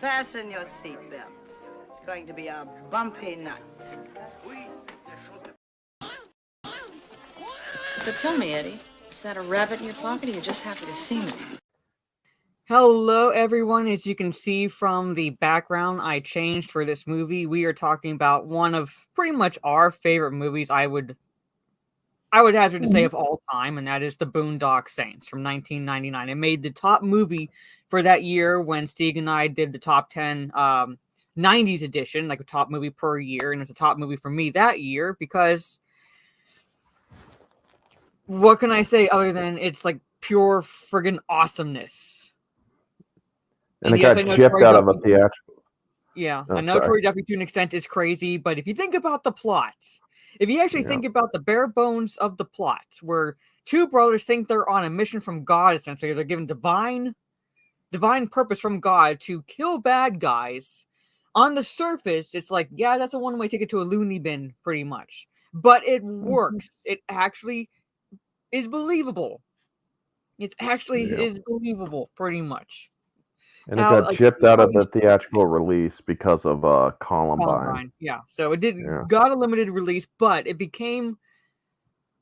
Fasten your seatbelts. It's going to be a bumpy night. But tell me, Eddie, is that a rabbit in your pocket or you're just happy to see me? Hello, everyone. As you can see from the background I changed for this movie, we are talking about one of pretty much our favorite movies, I would hazard to say, of all time, and that is the Boondock Saints from 1999. It made the top movie for that year when Steve and I did the top 10 90s edition, like a top movie per year, and it was a top movie for me that year because what can I say other than it's like pure friggin' awesomeness. And it yes, got I know gypped Troy out of a Duffy. theatrical. Yeah, Oh, I know sorry. Troy Duffy to an extent is crazy, but if you think about the plot, if you actually think about the bare bones of the plot, where two brothers think they're on a mission from God, essentially, they're given divine purpose from God to kill bad guys. On the surface, it's like, yeah, that's a one-way ticket to a loony bin, pretty much. But it works. It actually is believable. It actually is believable, pretty much. And it got gypped out of the theatrical release because of Columbine. Yeah, so it got a limited release, but it became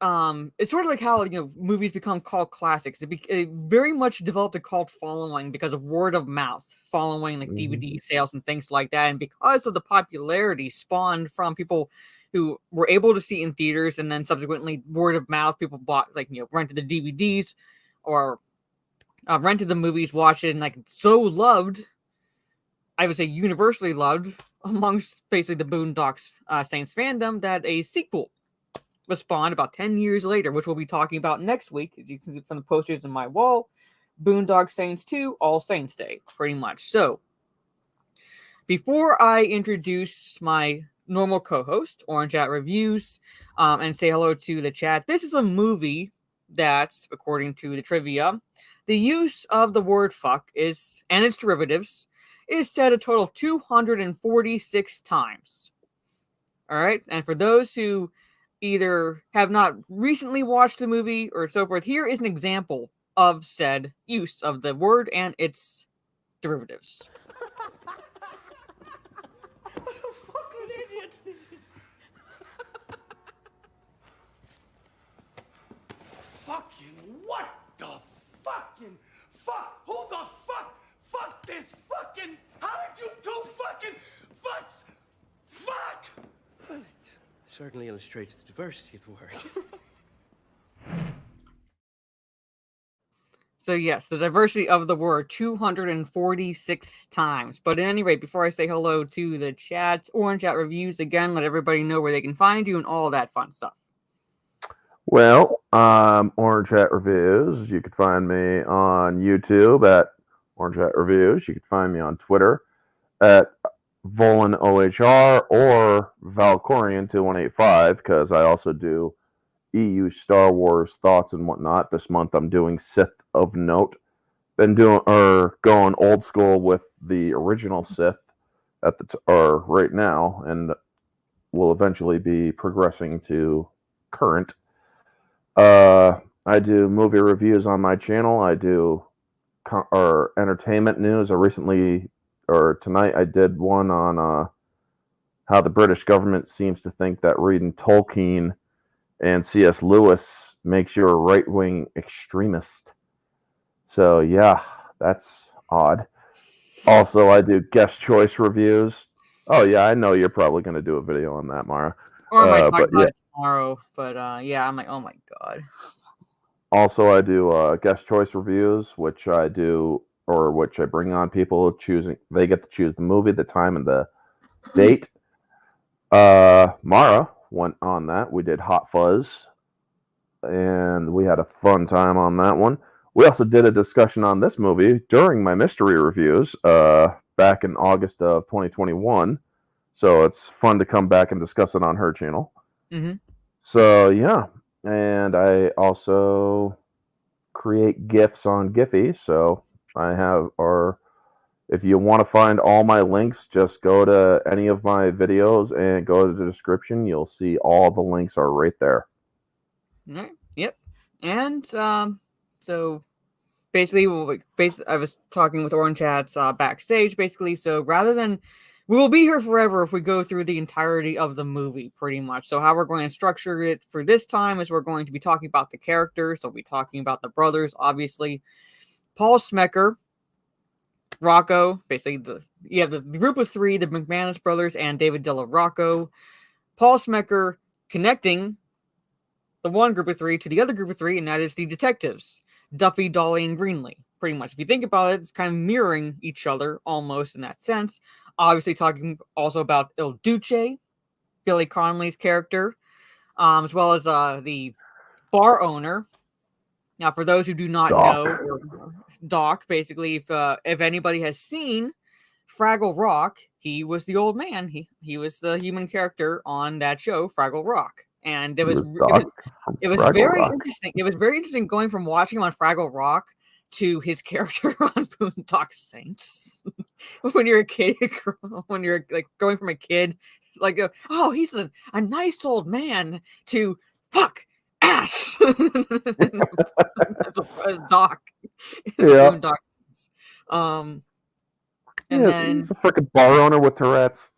it's sort of like how movies become cult classics. It very much developed a cult following because of word of mouth, following like DVD sales and things like that, and because of the popularity spawned from people who were able to see in theaters, and then subsequently word of mouth, people bought rented the DVDs or rented the movies, watched it, and like so loved, I would say universally loved amongst basically the Boondock Saints fandom, that a sequel was spawned about 10 years later, which we'll be talking about next week, as you can see from the posters on my wall. Boondock Saints 2, All Saints Day, pretty much. So, before I introduce my normal co-host, Orange at Reviews, and say hello to the chat, this is a movie that, according to the trivia, the use of the word fuck is, and its derivatives, is said a total of 246 times. Alright, and for those who either have not recently watched the movie or so forth, here is an example of said use of the word and its derivatives. What a fucking idiot! Fucking what the fucking fuck? Who the fuck? Fuck this fucking. How did you two fucking fucks? Fuck! Well, it certainly illustrates the diversity of the word. So yes, the diversity of the word 246 times. But at any rate, before I say hello to the chat, Orange at Reviews, again, let everybody know where they can find you and all that fun stuff. Well, Orange at Reviews. You can find me on YouTube at Orange at Reviews. You can find me on Twitter at VolanOHR or Valkorian2185, because I also do EU Star Wars thoughts and whatnot. This month I'm doing Sith of Note. Been going old school with the original Sith at right now, and will eventually be progressing to current. I do movie reviews on my channel. I do entertainment news. Tonight I did one on how the British government seems to think that reading Tolkien and C.S. Lewis makes you a right-wing extremist. So yeah, that's odd. Also, I do guest choice reviews. Oh yeah, I know you're probably going to do a video on that, Mara. Or I might talk about it tomorrow, but yeah, I'm like, oh my god. Also, I do guest choice reviews, which I bring on people they get to choose the movie, the time, and the date. Mara went on that. We did Hot Fuzz, and we had a fun time on that one. We also did a discussion on this movie during my mystery reviews back in August of 2021. So it's fun to come back and discuss it on her channel. Mm-hmm. So yeah, and I also create GIFs on Giphy. So if you want to find all my links, just go to any of my videos and go to the description. You'll see all the links are right there. All right. Yep. And so basically, I was talking with Orange Hats backstage, basically. So rather than, we will be here forever if we go through the entirety of the movie, pretty much. So how we're going to structure it for this time is we're going to be talking about the characters. So we'll be talking about the brothers, obviously. Paul Smecker, Rocco, basically the group of three, the McManus brothers and David Della Rocco. Paul Smecker connecting the one group of three to the other group of three, and that is the detectives, Duffy, Dolly, and Greenlee. Pretty much, if you think about it, it's kind of mirroring each other almost in that sense. Obviously, talking also about Il Duce, Billy Connolly's character, as well as the bar owner. Now, for those who do not know, Doc, basically, if anybody has seen Fraggle Rock, he was the old man. He was the human character on that show, Fraggle Rock, and it was very interesting. It was very interesting going from watching him on Fraggle Rock to his character on Boondock Saints. When you're a kid, when you're like going from a kid, like oh, he's a nice old man to fuck ass. As Doc. Yeah. Boondock. And then he's a freaking bar owner with Tourette's.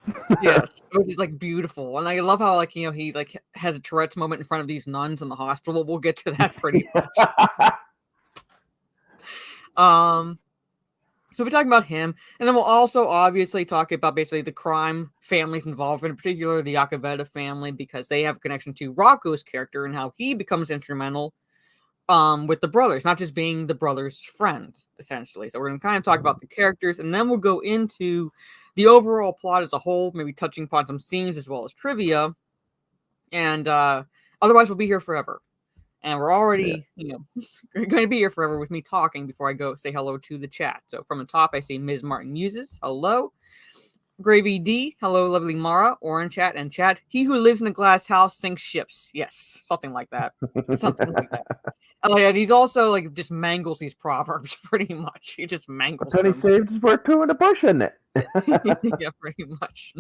Yes, which is like beautiful, and I love how like he like has a Tourette's moment in front of these nuns in the hospital. We'll get to that pretty much. So we're talking about him, and then we'll also obviously talk about basically the crime families involved, in particular the Acavetta family, because they have a connection to Rocco's character and how he becomes instrumental with the brothers, not just being the brothers' friend, essentially. So we're going to kind of talk about the characters, and then we'll go into the overall plot as a whole, maybe touching upon some scenes as well as trivia. And otherwise, we'll be here forever. And we're already, going to be here forever with me talking before I go say hello to the chat. So from the top, I see Ms. Martin Uses. Hello. Gravy D. Hello, lovely Mara. Orange Chat and Chat. He who lives in a glass house sinks ships. Yes, something like that. Something like that. And he's also like just mangles these proverbs pretty much. He just mangles them. Penny saved is worth two in a bush, isn't it? Yeah, pretty much.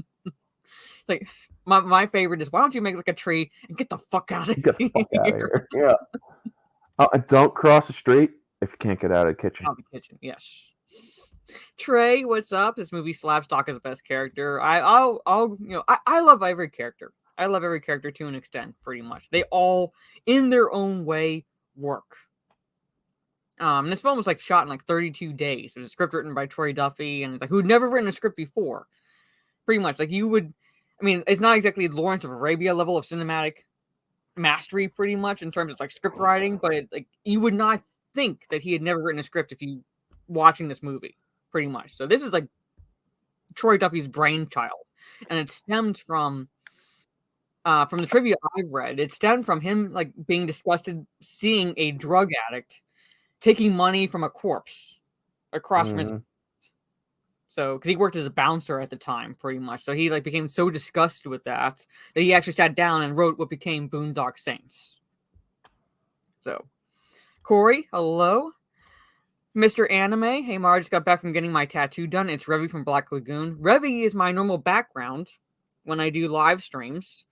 It's like my favorite is, why don't you make like a tree and get the fuck out of here? Get the fuck out of here. Yeah. Oh, and don't cross the street if you can't get out of the kitchen. Out of the kitchen, yes. Trey, what's up? This movie slaps Doc as the best character. I love every character. I love every character to an extent, pretty much. They all, in their own way, work. This film was like shot in like 32 days. It was a script written by Troy Duffy, and it's like who'd never written a script before. Pretty much, like you would. I mean, it's not exactly Lawrence of Arabia level of cinematic mastery, pretty much in terms of like script writing, but like you would not think that he had never written a script if you watching this movie, pretty much. So this was like Troy Duffy's brainchild, and it stemmed from the trivia I've read. It stemmed from him like being disgusted seeing a drug addict taking money from a corpse across from his. So, because he worked as a bouncer at the time, pretty much. So he like became so disgusted with that he actually sat down and wrote what became Boondock Saints. So, Corey, hello. Mr. Anime, hey Mara, just got back from getting my tattoo done. It's Revy from Black Lagoon. Revy is my normal background when I do live streams.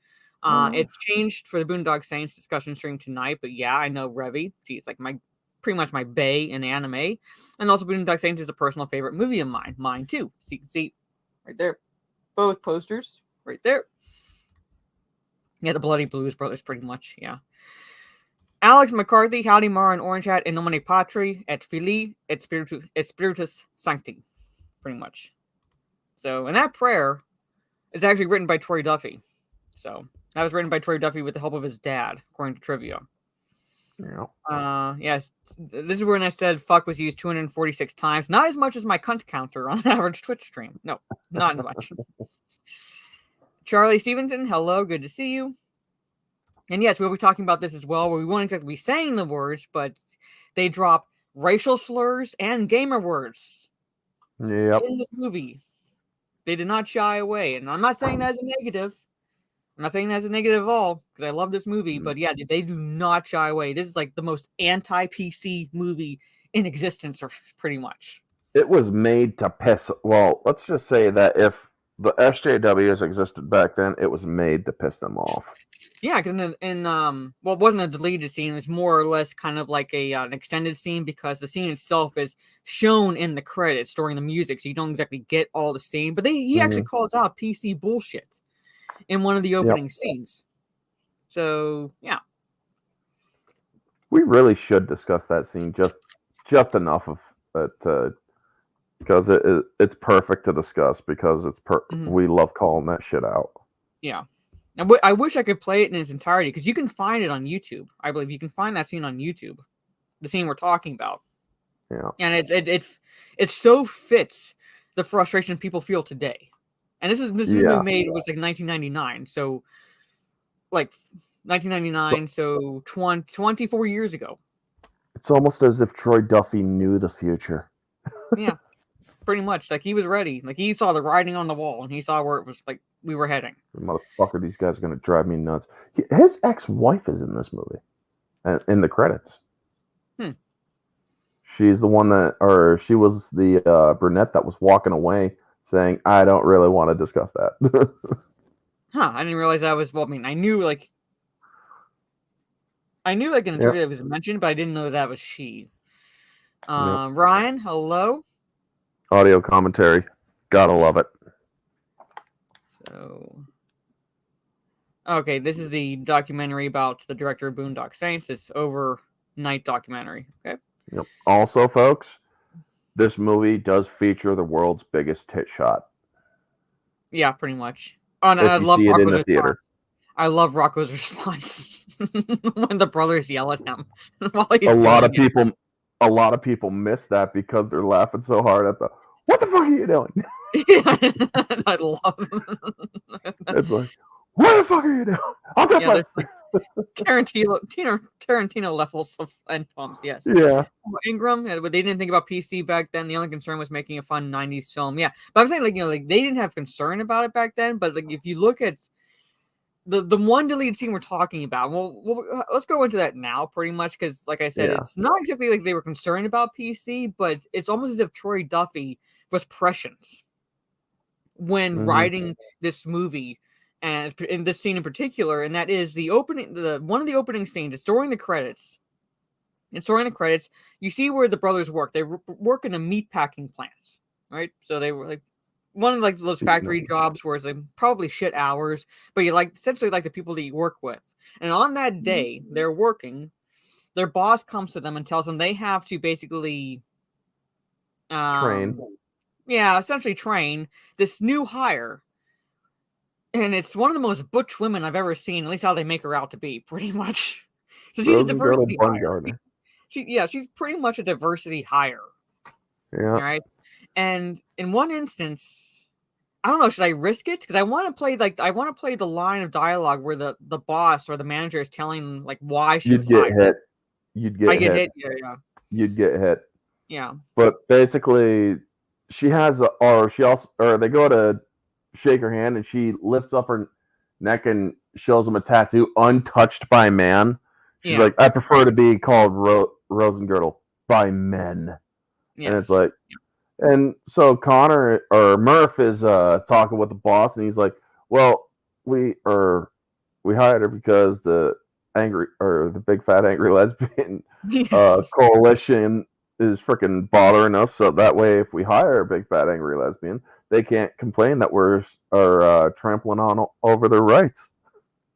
It's changed for the Boondock Saints discussion stream tonight, but yeah, I know Revy. She's like pretty much my bae in anime. And also Boondock Saints is a personal favorite movie of mine. Mine too. So you can see right there. Both posters right there. Yeah, the Bloody Blues Brothers pretty much. Yeah. Alex McCarthy, howdy Mara and Orange Hat, in nomine Patri, et Filii, et Spiritus Sancti. Pretty much. So, and that prayer is actually written by Troy Duffy. So, that was written by Troy Duffy with the help of his dad, according to trivia. Yeah. Yes, this is when I said fuck was used 246 times. Not as much as my cunt counter on an average Twitch stream. No, not as much. Charlie Stevenson, hello, good to see you. And yes, we'll be talking about this as well, where we won't exactly be saying the words, but they drop racial slurs and gamer words in this movie. They did not shy away, and I'm not saying that as a negative. I'm not saying that's a negative at all, because I love this movie, but yeah, they do not shy away. This is like the most anti-PC movie in existence, or pretty much. It was made to piss. Well, let's just say that if the SJWs existed back then. It was made to piss them off. Yeah, because well, it wasn't a deleted scene. It was more or less kind of like an extended scene because the scene itself is shown in the credits during the music, so you don't exactly get all the scene. But he actually calls out PC bullshit in one of the opening scenes. So yeah, we really should discuss that scene just enough of it because it's perfect to discuss because it's we love calling that shit out. Yeah. I wish I could play it in its entirety because you can find it on YouTube. I believe you can find that scene on YouTube, the scene we're talking about. Yeah, and it so fits the frustration people feel today. And this movie made was like 1999, so like 1999, so 24 years ago. It's almost as if Troy Duffy knew the future. Yeah, pretty much. Like he was ready. Like he saw the writing on the wall, and he saw where it was like we were heading. Motherfucker, these guys are gonna drive me nuts. His ex-wife is in this movie, in the credits. She's the one she was the brunette that was walking away, saying, "I don't really want to discuss that." I didn't realize that was. Well, I mean, I knew like in the interview that was mentioned, but I didn't know that was she. Ryan, hello. Audio commentary, gotta love it. So, okay, this is the documentary about the director of Boondock Saints. This overnight documentary. Okay. Yep. Also, folks, this movie does feature the world's biggest tit shot. Yeah, pretty much. Oh, and I love Rocco's in the response. theater. I love Rocco's response when the brothers yell at him while he's a lot of people miss that because they're laughing so hard at the "What the fuck are you doing?" I love him. It's like, "What the fuck are you doing?" Tarantino levels of end pumps. Yes. Yeah. Ingram, but they didn't think about PC back then. The only concern was making a fun '90s film. Yeah, but I'm saying like they didn't have concern about it back then. But like if you look at the one deleted scene we're talking about, well, let's go into that now, pretty much, because like I said, it's not exactly like they were concerned about PC, but it's almost as if Troy Duffy was prescient when writing this movie, and in this scene in particular, and that is one of the opening scenes. It's during the credits. You see where the brothers work. They work in a meat packing plant, right? So they were like one of like those factory jobs where it's like probably shit hours, but you like essentially like the people that you work with. And on that day, they're working. Their boss comes to them and tells them they have to basically train. Yeah, essentially train this new hire. And it's one of the most butch women I've ever seen, at least how they make her out to be, pretty much. So she's a diversity hire. She's pretty much a diversity hire. Yeah. All right. And in one instance, I don't know, should I risk it? Because I want to play the line of dialogue where the boss or the manager is telling like why she was hired. You'd get hit. Yeah. You'd get hit. Yeah. But basically, they go to shake her hand and she lifts up her neck and shows them a tattoo, "Untouched by man." She's like, "I prefer to be called Rosengirdle by men." Yes. And it's like, and so Connor or Murph is talking with the boss, and he's like, "Well, we hired her because the big fat angry lesbian coalition is freaking bothering us. So that way, if we hire a big fat angry lesbian, they can't complain that we're trampling on over their rights."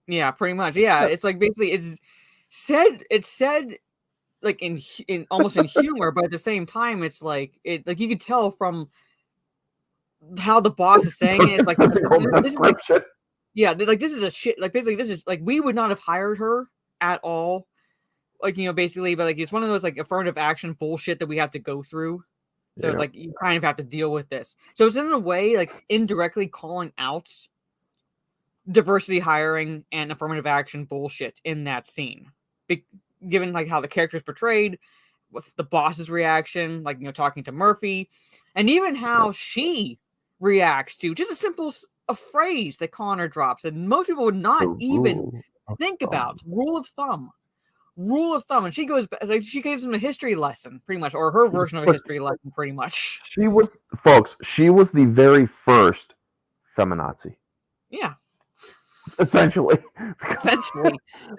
Yeah, pretty much. Yeah, it's like basically it's said like in almost in humor, but at the same time, it's like you could tell from how the boss is saying it. It's like this is like, yeah, like this is a shit. Like basically, this is like we would not have hired her at all. Like basically, but like it's one of those like affirmative action bullshit that we have to go through. So it's like you kind of have to deal with this. So it's in a way like indirectly calling out diversity hiring and affirmative action bullshit in that scene. Given like how the character is portrayed, with the boss's reaction, like talking to Murphy, and even how she reacts to just a phrase that Connor drops, and most people would not even think about. Rule of thumb, and she goes like she gives him a history lesson, pretty much, or her version of a history lesson, pretty much. She was the very first feminazi, Yeah, essentially. essentially.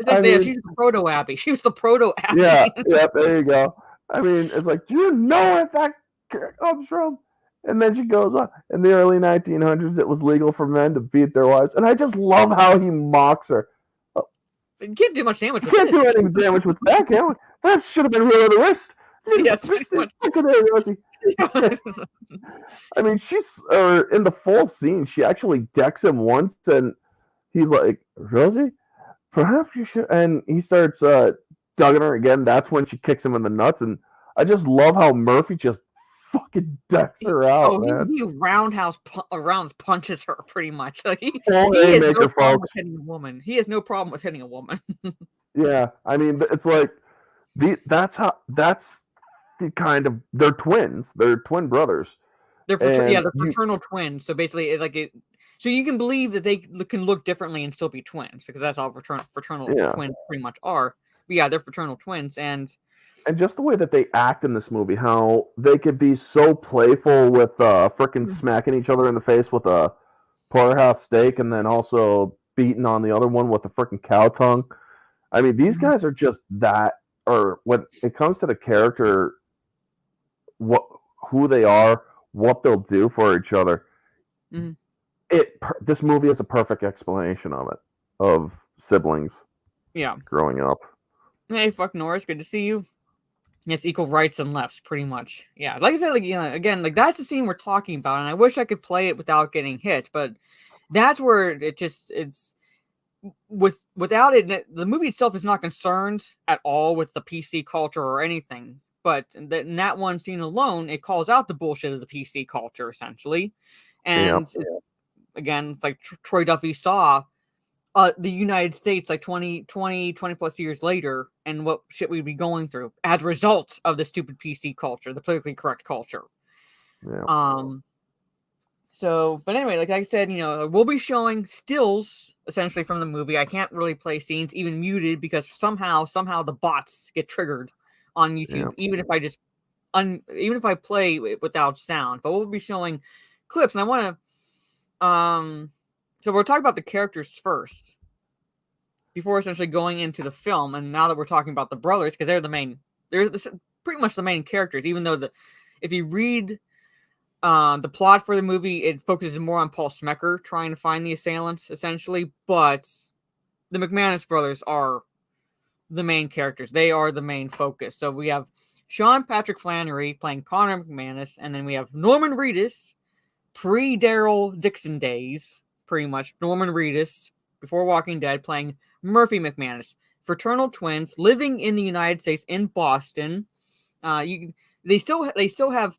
I mean, She's the proto Abby. She was the proto Abby. yeah, there you go. I mean, it's like, do you know where that comes from? And then she goes on. In the early 1900s, it was legal for men to beat their wives, and I just love how he mocks her. You can't do much damage You with can't this. do any damage with that, can we? That should have been real on the wrist. Yes, pretty much. Look at there, Rosie. I mean, she's in the full scene. She actually decks him once, and he's like, "Rosie, perhaps you should." And he starts dugging her again. That's when she kicks him in the nuts, and I just love how Murphy just fucking decks her out, man. He roundhouse punches her pretty much. Like he Full has no haymaker, problem with folks. hitting a woman. He has no problem with hitting a woman. Yeah, I mean, it's like that's the kind of they're twins. They're twin brothers. They're And they're fraternal twins. So basically, so you can believe that they can look differently and still be twins because that's all fraternal twins pretty much are. But yeah, they're fraternal twins, and just the way that they act in this movie, how they could be so playful with frickin' smacking each other in the face with a porterhouse steak, and then also beating on the other one with a frickin' cow tongue. I mean, these guys are just that. Or when it comes to the character, who they are, what they'll do for each other. This movie is a perfect explanation of it, of siblings. Yeah, growing up. Hey, fuck Norris, good to see you. Yes, equal rights and lefts, pretty much. Yeah, like I said, again, that's the scene we're talking about, and I wish I could play it without getting hit, but that's where it's without it. The movie itself is not concerned at all with the PC culture or anything, but in that one scene alone, it calls out the bullshit of the PC culture essentially, and again, it's like Troy Duffy saw the United States like 20 plus years later, and what shit we'd be going through as a result of the stupid PC culture, the politically correct culture. So, but anyway, like I said, we'll be showing stills essentially from the movie. I can't really play scenes, even muted, because somehow the bots get triggered on YouTube, even if I just even if I play it without sound. But we'll be showing clips, and I want to so we'll talk about the characters first before essentially going into the film. And now that we're talking about the brothers, because they're pretty much the main characters, even though if you read the plot for the movie, it focuses more on Paul Smecker trying to find the assailants, essentially. But the McManus brothers are the main characters. They are the main focus. So we have Sean Patrick Flannery playing Connor McManus, and then we have Norman Reedus, pre-Daryl Dixon days, pretty much. Norman Reedus, before Walking Dead, playing Murphy McManus. Fraternal twins living in the United States in Boston. They still have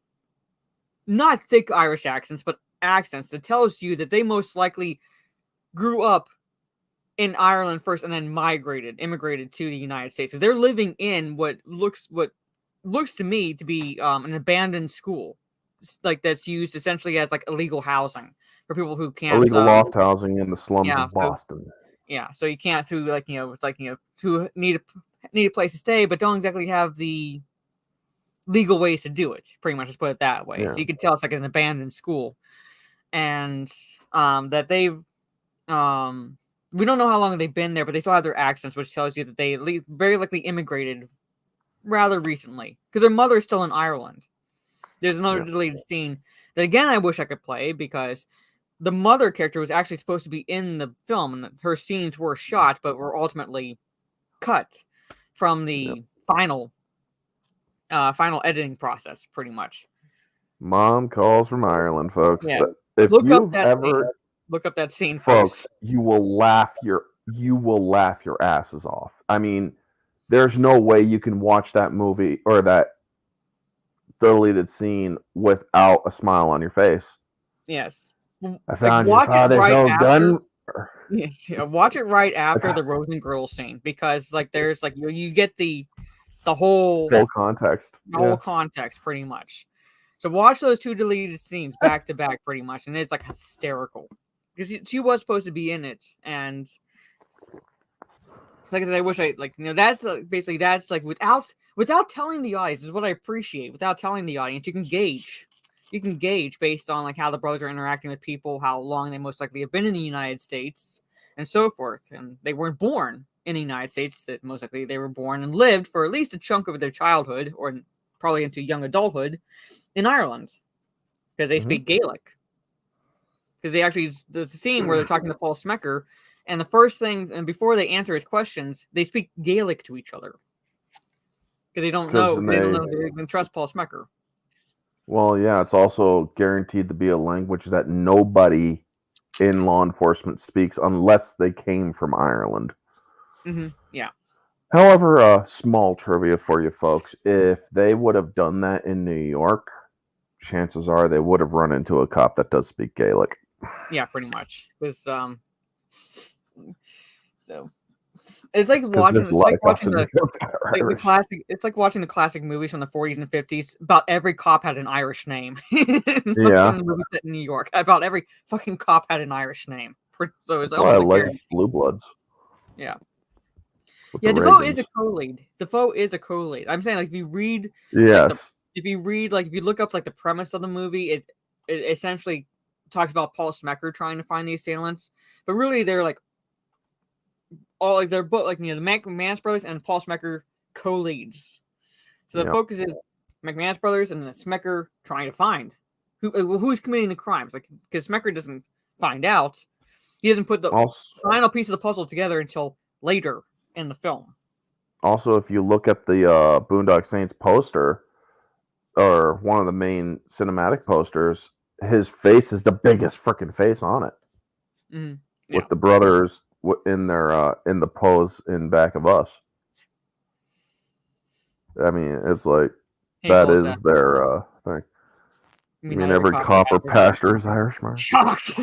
not thick Irish accents, but accents that tells you that they most likely grew up in Ireland first and then immigrated to the United States. So they're living in what looks to me to be an abandoned school, like that's used essentially as like illegal housing for people who can't illegal loft housing in the slums of Boston. So you can't who need a place to stay, but don't exactly have the legal ways to do it. Pretty much, just put it that way. So you can tell it's like an abandoned school, and that they've we don't know how long they've been there, but they still have their accents, which tells you that they very likely immigrated rather recently because their mother is still in Ireland. There's another deleted scene that again I wish I could play because the mother character was actually supposed to be in the film, and her scenes were shot, but were ultimately cut from the final editing process, pretty much. Mom calls from Ireland, folks. Yeah. If Look up that scene, folks. You will laugh your asses off. I mean, there's no way you can watch that movie or that deleted scene without a smile on your face. Yes. I found your father's old gun. Yeah, watch it right after the Rosen Grill scene because there's you get the whole context. The whole context pretty much. So watch those two deleted scenes back to back pretty much, and it's hysterical. Because she was supposed to be in it, and like I said, I wish that's basically that's without telling the audience is what I appreciate. Without telling the audience, you can gauge you can gauge based on like how the brothers are interacting with people, how long they most likely have been in the United States, and so forth. And they weren't born in the United States; that most likely they were born and lived for at least a chunk of their childhood, or probably into young adulthood, in Ireland, because they speak Gaelic. Because they actually, there's a scene where they're talking to Paul Smecker, and the first thing, and before they answer his questions, they speak Gaelic to each other because they don't know they can trust Paul Smecker. Well, yeah, it's also guaranteed to be a language that nobody in law enforcement speaks unless they came from Ireland. Yeah. However, small trivia for you folks: if they would have done that in New York, chances are they would have run into a cop that does speak Gaelic. Yeah, pretty much. Because so it's like watching the classic. It's like watching the classic movies from the 40s and 50s. About every cop had an Irish name. Yeah, in the movie set in New York. About every fucking cop had an Irish name. So it's I almost like Blue Bloods. Yeah. Yeah, Defoe is a co-lead. Defoe is a co-lead. I'm saying, like, if you read, yes, if you look up like the premise of the movie, it essentially talks about Paul Smecker trying to find the assailants, but really they're like all like they're both like the McManus brothers and Paul Smecker co-leads. So the focus is McManus brothers and the Smecker trying to find who's committing the crimes. Like, because Smecker doesn't find out, he doesn't put the final piece of the puzzle together until later in the film. Also, if you look at the Boondock Saints poster, or one of the main cinematic posters, his face is the biggest freaking face on it. With the brothers in their in the pose in back of us. I mean, it's like that is their thing. I mean, every cop or pastor is Irishman. Shocked,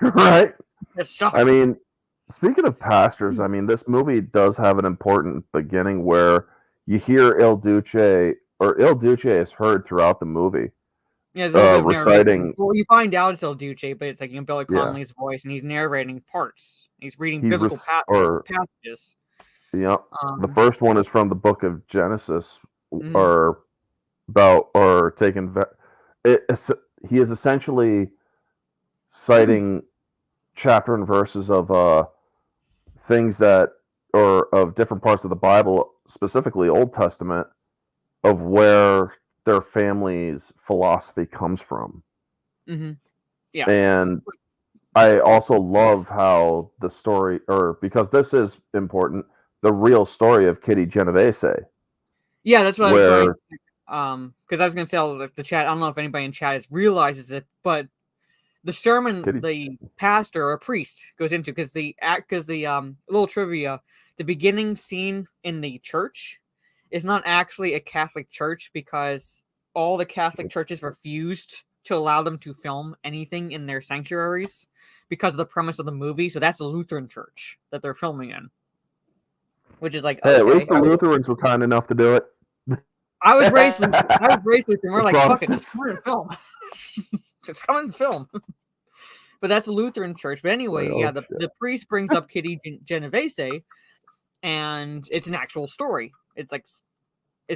right? Shocked. I mean, speaking of pastors, I mean, this movie does have an important beginning where you hear Il Duce, or Il Duce is heard throughout the movie. Yeah, reciting. Well, you find out it's Il Duce, but it's like Billy Connolly's voice, and he's narrating parts. He's reading biblical passages. Yeah, the first one is from the book of Genesis, or about, or taken. He is essentially citing chapter and verses of things that, or of different parts of the Bible, specifically Old Testament, of where their family's philosophy comes from. Yeah, and I also love how the story, or because this is important, the real story of Kitty Genovese. Yeah, that's what I was going. Because I was going to tell the chat. I don't know if anybody in chat realizes it, but the sermon the pastor or priest goes into, because the little trivia, the beginning scene in the church is not actually a Catholic church, because all the Catholic churches refused to allow them to film anything in their sanctuaries because of the premise of the movie. So that's a Lutheran church that they're filming in, which is like, hey, at least the Lutherans were kind enough to do it. I was raised with them. We're like, fuck it, it's coming in film. It's coming in film. But that's a Lutheran church. But anyway, the priest brings up Kitty Genovese, and it's an actual story. It's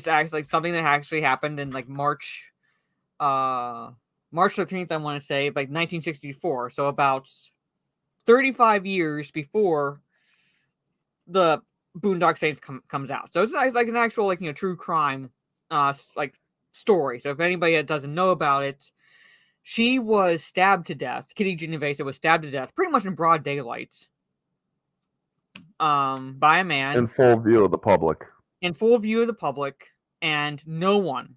actually something that actually happened in like March 13th, I want to say, like 1964. So about 35 years before the Boondock Saints comes out. So it's like an actual, like, true crime like story. So if anybody that doesn't know about it, she was stabbed to death. Kitty Genovese was stabbed to death pretty much in broad daylight by a man. In full view of the public. And no one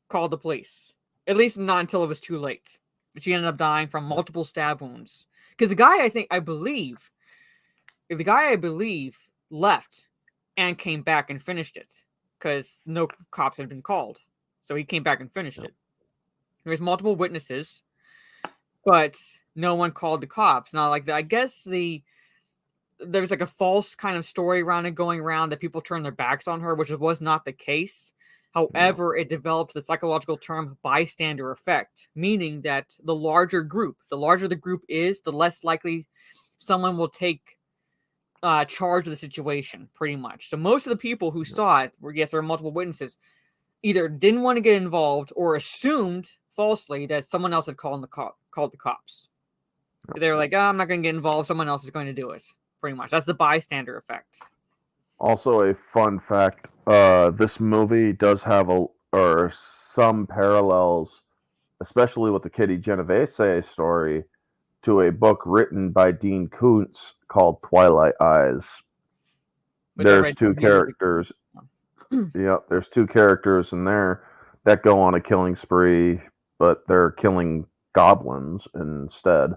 called the police. At least not until it was too late. She ended up dying from multiple stab wounds. Because the guy I believe left and came back and finished it, because no cops had been called. So he came back and finished it. There was multiple witnesses, but no one called the cops. Now, like, I guess there's like a false kind of story around it going around that people turned their backs on her, which was not the case. However, it developed the psychological term bystander effect, meaning that the larger the group is, the less likely someone will take charge of the situation, pretty much. So most of the people who saw it there were multiple witnesses. either didn't want to get involved or assumed falsely that someone else had called the cops. They were like, I'm not going to get involved. Someone else is going to do it. Pretty much. That's the bystander effect. Also, a fun fact: this movie does have some parallels, especially with the Kitty Genovese story, to a book written by Dean Koontz called Twilight Eyes. There's two characters. Yep, there's two characters in there that go on a killing spree, but they're killing goblins instead.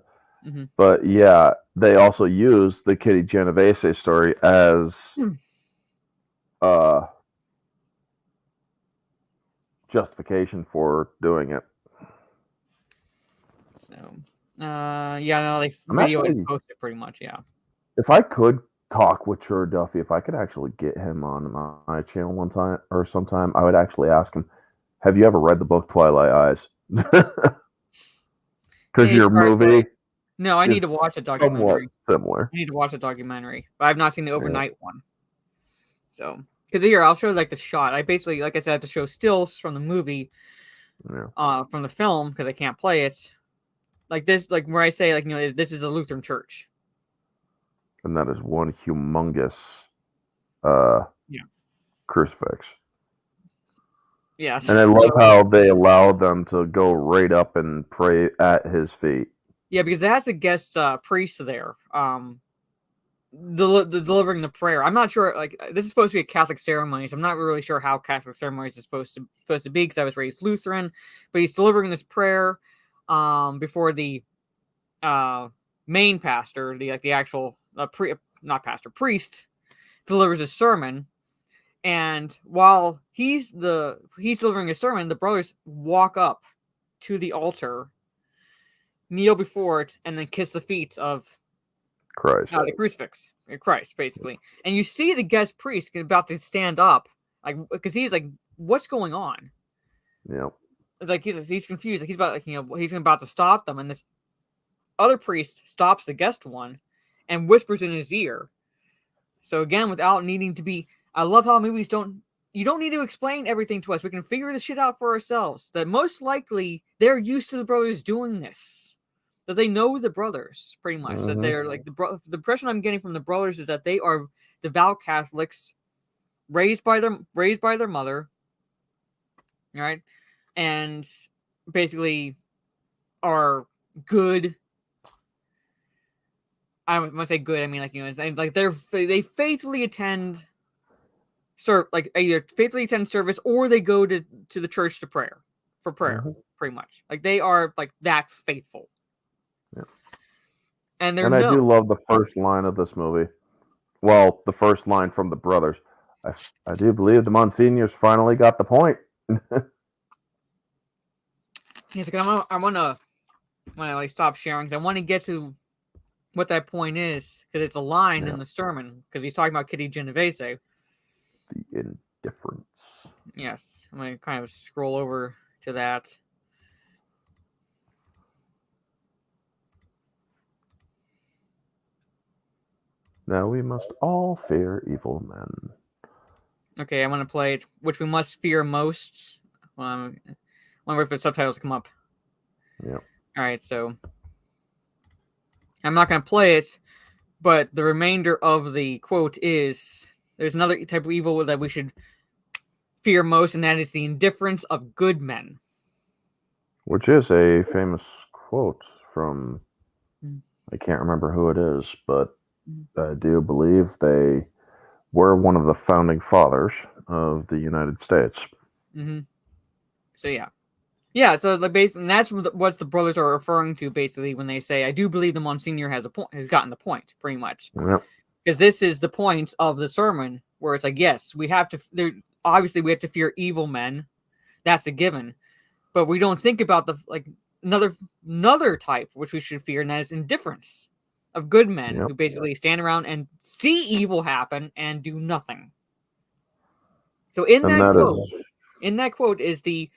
Mm-hmm. But yeah, they also use the Kitty Genovese story as justification for doing it. So, yeah, no, they video and post it pretty much, yeah. If I could talk with Troy Duffy, if I could actually get him on my channel one time or sometime, I would actually ask him, have you ever read the book Twilight Eyes? Because your movie... No, I need to watch a documentary. Similar. I need to watch a documentary, but I've not seen the overnight one. So, because here I'll show like the shot. I basically, like I said, I have to show stills from the movie, from the film because I can't play it. Like this, like where I say, like this is a Lutheran church, and that is one humongous, crucifix. Yes, and I love how they allow them to go right up and pray at his feet. Yeah, because that's a guest priest there, delivering the prayer. I'm not sure. Like this is supposed to be a Catholic ceremony, so I'm not really sure how Catholic ceremonies is supposed to be. Because I was raised Lutheran, but he's delivering this prayer before the main pastor, the actual priest, delivers a sermon. And while he's delivering a sermon, the brothers walk up to the altar, kneel before it, and then kiss the feet of Christ. The crucifix. Christ, basically. And you see the guest priest about to stand up, like because he's like, "What's going on?" Yep. It's like he's confused. Like he's about he's about to stop them, and this other priest stops the guest one and whispers in his ear. So again, without needing to be, I love how movies don't. You don't need to explain everything to us. We can figure this shit out for ourselves. That most likely they're used to the brothers doing this. That they know the brothers pretty much. Mm-hmm. That they're like the impression I'm getting from the brothers is that they are devout Catholics, raised by their mother, right, and basically are good. I must say good. I mean, like it's like they faithfully attend. Like either faithfully attend service or they go to the church for prayer, pretty much. Like they are like that faithful. Yeah. And I do love the first line of this movie. Well, the first line from the brothers. I do believe the Monsignors finally got the point. Yes, I want to like stop sharing because I want to get to what that point is because it's a line in the sermon because he's talking about Kitty Genovese. The indifference. Yes, I'm going to kind of scroll over to that. Now we must all fear evil men. Okay, I want to play it. Which we must fear most. I wonder if the subtitles come up. Yep. All right, so I'm not going to play it, but the remainder of the quote is, there's another type of evil that we should fear most, and that is the indifference of good men. Which is a famous quote from, I can't remember who it is, but I do believe they were one of the founding fathers of the United States. Mm-hmm. So yeah. So the base, and that's what the brothers are referring to basically when they say, "I do believe the Monsignor has gotten the point," pretty much. Yep. Because this is the point of the sermon where it's like, yes, we have to. Obviously, we have to fear evil men. That's a given, but we don't think about the another type which we should fear, and that is indifference of good men who basically stand around and see evil happen and do nothing. So in that quote is the.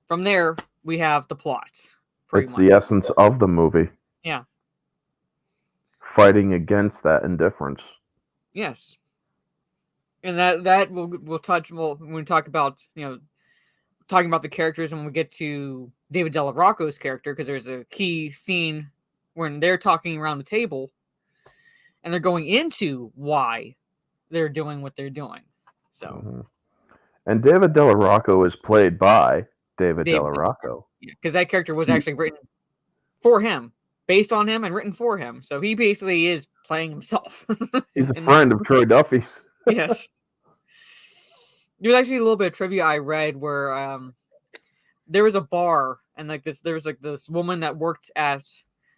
From there, we have the plot. It's the essence of the movie. Yeah. Fighting against that indifference. Yes. And that we'll touch when we talk about talking about the characters, and when we get to David Della Rocco's character, because there's a key scene when they're talking around the table and they're going into why they're doing what they're doing. So, And David Della Rocco is played by David Della Rocco. Because that character was actually written for him, based on him, and written for him. So he basically is playing himself. He's a friend of Troy Duffy's. Yes. There's actually a little bit of trivia I read where there was a bar, and there was this woman that worked at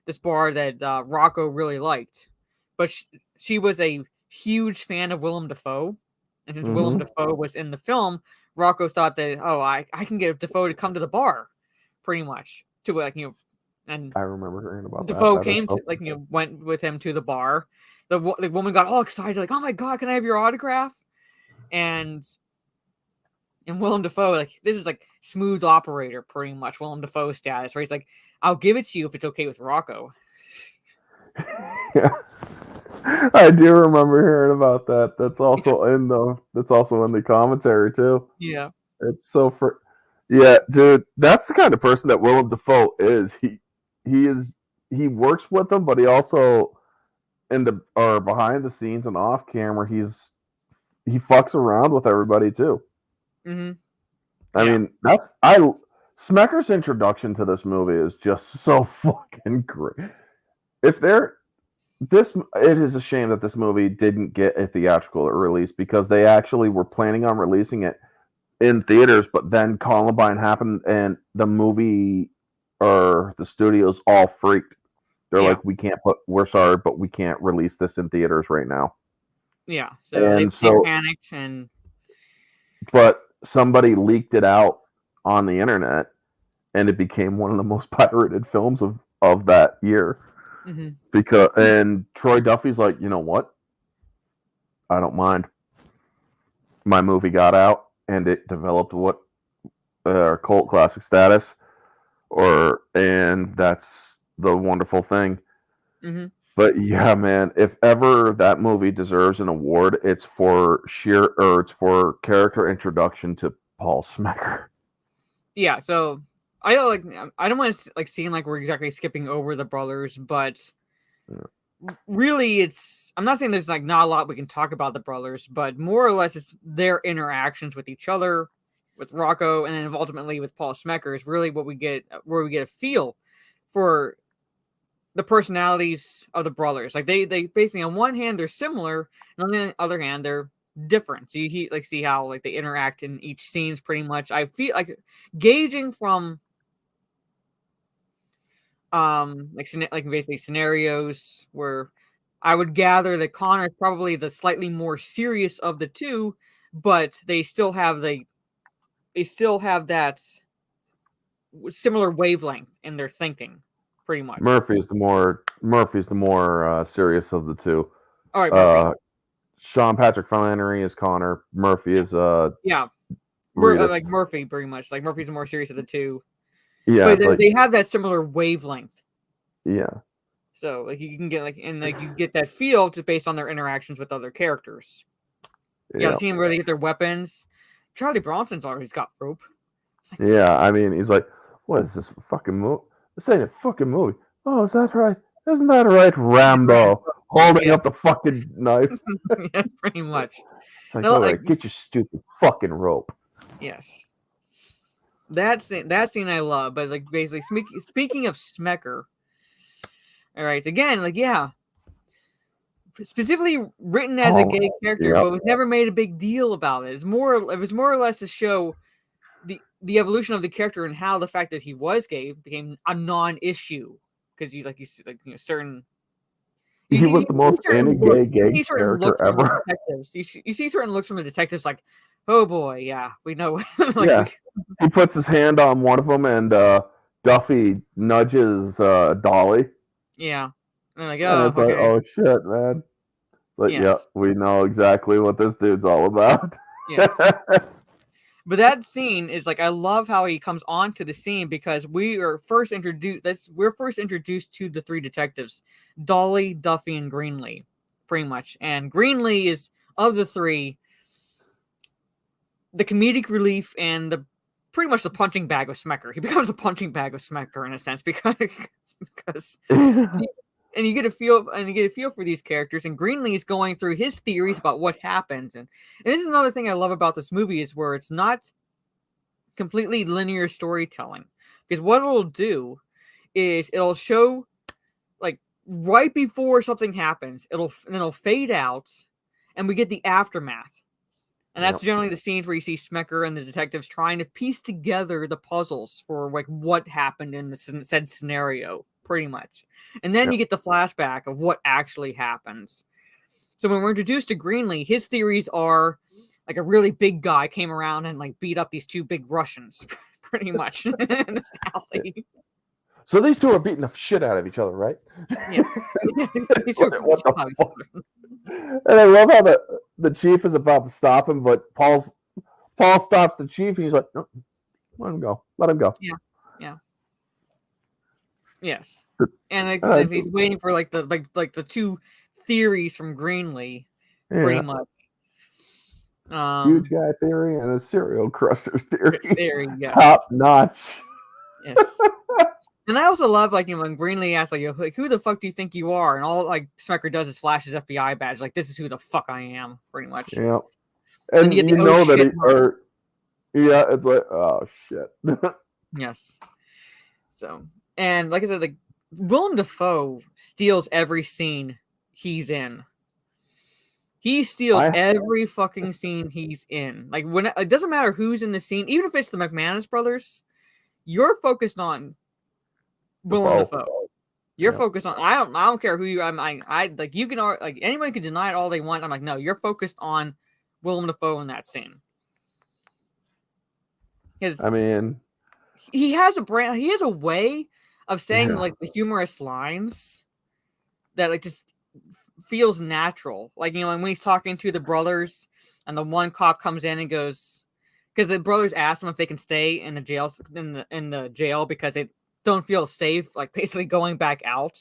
this bar that Rocco really liked, but she was a huge fan of Willem Dafoe, and since Willem Dafoe was in the film, Rocco thought that I can get Dafoe to come to the bar, pretty much and I remember hearing about Dafoe that. came went with him to the bar. The woman got all excited, like, "Oh my god, can I have your autograph?" And Willem Dafoe, this is smooth operator, pretty much Willem Dafoe status, where he's like, "I'll give it to you if it's okay with Rocco." Yeah, I do remember hearing about that. That's also in the commentary too. Yeah, it's so yeah, dude. That's the kind of person that Willem Dafoe is. He works with them, but he also behind the scenes and off camera, he fucks around with everybody too. Mm-hmm. I mean, Smecker's introduction to this movie is just so fucking great. It is a shame that this movie didn't get a theatrical release, because they actually were planning on releasing it in theaters, but then Columbine happened and the movie or the studios all freaked. They're like, we're sorry, but we can't release this in theaters right now. Yeah, so they panicked But somebody leaked it out on the internet, and it became one of the most pirated films of that year. Mm-hmm. And Troy Duffy's like, you know what? I don't mind. My movie got out, and it developed what cult classic status, and that's the wonderful thing. Mm-hmm. But yeah, man, if ever that movie deserves an award, it's for character introduction to Paul Smecker. Yeah, so I don't want to seem like we're exactly skipping over the brothers, but really I'm not saying there's not a lot we can talk about the brothers, but more or less it's their interactions with each other, with Rocco, and then ultimately with Paul Smecker is really where we get a feel for the personalities of the brothers. They basically, on one hand they're similar, and on the other hand they're different. So you see how they interact in each scenes pretty much. I feel gauging from basically scenarios where I would gather that Connor is probably the slightly more serious of the two, but they still have that similar wavelength in their thinking. Pretty much. Murphy's the more serious of the two. All right, Murphy. Sean Patrick Flannery is Connor. Murphy is Murphy, pretty much. Murphy's the more serious of the two. Yeah, but they have that similar wavelength. Yeah. So you can get you get that feel just based on their interactions with other characters. Yeah, the scene where they get their weapons. Charlie Bronson's always got rope. Yeah, I mean, he's like, "What is this fucking movie? This ain't a fucking movie." "Oh, is that right? Isn't that right, Rambo?" Holding up the fucking knife. Yeah, pretty much. It's like, all right, get your stupid fucking rope. Yes. That scene I love, but basically speaking of Smecker. All right, again, specifically written as a gay character, but was never made a big deal about it. It was more or less to show the evolution of the character and how the fact that he was gay became a non-issue, because he certain. He was the most anti-gay character ever. You see certain looks from the detectives, like, oh boy, yeah, we know. He puts his hand on one of them, and Duffy nudges Dolly. Yeah, and it's like, oh shit, man. Yeah, we know exactly what this dude's all about. Yes. But that scene is I love how he comes onto the scene, because we're first introduced to the three detectives, Dolly, Duffy, and Greenlee, pretty much. And Greenlee is, of the three, the comedic relief and the pretty much the punching bag of Smecker. He becomes a punching bag of Smecker in a sense because and you get a feel for these characters. And Greenlee's going through his theories about what happened. And this is another thing I love about this movie is where it's not completely linear storytelling. Because what it'll do is it'll show like right before something happens, it'll fade out, and we get the aftermath. And that's generally the scenes where you see Smecker and the detectives trying to piece together the puzzles for like what happened in the said scenario, pretty much. And then you get the flashback of what actually happens. So when we're introduced to Greenlee, his theories are like a really big guy came around and like beat up these two big Russians, pretty much, in this alley. So these two are beating the shit out of each other, right? Yeah. What the fuck? And I love how the chief is about to stop him, but Paul stops the chief, and he's like, "No, let him go. Let him go." Yeah. Yes. And he's waiting for like the two theories from Greenlee, pretty much. Huge guy theory and a serial crusher theory. Yes. Top notch. Yes. And I also love like when Greenlee asks like who the fuck do you think you are? And all like Smecker does is flash his FBI badge, like this is who the fuck I am, pretty much. Yeah. And you know that it's like, oh shit. Yes. So, and like I said, like Willem Dafoe steals every scene he's in. He steals every fucking scene he's in. Like when it doesn't matter who's in the scene, even if it's the McManus brothers, you're focused on Willem Dafoe. You're focused on. I don't care who you. I like you can like anyone can deny it all they want. I'm like, no, you're focused on Willem Dafoe in that scene. I mean, he has a brand. He has a way of saying like the humorous lines that like just feels natural. Like when he's talking to the brothers, and the one cop comes in and goes, because the brothers ask him if they can stay in the jail in the jail because they don't feel safe, like basically going back out.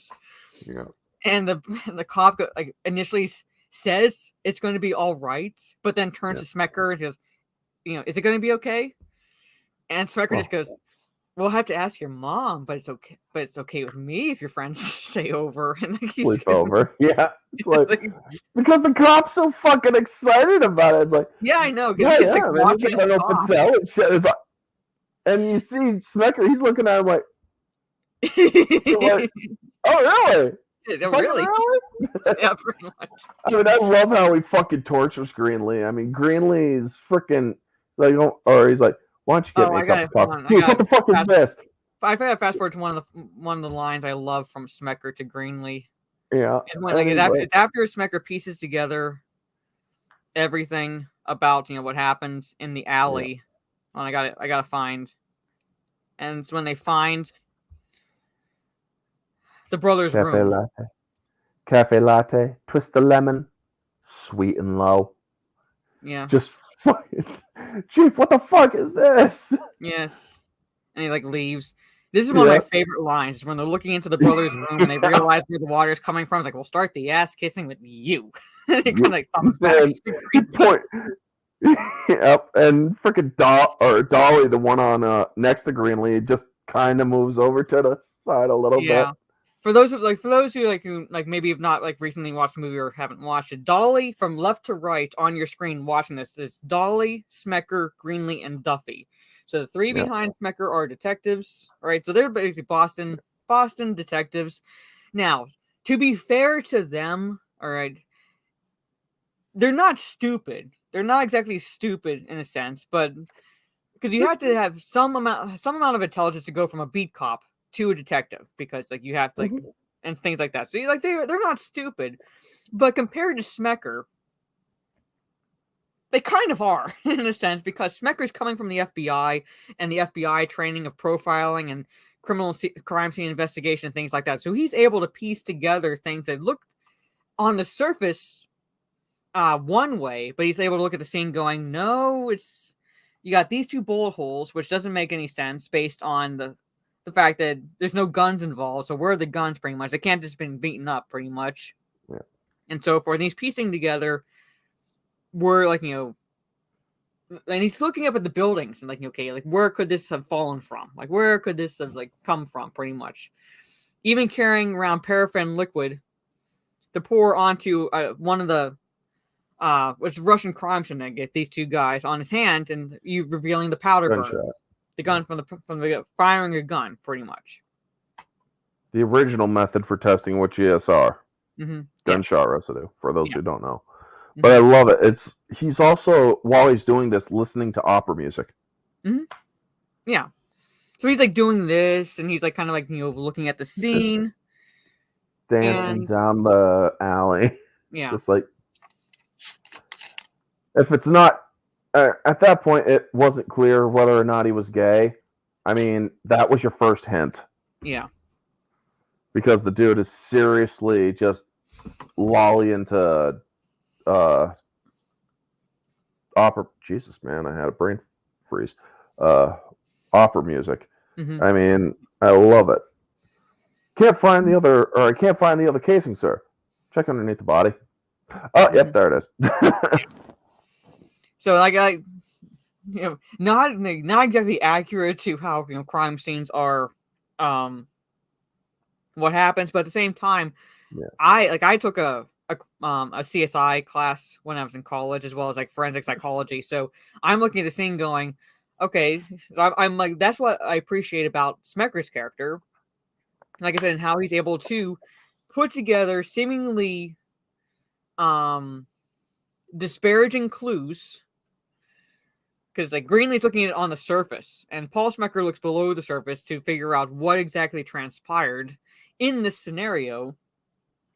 Yeah. And the cop like initially says it's going to be all right, but then turns to Smecker and goes, is it going to be okay? And Smecker just goes, we'll have to ask your mom, but it's okay. But it's okay with me if your friends stay over. And like, sleep over. Yeah. It's like, because the cop's so fucking excited about it. It's like, yeah, I know. He's like watching his cop. And you see Smecker, he's looking at him like, like, oh really? Really? Yeah, pretty much. I mean, I love how he fucking tortures Greenlee. I mean, Greenlee's freaking like, or he's like, why don't you get me a cup of coffee? Dude, what the fuck is this? I gotta fast forward to one of the lines I love from Smecker to Greenlee. Yeah. It's after Smecker pieces together everything about what happens in the alley. Yeah. I gotta find. And it's when they find the brothers' room. Cafe latte, twist the lemon, sweet and low. Yeah. Just fucking, Chief, what the fuck is this? Yes. And he like leaves. This is one of my favorite lines, is when they're looking into the brothers' room and they realize where the water is coming from. It's like, we'll start the ass kissing with you. And he kind of like thumbs back. Yep, and freaking Dolly, the one on next to Greenlee, just kind of moves over to the side a little bit. For those who maybe have not recently watched the movie or haven't watched it, Dolly from left to right on your screen watching this is Dolly, Smecker, Greenlee, and Duffy. So the three behind Smecker are detectives, right? So they're basically Boston detectives. Now, to be fair to them, all right, they're not stupid. They're not exactly stupid in a sense, but because you have to have some amount of intelligence to go from a beat cop to a detective, because you have to and things like that. So they're not stupid, but compared to Smecker, they kind of are in a sense, because Smecker's coming from the FBI and the FBI training of profiling and crime scene investigation and things like that. So he's able to piece together things that look on the surface one way, but he's able to look at the scene going, no, you got these two bullet holes, which doesn't make any sense based on the fact that there's no guns involved. So where are the guns pretty much? They can't just been beaten up pretty much. Yeah. And so forth. And he's piecing together where and he's looking up at the buildings and like, okay, like where could this have fallen from? Like where could this have like come from? Pretty much, even carrying around paraffin liquid to pour onto one of the which Russian crime syndicate. These two guys on his hand, and you revealing the powder burn, the gun from the firing a gun, pretty much. The original method for testing with GSR, gunshot yeah. residue. For those who don't know. But I love it. He's also, while he's doing this, listening to opera music. Yeah. So he's like doing this, and he's like kind of like, looking at the scene, dancing down the alley. Yeah. Just like, if it's not at that point, it wasn't clear whether or not he was gay. I mean, that was your first hint. Yeah. Because the dude is seriously just lolly into opera. Jesus, man, I had a brain freeze. Opera music. I mean, I love it. I can't find the other casing, sir. Check underneath the body. Oh, yep, there it is. So, like, not exactly accurate to how crime scenes are, what happens, but at the same time, I took a CSI class when I was in college, as well as like forensic psychology. So I'm looking at the scene, going, okay, so I'm like, that's what I appreciate about Smecker's character. Like I said, and how he's able to put together seemingly disparaging clues. Because like Greenlee's looking at it on the surface, and Paul Smecker looks below the surface to figure out what exactly transpired in this scenario.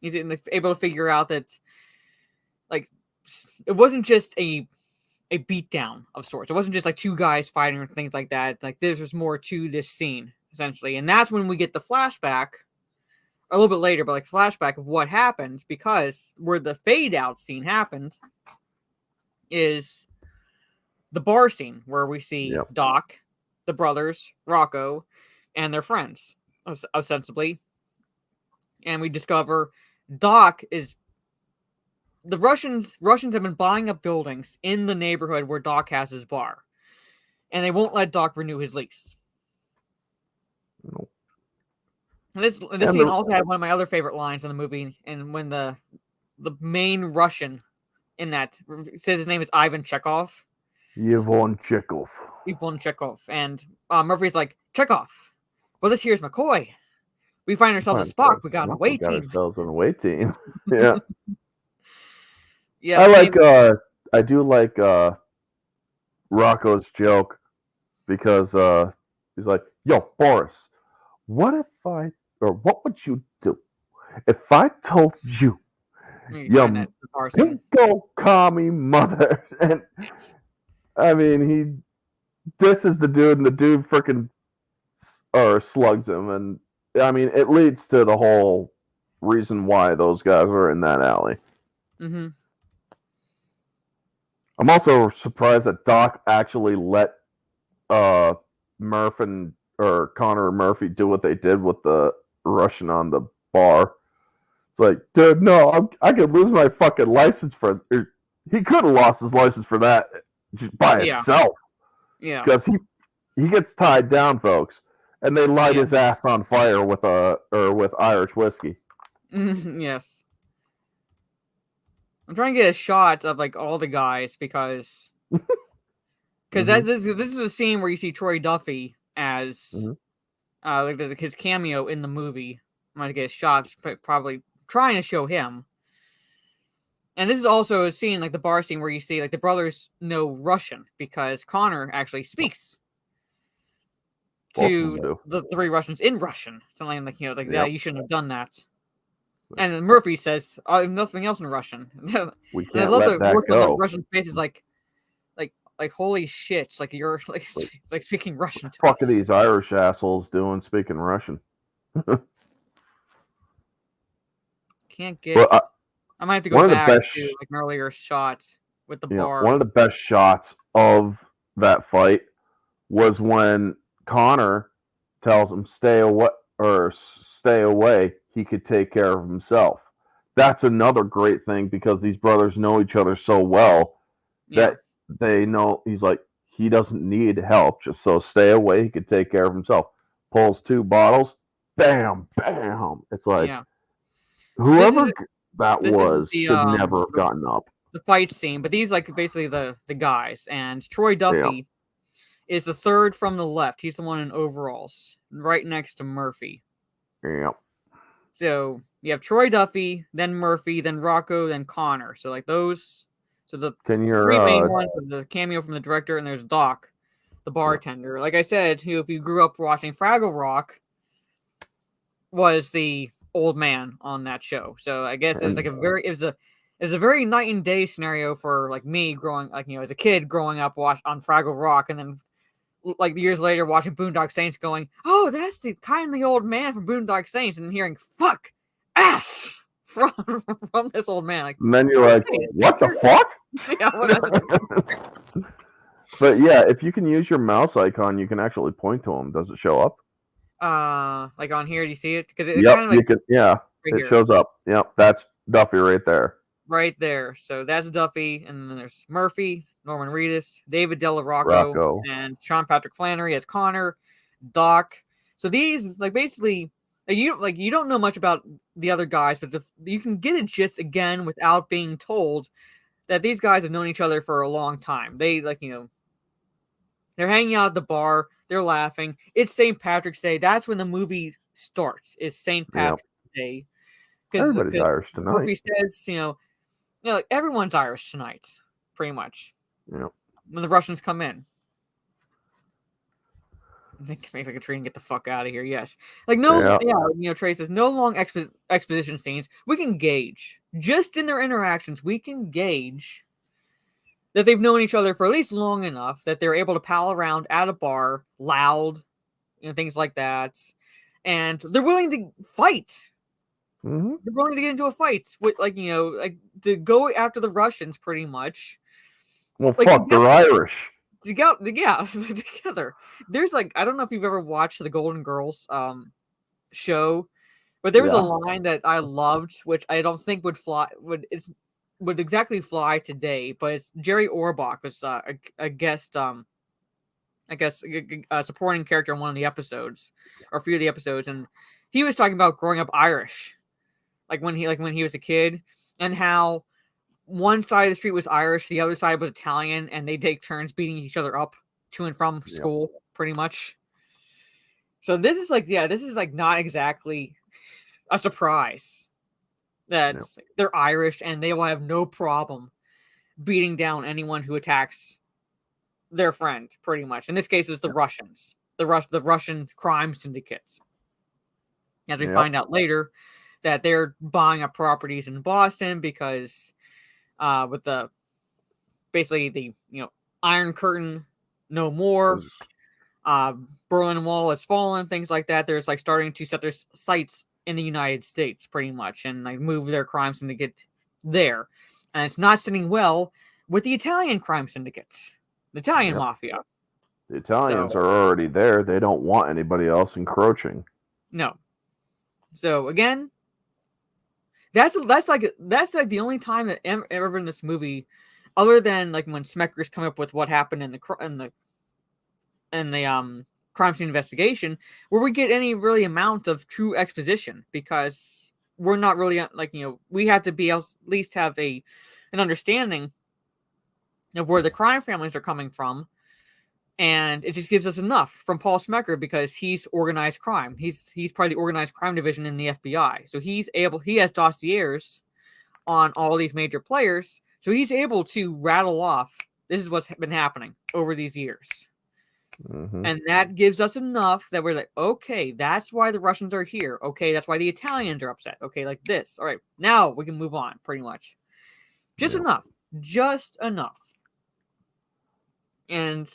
He's able to figure out that, like, it wasn't just a beatdown of sorts. It wasn't just like two guys fighting or things like that. Like, there's more to this scene, essentially. And that's when we get the flashback, a little bit later, but like flashback of what happened, because where the fade out scene happened is the bar scene where we see Doc, the brothers, Rocco, and their friends, ostensibly. And we discover Doc is... The Russians have been buying up buildings in the neighborhood where Doc has his bar. And they won't let Doc renew his lease. Nope. This scene also had one of my other favorite lines in the movie, and when the main Russian in that says his name is Ivan Chekhov. Ivan Chekhov. And Murphy's like, Chekhov. Well, this here's McCoy. We find ourselves a spot. We got an away team. Ourselves an away team. Yeah. Yeah. I do like Rocco's joke, because he's like, yo, Boris, what would you do if I told you go call me mother? And I mean, this is the dude, and the dude freaking slugs him, and I mean, it leads to the whole reason why those guys are in that alley. I'm also surprised that Doc actually let Connor and Murphy do what they did with the Russian on the bar. It's like, dude, no, I could lose my fucking license for... He could have lost his license for that just by itself. Yeah. Because he gets tied down, folks, and they light his ass on fire with Irish whiskey. Yes. I'm trying to get a shot of like all the guys, because this is a scene where you see Troy Duffy as like his cameo in the movie. I'm gonna get a shot, probably trying to show him. And this is also a scene, like the bar scene, where you see like the brothers know Russian, because Connor actually speaks to the three Russians in Russian. Something like, yeah, you shouldn't have done that. And then Murphy says, nothing else in Russian. We can't let that go. The Russian face is like, holy shit! It's like you're like speaking Russian. To fuck are these Irish assholes doing speaking Russian? Can't get. I might have to go back to like an earlier shot with the bar. One of the best shots of that fight was when Connor tells him stay away. He could take care of himself. That's another great thing, because these brothers know each other so well that they know he's like he doesn't need help, just so stay away. He can take care of himself. Pulls 2 bottles, bam, bam. It's like Yeah. whoever that this is was the, should never have gotten up. the fight scene, but these like basically the guys, and Troy Duffy is the third from the left. He's the one in overalls, right next to Murphy. Yep. So you have Troy Duffy, then Murphy, then Rocco, then Connor. So like those. So the Can your three main ones are the cameo from the director, and there's Doc, the bartender. Like I said, who, if you grew up watching Fraggle Rock, was the old man on that show. So I guess it was like it was a very night and day scenario for like me growing, like, you know, as a kid growing up on Fraggle Rock, and then like years later watching Boondock Saints, going, "Oh, that's the kindly old man from Boondock Saints," and hearing "fuck ass" from this old man. Like, and then you're like, hey, what the fuck? Yeah, well, that's But yeah, if you can use your mouse icon, you can actually point to him. Does it show up? like on here, do you see it? Because it Yep, kind of like you can. Yeah, right it here. shows up. Yep, that's Duffy right there. Right there. So that's Duffy, and then there's Murphy, Norman Reedus, David Della Rocco, and Sean Patrick Flannery as Connor, Doc. So these, like, basically, you don't know much about the other guys, but you can get a gist again without being told that these guys have known each other for a long time. They, like, you know, they're hanging out at the bar, they're laughing. It's St. Patrick's Day. That's when the movie starts. Is St. Patrick's Day. Everybody's Irish tonight. Murphy says, you know, like, everyone's Irish tonight, pretty much. Yeah. When the Russians come in. I think maybe I could try and get the fuck out of here. Yes. Like, you know, Trey says, no long exposition scenes. We can gauge, just in their interactions, we can gauge that they've known each other for at least long enough that they're able to pal around at a bar, loud, you know, things like that. And they're willing to fight. Mm-hmm. They're willing to get into a fight with, like, you know, like, to go after the Russians, pretty much. Well, like, fuck, they're Irish. Together. There's, like, I don't know if you've ever watched the Golden Girls show, but there was a line that I loved, which I don't think would exactly fly today. But it's Jerry Orbach was a guest, I guess, a supporting character in one of the episodes, or a few of the episodes, and he was talking about growing up Irish. Like when he was a kid, and how one side of the street was Irish, the other side was Italian, and they take turns beating each other up to and from school, pretty much. So this is like not exactly a surprise that they're Irish, and they will have no problem beating down anyone who attacks their friend, pretty much. In this case, it's the Russians, the Russian crime syndicates. As we find out later, that they're buying up properties in Boston because with the basically the, you know, Iron Curtain no more, Berlin Wall has fallen, things like that. There's like starting to set their sights in the United States, pretty much, and like move their crime syndicate there. And it's not sitting well with the Italian crime syndicates, the Italian mafia. The Italians are already there. They don't want anybody else encroaching. No. So again, that's like the only time that ever in this movie, other than like when Smecker's come up with what happened in the crime scene investigation, where we get any really amount of true exposition, because we're not really, like, you know, we have to be at least have an understanding of where the crime families are coming from. And it just gives us enough from Paul Smecker, because he's organized crime. He's part of the organized crime division in the FBI. So he has dossiers on all these major players. So he's able to rattle off, this is what's been happening over these years. Mm-hmm. And that gives us enough that we're like, okay, that's why the Russians are here. Okay, that's why the Italians are upset. Okay, like this. All right, now we can move on, pretty much. Just enough. Just enough. And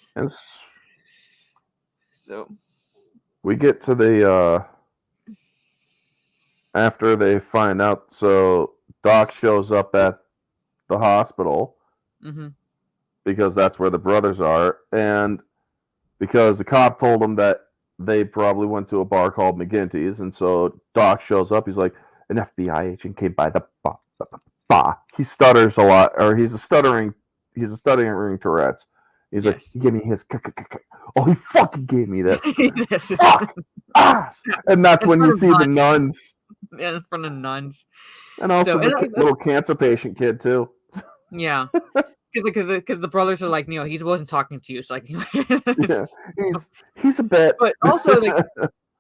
so we get to the after they find out, so Doc shows up at the hospital because that's where the brothers are, and because the cop told him that they probably went to a bar called McGinty's, and so Doc shows up. He's like, an FBI agent came by the bar. He stutters a lot, or he's a stuttering he's studying Tourette's. He's like, Yes. he gave me his. Oh, he fucking gave me this. Yes. Fuck! Ah! And that's In when front you of see the nuns. nuns. Yeah, in front of nuns. And also So, the and little cancer patient kid, too. yeah. Because the brothers are like, he wasn't talking to you. So, like, Yeah. He's a bit. but also, like,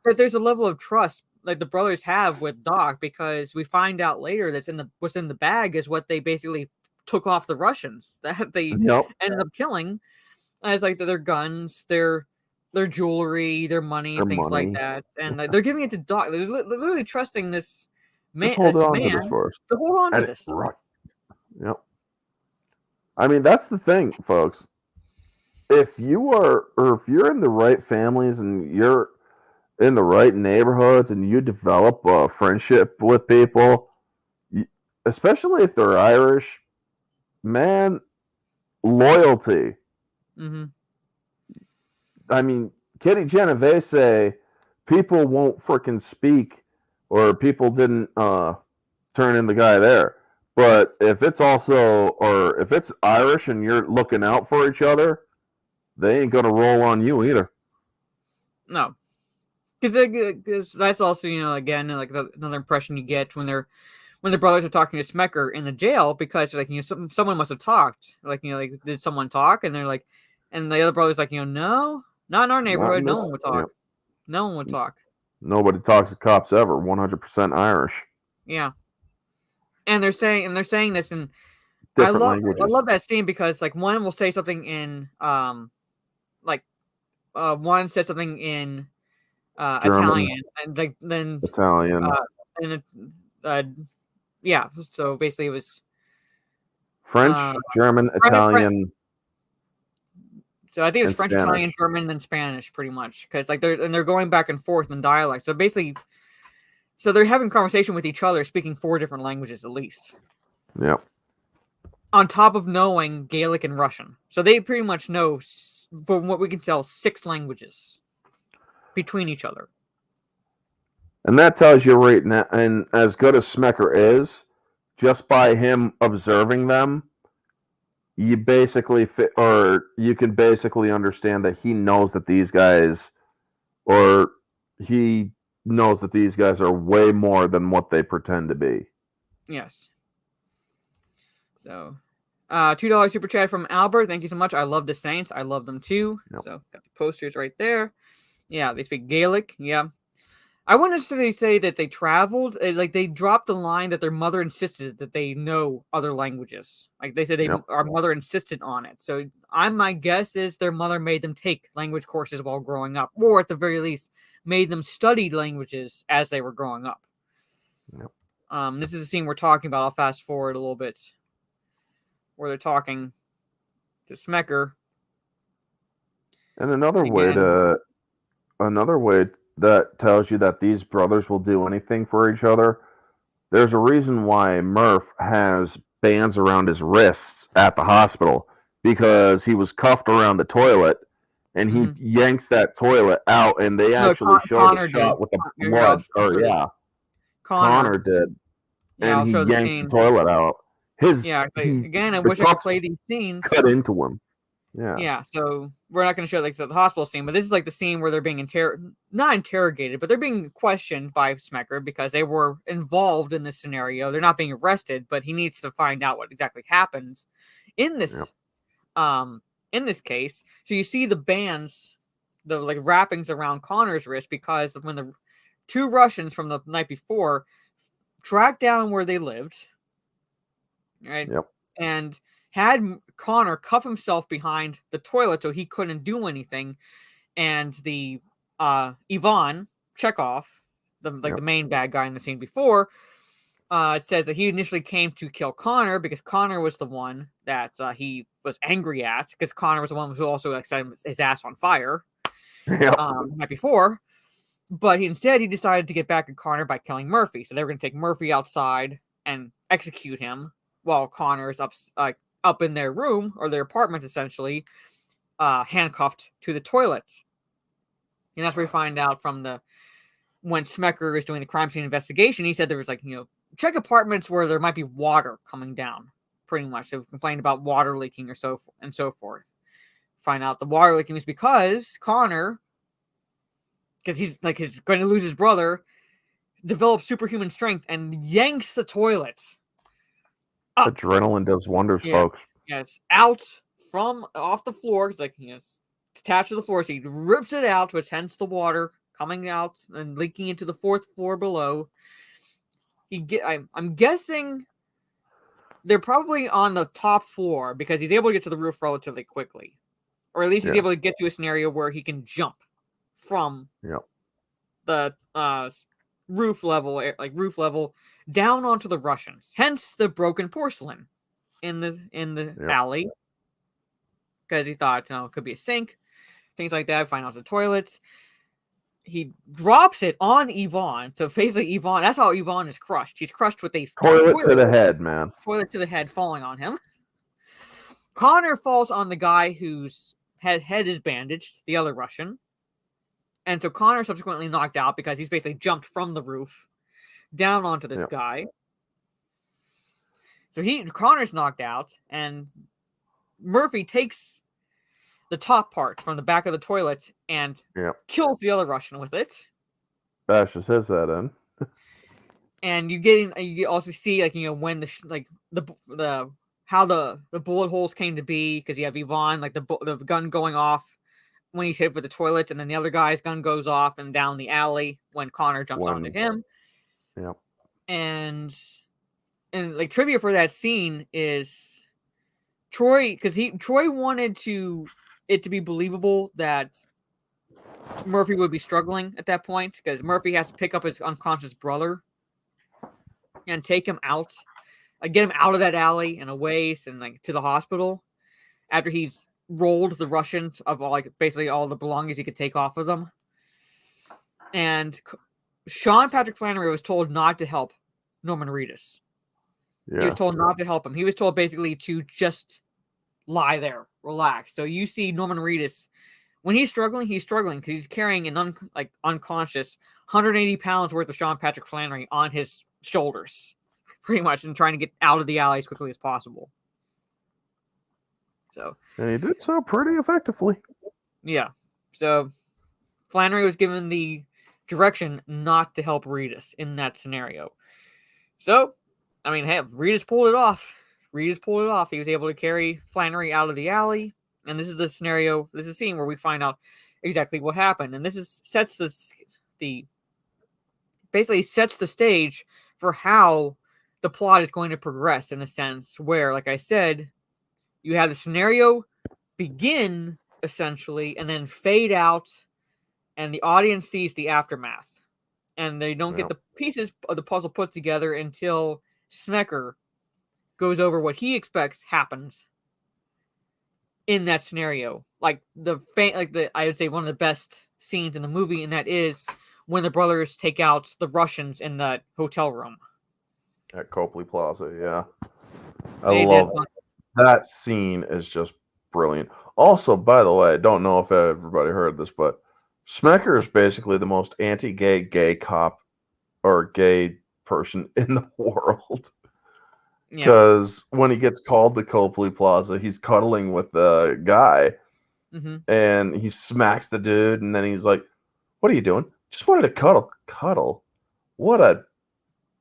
that there's a level of trust like the brothers have with Doc because we find out later that's what's in the bag is what they basically took off the Russians that they Yep. ended up killing as like their guns, their jewelry, their money, Their things money. like that, and like, they're giving it to Doc. They're literally trusting this man, Just hold on to this for us. to hold on to And this. right. Yep. I mean, that's the thing, folks. If you're in the right families and you're in the right neighborhoods and you develop a friendship with people, especially if they're Irish, man, loyalty. Mm-hmm. I mean, Kitty Genovese, people won't freaking speak, or people didn't turn in the guy there. But if it's Irish and you're looking out for each other, they ain't gonna roll on you either. No, because that's also again like another impression you get when the brothers are talking to Smecker in the jail because like someone must have talked like like did someone talk and they're like and the other brother's like no, not in our neighborhood, no one would talk. Yeah. No one would talk. Nobody talks to cops ever. 100% Irish. Yeah, and they're saying this and Different languages. I love that scene because like one will say something in one says something in Italian and like then Italian. Yeah, so basically it was French, German, Italian. So I think it's French, Spanish. Italian, German, then Spanish, pretty much, because like they're going back and forth in dialect. So basically, they're having conversation with each other, speaking 4 different languages at least. Yep. On top of knowing Gaelic and Russian, so they pretty much know, from what we can tell, 6 languages between each other. And that tells you right now, and as good as Smecker is, just by him observing them, you can basically understand that he knows that these guys, are way more than what they pretend to be. Yes. So, $2 super chat from Albert. Thank you so much. I love the Saints. I love them too. Yep. So got the posters right there. Yeah, they speak Gaelic. Yeah. I wouldn't necessarily say that they traveled. Like they dropped the line that their mother insisted that they know other languages. Like they said, our mother insisted on it. So my guess is their mother made them take language courses while growing up, or at the very least, made them study languages as they were growing up. Yep. This is the scene we're talking about. I'll fast forward a little bit, where they're talking to Smecker. And another way that tells you that these brothers will do anything for each other. There's a reason why Murph has bands around his wrists at the hospital, because he was cuffed around the toilet and he yanks that toilet out, and they actually showed a shot with the blood. Connor did. And he yanks the toilet out. Again, I wish I could play these scenes. Cut into him. Yeah, so we're not going to show like the hospital scene, but this is like the scene where they're being not interrogated, but they're being questioned by Smecker because they were involved in this scenario. They're not being arrested, but he needs to find out what exactly happens in this case. So you see the bands, the like wrappings around Connor's wrist, because when the 2 Russians from the night before tracked down where they lived, right? Yep. And had Connor cuff himself behind the toilet so he couldn't do anything. And the Ivan Chekhov, the main bad guy in the scene before, says that he initially came to kill Connor because Connor was the one that he was angry at, because Connor was the one who also set his ass on fire the night before. But instead, he decided to get back at Connor by killing Murphy. So they were going to take Murphy outside and execute him while Connor's up in their room, or their apartment, essentially, handcuffed to the toilet. And that's where we find out when Smecker is doing the crime scene investigation, he said there was check apartments where there might be water coming down pretty much. They complained about water leaking or so forth. Find out the water leaking was because Connor, because he's going to lose his brother, develops superhuman strength and yanks the toilet up. Adrenaline does wonders, folks. Yes, out from off the floor. It's attached to the floor. So he rips it out, which hence the water coming out and leaking into the 4th floor below. I'm guessing they're probably on the top floor because he's able to get to the roof relatively quickly, or at least he's able to get to a scenario where he can jump from the roof level down onto the Russians. Hence the broken porcelain in the alley, because he thought it could be a sink, things like that. Find out the toilets. He drops it on Yvonne. So basically, Yvonne, that's how Yvonne is crushed. She's crushed with a toilet to the head, man. Toilet to the head falling on him. Connor falls on the guy whose head is bandaged, the other Russian. And so Connor subsequently knocked out because he's basically jumped from the roof down onto this guy. So Connor's knocked out, and Murphy takes the top part from the back of the toilet and kills the other Russian with it. Bashes his head in. And you also see when how the bullet holes came to be, because you have Yvonne, the gun going off when he's hit with the toilet, and then the other guy's gun goes off and down the alley when Connor jumps onto him. Yep. And trivia for that scene is Troy wanted it to be believable that Murphy would be struggling at that point, because Murphy has to pick up his unconscious brother and take him out, get him out of that alley and away and to the hospital after he's rolled the Russians of basically all the belongings he could take off of them. And Sean Patrick Flannery was told not to help Norman Reedus. He was told not to help him. He was told basically to just lie there, relax. So you see Norman Reedus, when he's struggling because he's carrying an unconscious 180 pounds worth of Sean Patrick Flannery on his shoulders, pretty much, and trying to get out of the alley as quickly as possible. So, and he did so pretty effectively. Yeah. So Flannery was given the direction not to help Reedus in that scenario. So, Reedus pulled it off. He was able to carry Flannery out of the alley. And this is the scenario, this is a scene where we find out exactly what happened. And this sets the stage for how the plot is going to progress, in a sense where, like I said, you have the scenario begin essentially and then fade out, and the audience sees the aftermath. And they don't get the pieces of the puzzle put together until Smecker goes over what he expects happens in that scenario. I would say one of the best scenes in the movie, and that is when the brothers take out the Russians in the hotel room at Copley Plaza. Yeah, I love that scene. Is just brilliant. Also, by the way, I don't know if everybody heard this, but Smecker is basically the most anti-gay gay cop or gay person in the world. Because when he gets called to Copley Plaza, he's cuddling with the guy, and he smacks the dude, and then he's like, "What are you doing?" "Just wanted to cuddle." Cuddle? What a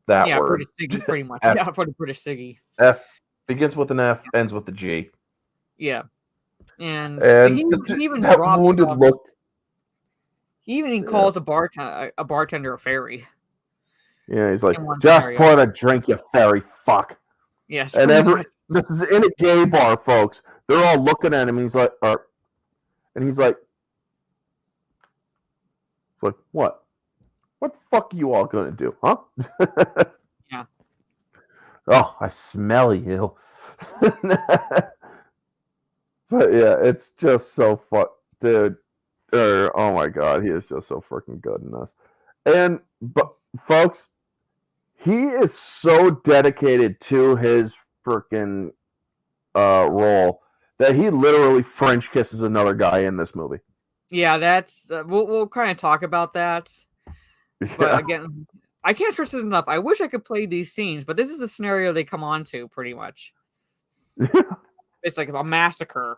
word. Pretty much. For the British Siggy. F begins with an F, ends with the G. Yeah, and he even that wounded look. He even calls a bartender a fairy. Yeah, he's like, "Just pour a drink, you fairy fuck." Yes, and this is in a gay bar, folks. They're all looking at him. And he's like, "What? What the fuck are you all gonna do, huh?" Yeah. Oh, I smell you. But yeah, it's just so fun, dude. Oh my god, he is just so freaking good in this. But folks, he is so dedicated to his freaking role that he literally French kisses another guy in this movie. Yeah, that's we'll kind of talk about that. But again, I can't stress this enough. I wish I could play these scenes, but this is the scenario they come on to pretty much. It's like a massacre,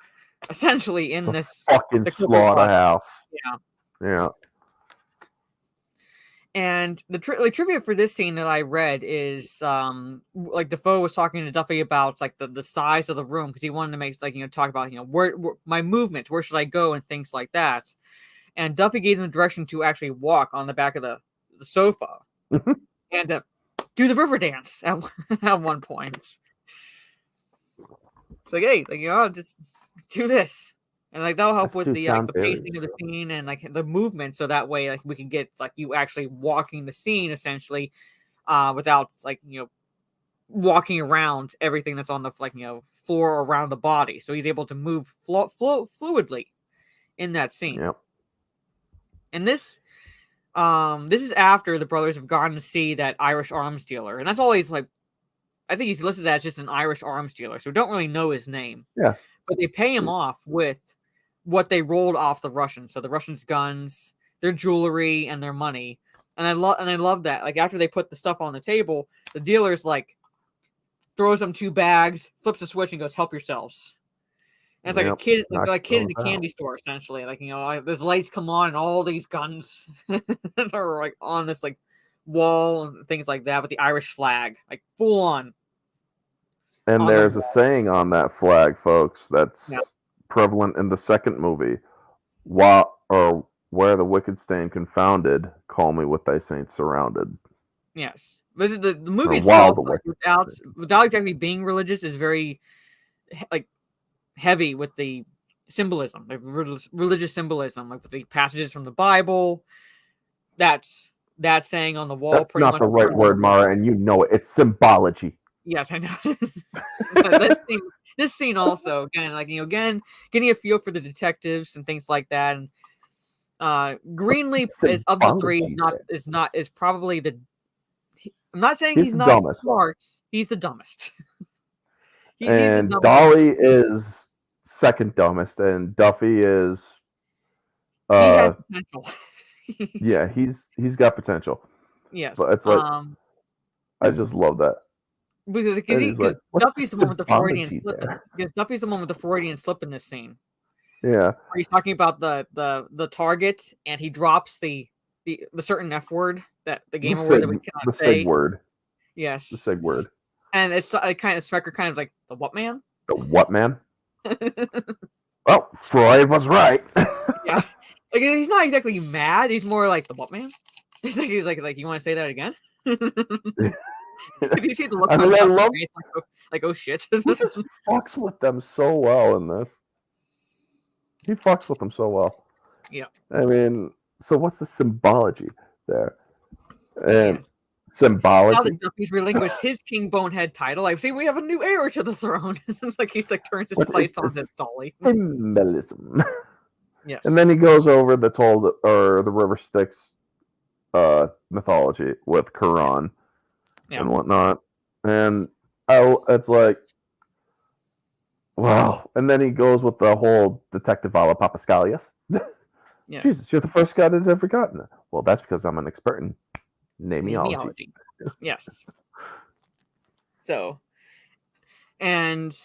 essentially, in this fucking the Cripple Project. slaughterhouse. Yeah. Yeah. And the trivia for this scene that I read is like Defoe was talking to Duffy about like the size of the room because he wanted to make like talk about where my movements, where should I go, and things like that. And Duffy gave him the direction to actually walk on the back of the sofa and do the river dance at one point. It's like, hey, like just do this. And like that'll help with the pacing of the scene and like the movement, so that way like we can get like you actually walking the scene essentially, without like walking around everything that's on the floor around the body. So he's able to move fluidly in that scene. Yep. And this is after the brothers have gone to see that Irish arms dealer, and that's all he's like. I think he's listed as just an Irish arms dealer, so we don't really know his name. Yeah. But they pay him off with what they rolled off the Russians. So the Russians' guns, their jewelry, and their money. And I love that. Like after they put the stuff on the table, the dealer's like throws them 2 bags, flips a switch, and goes, "Help yourselves." And it's like a kid, like a kid in a candy store, essentially. Like these lights come on, and all these guns are like on this like wall and things like that with the Irish flag, like full on. And there's a saying on that flag, folks, that's prevalent in the second movie. Where the wicked stand confounded, call me with thy saints surrounded. Yes. But the movie itself, without exactly being religious, is very like heavy with the symbolism, like religious symbolism, like with the passages from the Bible. That's that saying on the wall. That's not the right word, Mara, and you know it. It's symbology. Yes, I know. This scene also, again, like getting a feel for the detectives and things like that. And Greenleaf is of the 3 is probably the. I'm not saying he's not smart. He's the dumbest. And Dolly is second dumbest, and Duffy is. He has potential. Yeah, he's got potential. Yes, but it's like I just love that. Because Duffy's the one with the Freudian slip. Because Duffy's the one with the Freudian slip in this scene. Yeah, where he's talking about the target, and he drops the certain F word that the gamer word that we cannot say. The sig word. Yes, the sig word. And it's kind of Smecker kind of like the what man? The what man? Well, Freud was right. Yeah, like he's not exactly mad. He's more like the what man. He's like you want to say that again? Did you see the look on his face? Like, oh shit. He just fucks with them so well in this. He fucks with them so well. Yeah. I mean, so what's the symbology there? And symbology. Now that Duffy's relinquished his King Bonehead title, I see we have a new heir to the throne. Like he's like turns his sights on this Dolly. Symbolism. Yes. And then he goes over the the River Styx mythology with Quran and whatnot. And it's like, wow. And then he goes with the whole Detective Alla Papascalius. Yes. Jesus, you're the first guy that's ever gotten it. Well, that's because I'm an expert in namiology. Yes. So, and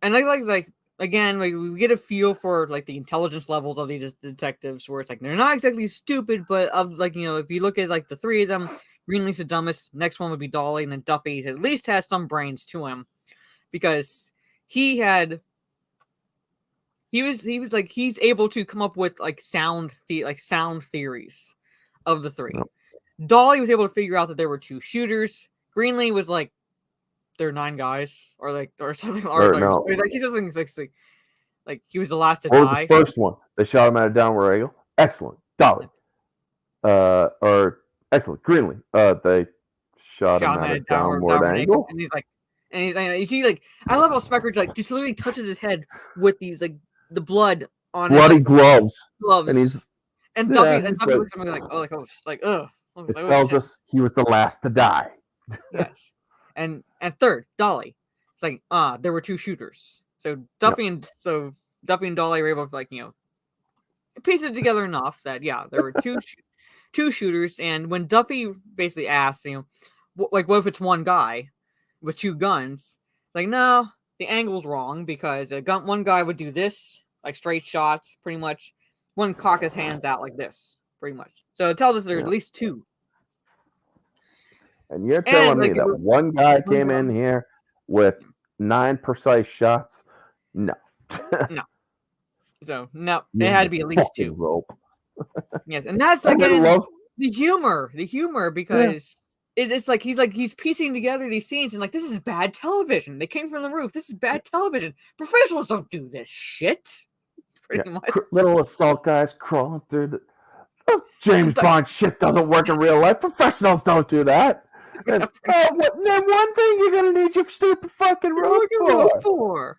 I like again, like we get a feel for like the intelligence levels of these detectives, where it's like they're not exactly stupid, but of like if you look at like the 3 of them, Greenleaf's the dumbest. Next one would be Dolly, and then Duffy at least has some brains to him, because he was like he's able to come up with like sound theories of the 3. Yep. Dolly was able to figure out that there were 2 shooters. Greenleaf was like there are 9 guys, or something, like he just like he was the last to die. Was the first one they shot him at a downward angle. Excellent, Dolly. Or excellent, Greenleaf. They shot him at a downward angle. And you see, like I love how Smecker like just literally touches his head with these like the blood on bloody gloves, and Duffy looks at me like ugh. It tells us he was the last to die. Yes, and third, Dolly. It's like there were 2 shooters. So Duffy and Dolly were able to like piece it together enough that there were 2 shooters. And when Duffy basically asks what if it's one guy with 2 guns? It's like no, the angle's wrong because one guy would do this, like straight shots, pretty much. One cock his hands out like this, pretty much. So it tells us there are at least two. And you're telling me that one guy came in guy. here with 9 precise shots? No. No. So no, it had to be at least 2. Rope. Yes, and that's again the humor because it's like he's piecing together these scenes and like this is bad television. They came from the roof. This is bad television. Professionals don't do this shit. Pretty much. Little assault guys crawling through the James Bond shit doesn't work in real life. Professionals don't do that. And, then one thing you're gonna need your stupid fucking rope for.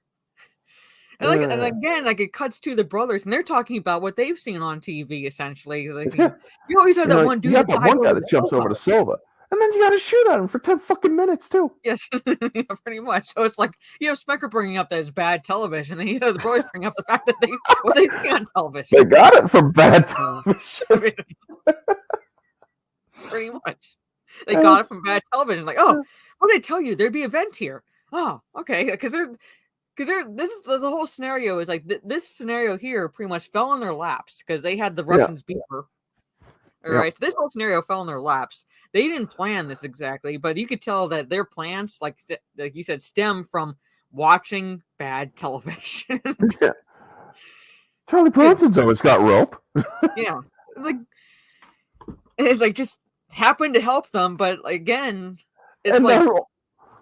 And again, it cuts to the brothers, and they're talking about what they've seen on TV. Essentially, like, you always have that one dude. You have that one guy that jumps over to Silva, and then you got to shoot at him for 10 fucking minutes too. Yes, yeah, pretty much. So it's like you have Smecker bringing up that it's bad television, and the brothers bring up the fact that what they see on television. They got it from bad television. Pretty much, they got it from bad television. Like, oh, what did they tell you? There'd be a vent here. Oh, okay, because the whole scenario is like this scenario here pretty much fell in their laps because they had the Russians beeper. All right, so this whole scenario fell in their laps. They didn't plan this exactly, but you could tell that their plans, like you said, stem from watching bad television. Yeah. Charlie Bronson's always got rope. Yeah, it's like just happened to help them, but again, it's and like.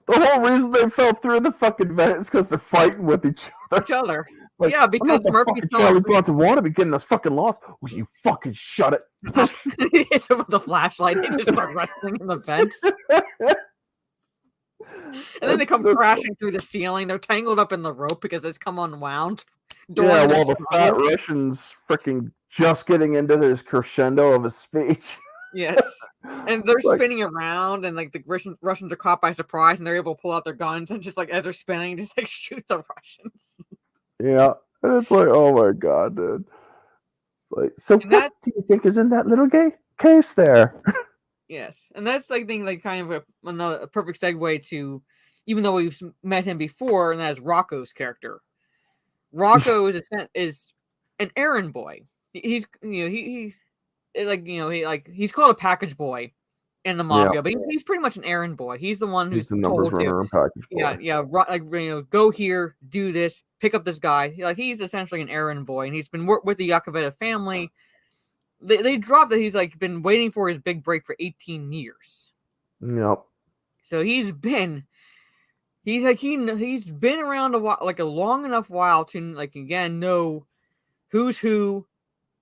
The whole reason they fell through the fucking vent is because they're fighting with each other. Like, yeah, because Murphy Charlie Bronson wanted to be getting us fucking lost. Will you fucking shut it? It's with the flashlight. They just start wrestling in the vents. And then they come crashing through the ceiling. They're tangled up in the rope because it's come unwound. Yeah, while the fat Russian's freaking just getting into this crescendo of his speech. Yes, and they're spinning around, and like the Russians are caught by surprise, and they're able to pull out their guns and just like as they're spinning, just like shoot the Russians. Yeah, and it's like, oh my god, dude! Like, so what do you think is in that little case there? Yes, and that's like kind of a perfect segue to, even though we've met him before, and that's Rocco's character. Rocco is an errand boy. He's he's called a package boy in the mafia, but he's pretty much an errand boy. He's the one who's told to, go here, do this, pick up this guy. Like, he's essentially an errand boy, and he's been with the Iacovetta family. They dropped that he's like been waiting for his big break for 18 years. Yep. So he's been around a while, like a long enough while to like again know who's who,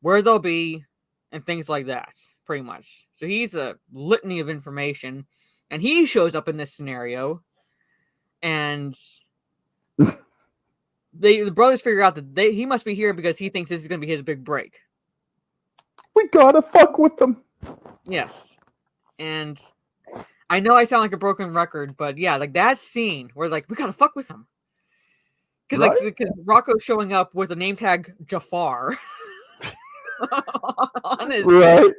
where they'll be, and things like that, pretty much. So he's a litany of information, and he shows up in this scenario, and the brothers figure out that he must be here because he thinks this is going to be his big break. We gotta fuck with them. Yes, and I know I sound like a broken record, but yeah, like that scene where like we gotta fuck with them because because Rocco's showing up with a name tag Jafar. On his right,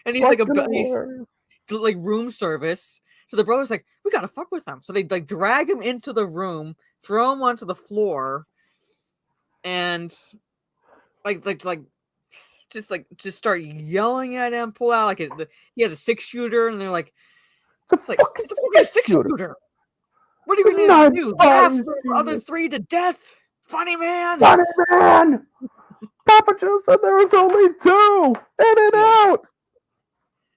and he's like room service. So the brother's like, we gotta fuck with him. So they like drag him into the room, throw him onto the floor, and just start yelling at him. Pull out like he has a 6-shooter, and they're like, it's a fucking 6-shooter. What are you gonna do? Laugh the other 3 to death? Funny man. Papa Joe said there was only 2. In and out.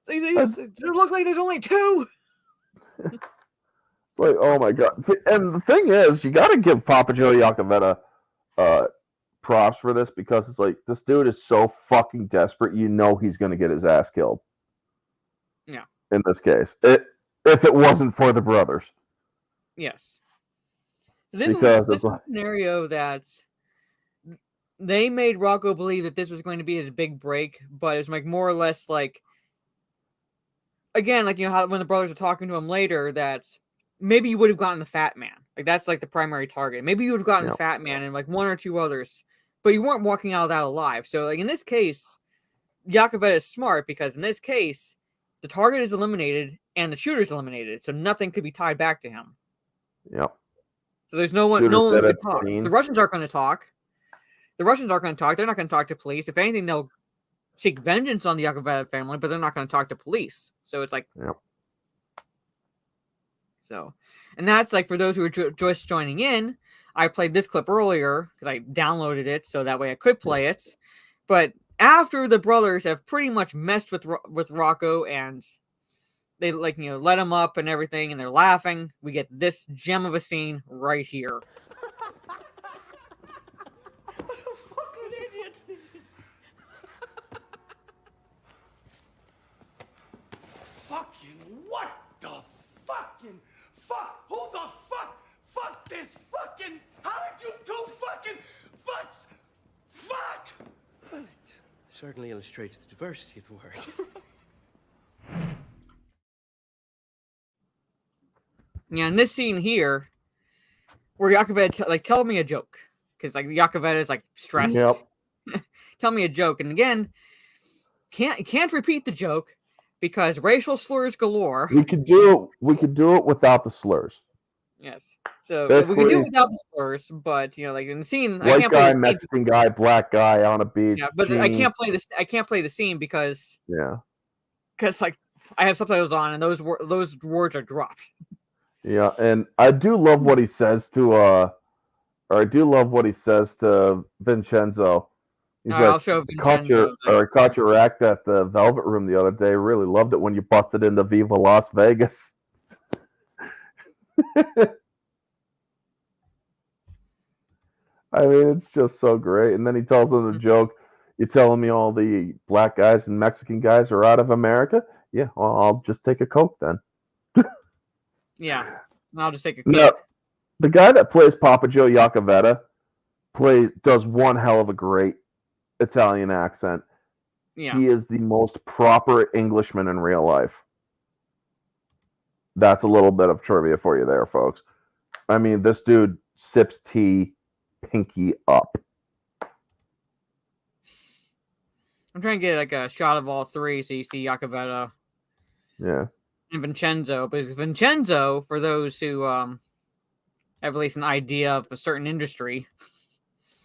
So it look like there's only 2. Like, oh my god! And the thing is, you got to give Papa Joe Iacovetta props for this because it's like this dude is so fucking desperate. You know he's going to get his ass killed. Yeah. In this case, if it wasn't for the brothers. Yes. So this is a scenario that. They made Rocco believe that this was going to be his big break, but it's like more or less like, again, like, how when the brothers are talking to him later, that maybe you would have gotten the Fat Man. Like, that's like the primary target. Maybe you would have gotten the Fat Man and like 1 or 2 others, but you weren't walking out of that alive. So, like, in this case, Iacovetta is smart because in this case, the target is eliminated and the shooter's eliminated, so nothing could be tied back to him. Yep. So there's no one who could talk. The Russians aren't going to talk. They're not going to talk to police. If anything, they'll seek vengeance on the Yakavetta family, but they're not going to talk to police. So it's like, yep. So, and that's like for those who are just joining in. I played this clip earlier because I downloaded it so that way I could play it. But after the brothers have pretty much messed with Rocco and they let him up and everything, and they're laughing, we get this gem of a scene right here. Fucking idiot. Fucking what the fucking fuck? Who the fuck this fucking? How did you two fucking fucks? Fuck! Well, it certainly illustrates the diversity of the word. Yeah, in this scene here, where Yakavetta tell me a joke, because Yakavetta is stressed. Yep. Tell me a joke, and again, can't repeat the joke because racial slurs galore. We could do it without the slurs. Yes, so Basically, we can do it without the slurs, but in the scene, white I can't guy, play the Mexican scene. guy, black guy on a beach. Yeah, but I can't play this. I can't play the scene because I have subtitles on, and those words are dropped. Yeah, and I do love what he says to Vincenzo. He's I'll show Vincenzo. I caught your act at the Velvet Room the other day. Really loved it when you busted into Viva Las Vegas. I mean, it's just so great. And then he tells them the joke. You're telling me all the black guys and Mexican guys are out of America? Yeah, well, I'll just take a Coke then. Yeah, I'll just take a Coke. No, the guy that plays Papa Joe Yakavetta does one hell of a great Italian accent. Yeah. He is the most proper Englishman in real life. That's a little bit of trivia for you there, folks. I mean, this dude sips tea pinky up. I'm trying to get a shot of all three so you see Yakavetta. Yeah. And Vincenzo. But Vincenzo, for those who have at least an idea of a certain industry,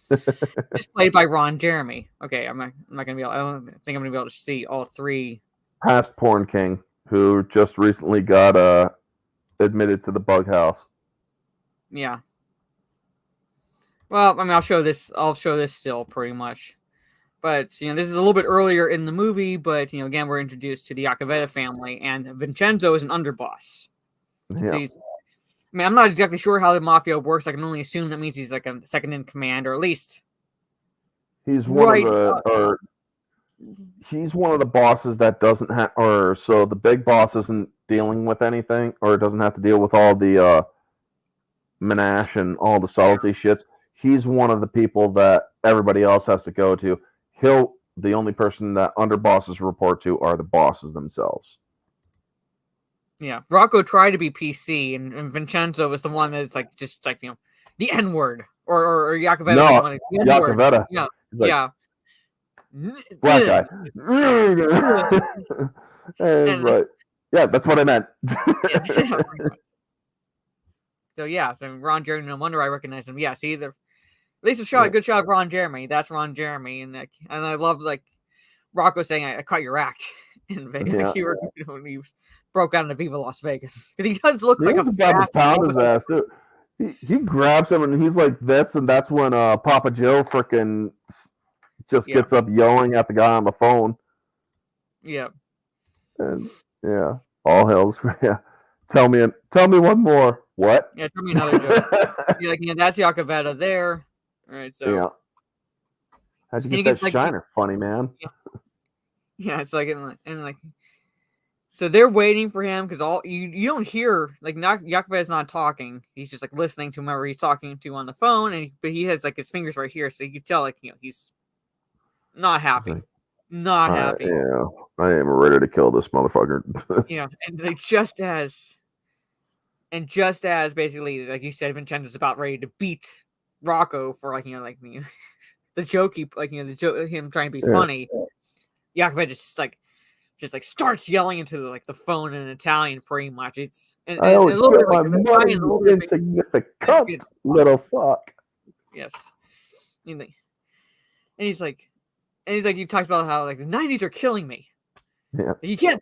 is played by Ron Jeremy. Okay, I'm not gonna be able. I don't think I'm gonna be able to see all three. Past porn king who just recently got admitted to the bug house. Yeah. Well, I mean, I'll show this still pretty much. But, this is a little bit earlier in the movie, but, again, we're introduced to the Yakavetta family, and Vincenzo is an underboss. Yeah. So I'm not exactly sure how the mafia works. I can only assume that means he's a second in command, or at least he's one of the bosses that doesn't have, so the big boss isn't dealing with anything, or doesn't have to deal with all the menace and all the subtlety shits. He's one of the people that everybody else has to go to. The only person that underbosses report to are the bosses themselves. Yeah, Rocco tried to be PC, and Vincenzo was the one that's the N word, or Yakavetta. No, Yakavetta. Yeah, yeah. Black guy. And like, yeah, that's what I meant. So Ron Jeremy. No wonder I recognize him. Yeah, see, at least a good shot of Ron Jeremy. That's Ron Jeremy, and I love Rocco saying, "I caught your act," in Vegas. When he broke out into Viva Las Vegas, because he does look like a fat pound his ass too. He grabs him and he's like this, and that's when Papa Joe frickin' just gets up yelling at the guy on the phone. Yeah. And all hell's Tell me one more. What? Yeah, tell me another joke. That's Yakavetta there. All right, so yeah. How'd you get that shiner, funny man? Yeah, it's so they're waiting for him because all you don't hear Yakovetta's not talking. He's just listening to whoever he's talking to on the phone, but he has his fingers right here, so you can tell he's not happy. Not happy. Yeah, I am ready to kill this motherfucker. And just as basically, like you said, Vincenzo's about ready to beat Rocco for the joke him trying to be funny. Yakavetta just just like starts yelling into the phone in Italian, pretty much. It's and I a always little get bit my like an money, Italian, a you little bit of insignificant little fuck. yes. And he's like, he talks about how like the '90s are killing me. Yeah. You can't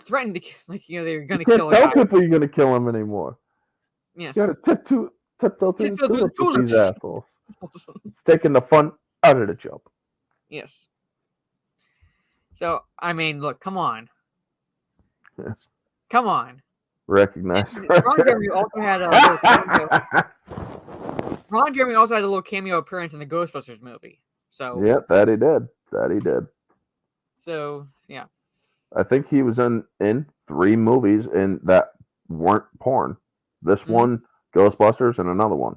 threaten to they're gonna You can't kill a tell guy. people you're gonna kill them anymore. Yes. You gotta tiptoe through the Tiptoe through the tulips with these tulips. assholes. It's taking the fun out of the job. Yes. So I mean, look, come on. Yeah. Come on. Recognize. Ron Jeremy also had a little cameo. Ron Jeremy also had a little cameo appearance in the Ghostbusters movie. So Yep, that he did. So yeah. I think he was in 3 movies and that weren't porn. This one, Ghostbusters, and another one.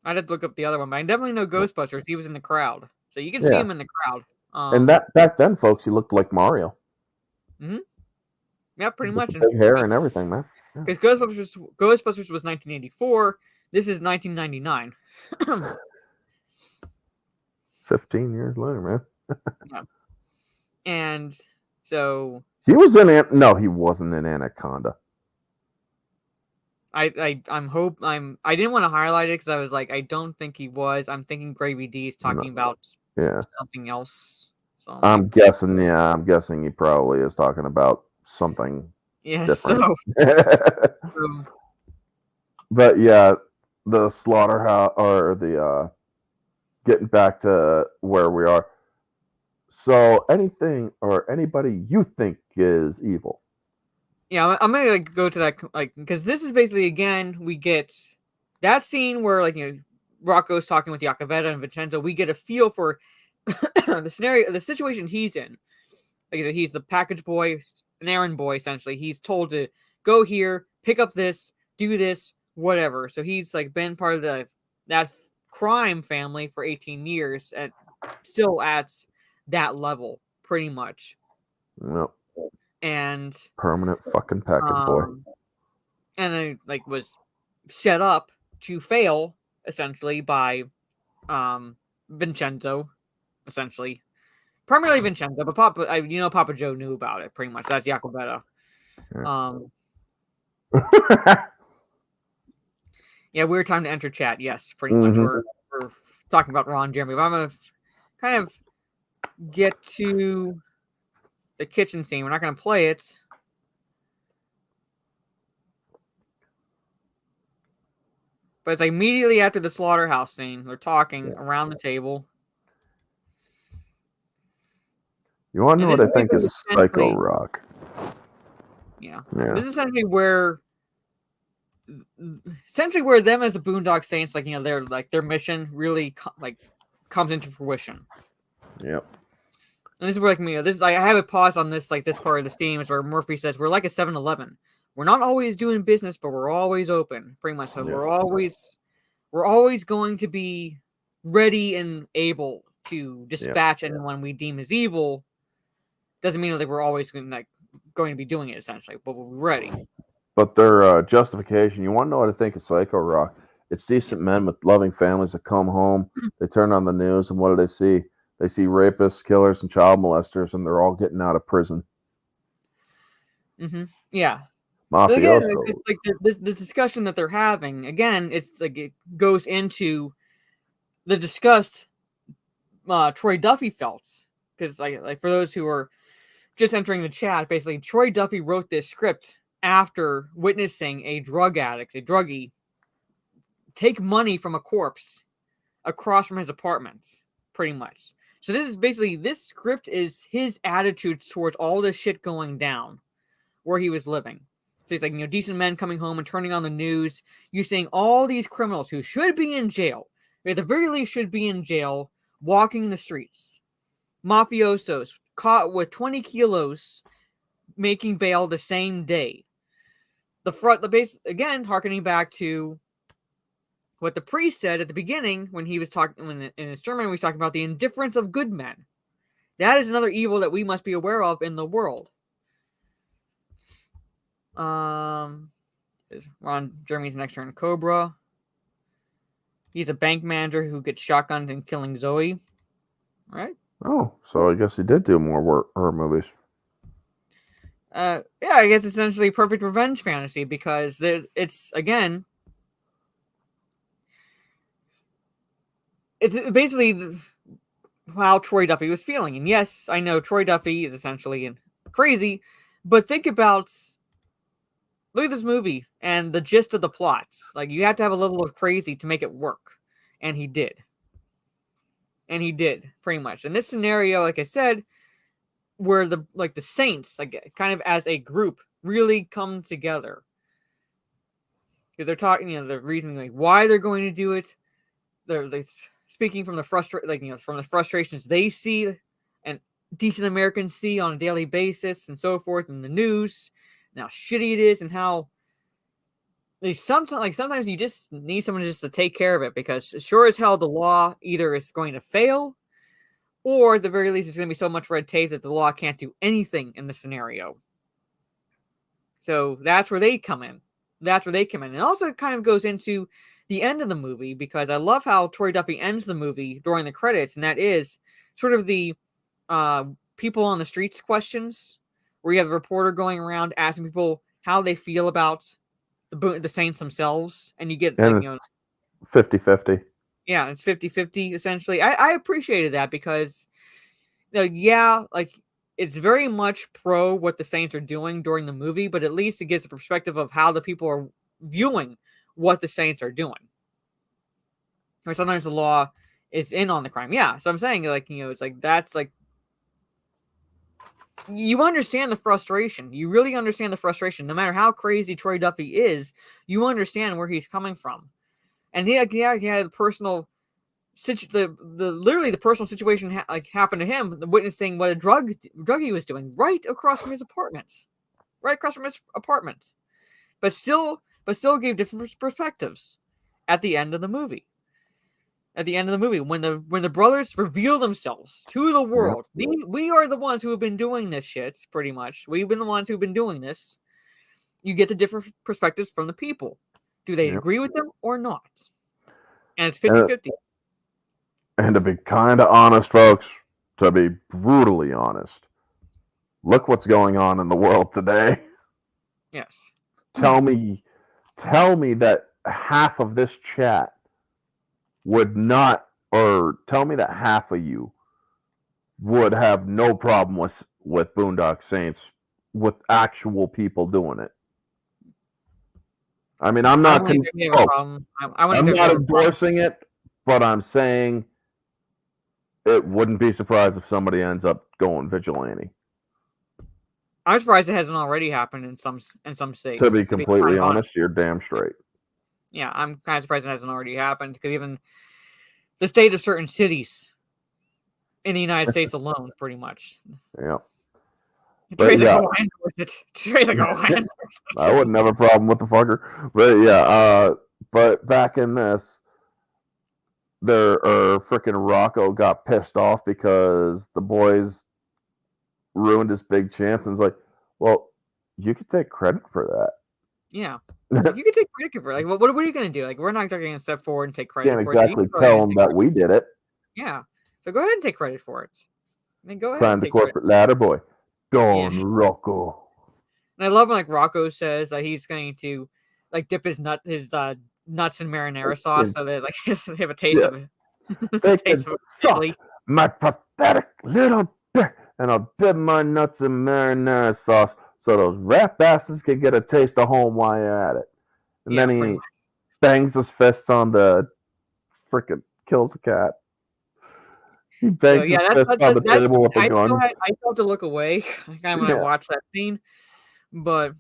I'd have to look up the other one, but I definitely know Ghostbusters. He was in the crowd, so you can see Yeah. him in the crowd. And that back then, folks, he looked like Mario. Yeah, pretty With much. the big hair and everything, man. Because Ghostbusters was 1984. This is 1999. 15 years later, man. Yeah. And so He was in no, he wasn't in Anaconda. I didn't want to highlight it because I was like, I don't think he was. I'm thinking Gravy D is talking about something else. So I'm guessing he probably is talking about something different. But yeah, the slaughterhouse or the getting back to where we are. So anything or anybody you think is evil? Yeah, I'm gonna go to that because this is basically again we get that scene where Rocco's talking with Jacobetta and Vincenzo. We get a feel for the situation he's in. Like he's the package boy, an errand boy essentially. He's told to go here, pick up this, do this, whatever. So he's been part of that crime family for 18 years and still at that level, pretty much. Yep. And permanent fucking package boy. And then was set up to fail essentially by Vincenzo, essentially. Primarily Vincenzo, but Papa Joe knew about it pretty much. That's Jacobetta. Yeah, weird time to enter chat. Yes, pretty much. We're talking about Ron Jeremy, but I'm gonna kind of get to the kitchen scene. We're not gonna play it. But it's immediately after the slaughterhouse scene. They're talking around the table. You want to know what I think is Psycho Rock? Yeah. This is essentially where them as the Boondock Saints, their mission really comes into fruition. Yep. And this is where I have a pause on this this part of the steam is where Murphy says we're like a 7-Eleven. We're not always doing business, but we're always open. Pretty much. So we're always going to be ready and able to dispatch anyone we deem as evil. Doesn't mean that we're always going to be doing it essentially, but we're ready. But their justification, you want to know what I think of Psycho Rock? It's decent men with loving families that come home, they turn on the news, and what do they see? They see rapists, killers, and child molesters, and they're all getting out of prison. Yeah. Mafioso. So again, this discussion that they're having, again, it's it goes into the disgust Troy Duffy felt. Because for those who are just entering the chat, basically Troy Duffy wrote this script after witnessing a drug addict, a druggie, take money from a corpse across from his apartment, pretty much. So this script is his attitude towards all this shit going down where he was living. So he's decent men coming home and turning on the news. You're seeing all these criminals who should be in jail, at the very least should be in jail, walking the streets. Mafiosos caught with 20 kilos, making bail the same day. The base again, harkening back to what the priest said at the beginning when he was talking in his sermon. He was talking about the indifference of good men. That is another evil that we must be aware of in the world. Ron Jeremy's next turn, Cobra. He's a bank manager who gets shotgunned and killing Zoe. All right. Oh, so I guess he did do more horror movies. Yeah, I guess essentially perfect revenge fantasy because it's again, it's basically how Troy Duffy was feeling. And yes, I know Troy Duffy is essentially crazy, but think about look at this movie and the gist of the plots. Like you have to have a level of crazy to make it work, and he did. And he did pretty much. In this scenario, like I said, where the Saints, like kind of as a group, really come together because they're talking, the reason like why they're going to do it. They're speaking from the from the frustrations they see and decent Americans see on a daily basis and so forth in the news, and how shitty it is, and how they sometimes you just need someone just to take care of it because sure as hell the law either is going to fail or at the very least, it's going to be so much red tape that the law can't do anything in the scenario. So that's where they come in. And also it kind of goes into the end of the movie because I love how Troy Duffy ends the movie during the credits, and that is sort of the people on the streets questions, where you have the reporter going around asking people how they feel about the Saints themselves, and you get 50-50. Yeah, it's 50-50 essentially. I appreciated that because yeah, like it's very much pro what the Saints are doing during the movie, but at least it gives a perspective of how the people are viewing what the Saints are doing. Or sometimes the law is in on the crime. Yeah, so I'm saying it's like that's like you understand the frustration. You really understand the frustration. No matter how crazy Troy Duffy is, you understand where he's coming from. And he had a personal literally the personal situation happened to him, witnessing what a drug he was doing right across from his apartment, but still gave different perspectives at the end of the movie. When the brothers reveal themselves to the world, we are the ones who have been doing this shit. Pretty much, we've been the ones who've been doing this. You get the different perspectives from the people. Do they agree with them or not? And it's 50-50. And to be kind of honest, folks, to be brutally honest, look what's going on in the world today. Yes. Tell me that half of this chat would not, or tell me that half of you would have no problem with Boondock Saints with actual people doing it. I mean, I'm not endorsing it, but I'm saying it wouldn't be surprised if somebody ends up going vigilante. I'm surprised it hasn't already happened in some states. To be completely honest, you're damn straight. Yeah, I'm kind of surprised it hasn't already happened because even the state of certain cities in the United States alone, pretty much. Yeah. Trey's like, I wouldn't have a problem with the fucker. But yeah, but back in this, freaking Rocco got pissed off because the boys ruined his big chance, and was like, well, you could take credit for that. Yeah. You can take credit for it. Like, what are you going to do? Like, we're not going to step forward and take credit for it. Can't exactly tell them that we did it. Yeah. So go ahead and take credit for it. I mean, go ahead. Climb the corporate ladder, boy. Don Rocco. And I love when Rocco says that he's going to dip his nuts in marinara sauce so that they have a taste of it. They can suck my pathetic little dick, and I'll dip my nuts in marinara sauce so those rat bastards can get a taste of home while you're at it. And then he bangs his fists on the freaking kills the cat. He bangs his fists on the table with the gun. I still have to look away when I watch that scene. But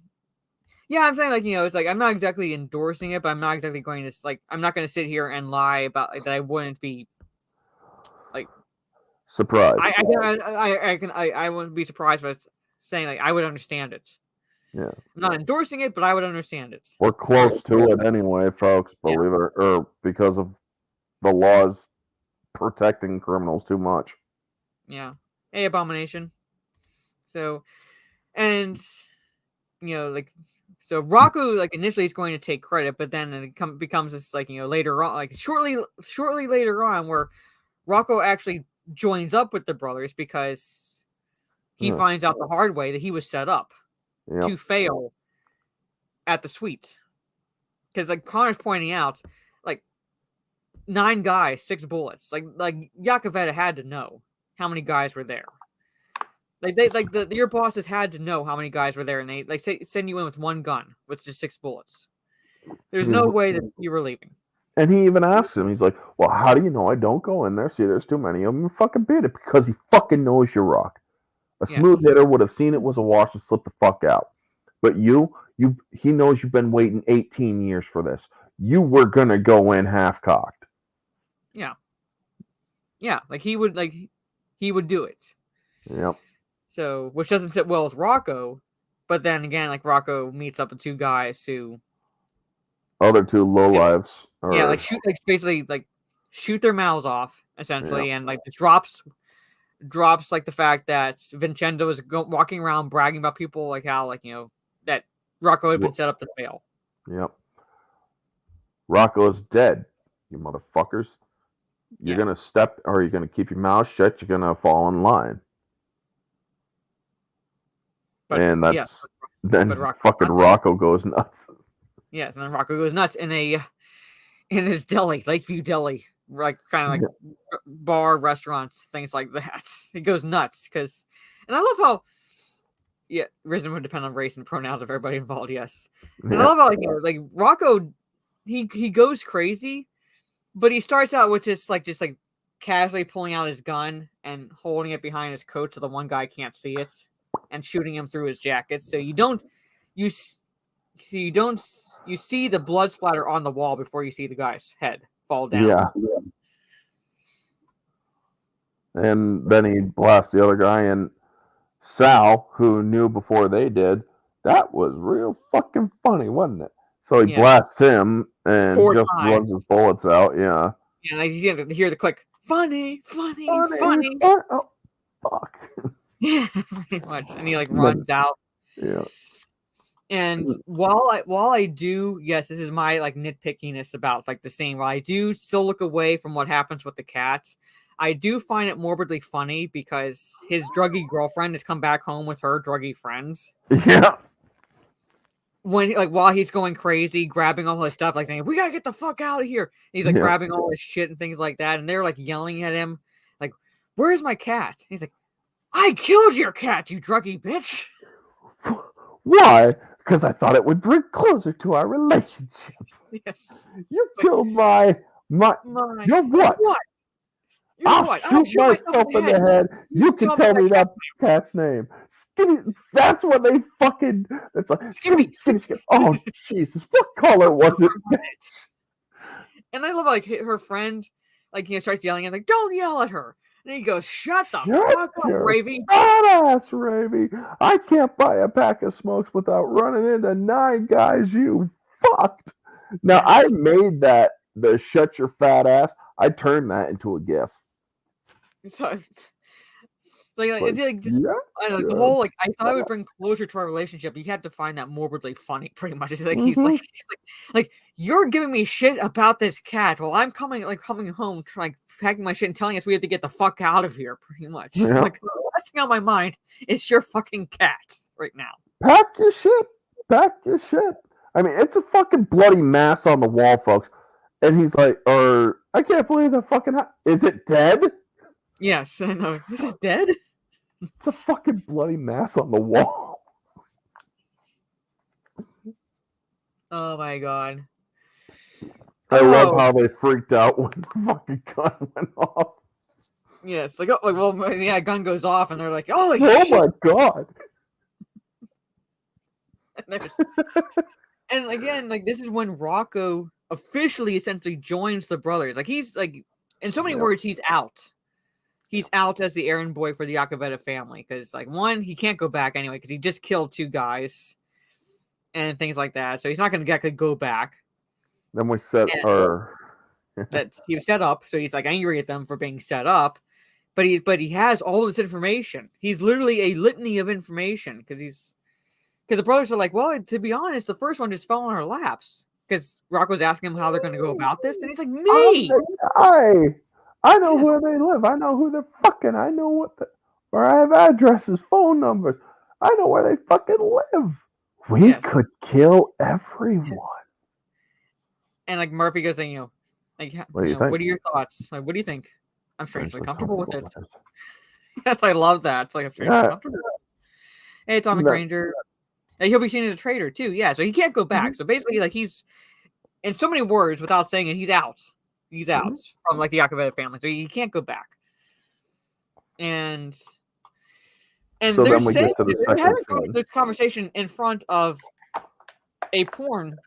yeah, I'm saying it's I'm not exactly endorsing it, but I'm not exactly going to I'm not going to sit here and lie about that I wouldn't be surprised. I wouldn't be surprised by saying I would understand it. Yeah. I'm not endorsing it, but I would understand it. We're close to it anyway, folks, believe it or because of the laws protecting criminals too much. Yeah. Hey, Abomination. So, and so Rocco initially is going to take credit, but then it becomes this later on, shortly later on, where Rocco actually joins up with the brothers because he finds out the hard way that he was set up. to fail at the sweeps. Because like Connor's pointing out, like 9 guys, 6 bullets. Like Yakavetta had to know how many guys were there. Like your bosses had to know how many guys were there, and they like send you in with 1 gun with just 6 bullets. There's no way that you were leaving. And he even asks him, he's like, well, how do you know I don't go in there? See, there's too many of them. You fucking beat it because he fucking knows you rock. A smooth hitter would have seen it was a wash and slipped the fuck out. But he knows you've been waiting 18 years for this. You were gonna go in half cocked. Yeah. Yeah, like he would do it. Yep. So, which doesn't sit well with Rocco, but then again, like Rocco meets up with 2 guys who other 2 lowlives. Yeah, like basically shoot their mouths off essentially, and like it drops like the fact that Vincenzo is walking around bragging about people like how like that Rocco had been set up to fail. Yep. Rocco's dead, you motherfuckers. You're gonna step, or you're gonna keep your mouth shut. You're gonna fall in line. And that's then Rocco goes nuts. Yes, and then Rocco goes nuts in this deli, Lakeview Deli, like kind of like bar, restaurants, things like that. He goes nuts because, and I love how, reason would depend on race and pronouns of everybody involved. Yes, and I love how like Rocco, he goes crazy, but he starts out with just casually pulling out his gun and holding it behind his coat so the one guy can't see it, and shooting him through his jacket. So you see the blood splatter on the wall before you see the guy's head fall down. Yeah. And then he blasts the other guy, and Sal, who knew before they did, that was real fucking funny, wasn't it? So he blasts him and 4 just times. runs his bullets out. Yeah. And you hear the click. Funny. Oh, fuck. Yeah, pretty much. And he runs out. Yeah. And while I do, yes, this is my nitpickiness about the scene. While I do still look away from what happens with the cat, I do find it morbidly funny because his druggy girlfriend has come back home with her druggy friends. Yeah. When while he's going crazy, grabbing all his stuff, saying, "We gotta get the fuck out of here." And he's grabbing all his shit and things like that, and they're yelling at him, "Where's my cat?" And he's like, "I killed your cat, you druggy bitch." Why? Because I thought it would bring closer to our relationship. Yes. You killed my. You're what? I'll shoot myself in the head. You can tell me that cat's name. Skinny. That's what they fucking. It's like Skinny. Oh Jesus! What color was it? And I love her friend, starts yelling and "Don't yell at her." And he goes, "Shut the fuck up, Ravy." Badass, Ravy. I can't buy a pack of smokes without running into 9 guys. You fucked. Now I made that the "shut your fat ass." I turned that into a GIF. The whole I thought it would bring closure to our relationship. You had to find that morbidly funny, pretty much. It's he's like you're giving me shit about this cat while I'm coming home, packing my shit and telling us we have to get the fuck out of here. Pretty much, the last thing on my mind is your fucking cat right now. Pack your shit. I mean, it's a fucking bloody mass on the wall, folks. And he's like, I can't believe the fucking. Is it dead? Yes, I know. This is dead? It's a fucking bloody mass on the wall. Oh my god. I love how they freaked out when the fucking gun went off. Yes, gun goes off and they're like, "Holy shit. Oh my god." And again, this is when Rocco officially essentially joins the brothers. He's in so many words, he's out. He's out as the errand boy for the Yakavetta family because, one, he can't go back anyway because he just killed 2 guys and things like that. So he's not going to go back. Then we set that he was set up, so he's angry at them for being set up. But he has all this information. He's literally a litany of information because the brothers are like, well, to be honest, the first one just fell on our laps because Rocco's asking him how they're going to go about this, and he's like, me. I know where they live. I know who they're fucking. I know where I have addresses, phone numbers. I know where they fucking live. We Yes. could kill everyone. And like Murphy goes, saying, like, What do you think? what are your thoughts? Like, what do you think? I'm strangely Strangely comfortable with it. comfortable with Yes, I love that. It's like I'm strangely Yeah. comfortable. Hey, Atomic No. Ranger. He'll be seen as a traitor too. Yeah, so he can't go back. So basically, like he's in so many words without saying it, he's out. He's out from like the Acavetta family, so he can't go back. And So they're then we saying get to the they're having second scene. this conversation in front of a porn.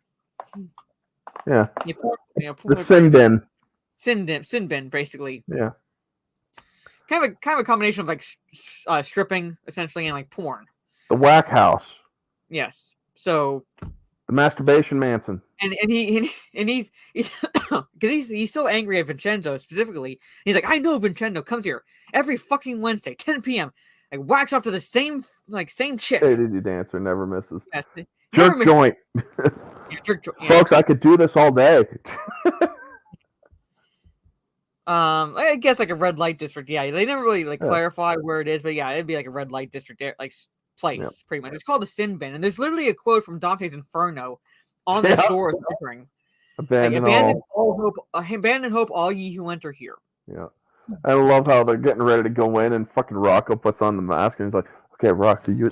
Yeah. Porn The sin bin. Sin bin, basically. Yeah. Kind of a combination of like stripping essentially and like porn. The whack house. Yes. So the masturbation Manson. And he's because he's so angry at Vincenzo specifically. He's like, I know Vincenzo comes here every fucking Wednesday, 10 p.m. Like whacks off to the same chick. Hey, did you dancer never misses? Yes. Jerk joint. Yeah. Folks, I could do this all day. I guess like a red light district. Yeah, they never really clarify where it is, but yeah, it'd be like a red light district like place, pretty much. It's called the Sin Bin, and there's literally a quote from Dante's Inferno on this door stickering. Abandon hope, all ye who enter here. Yeah, I love how they're getting ready to go in, and fucking Rocco puts on the mask, and he's like, "Okay, Rock, do you?"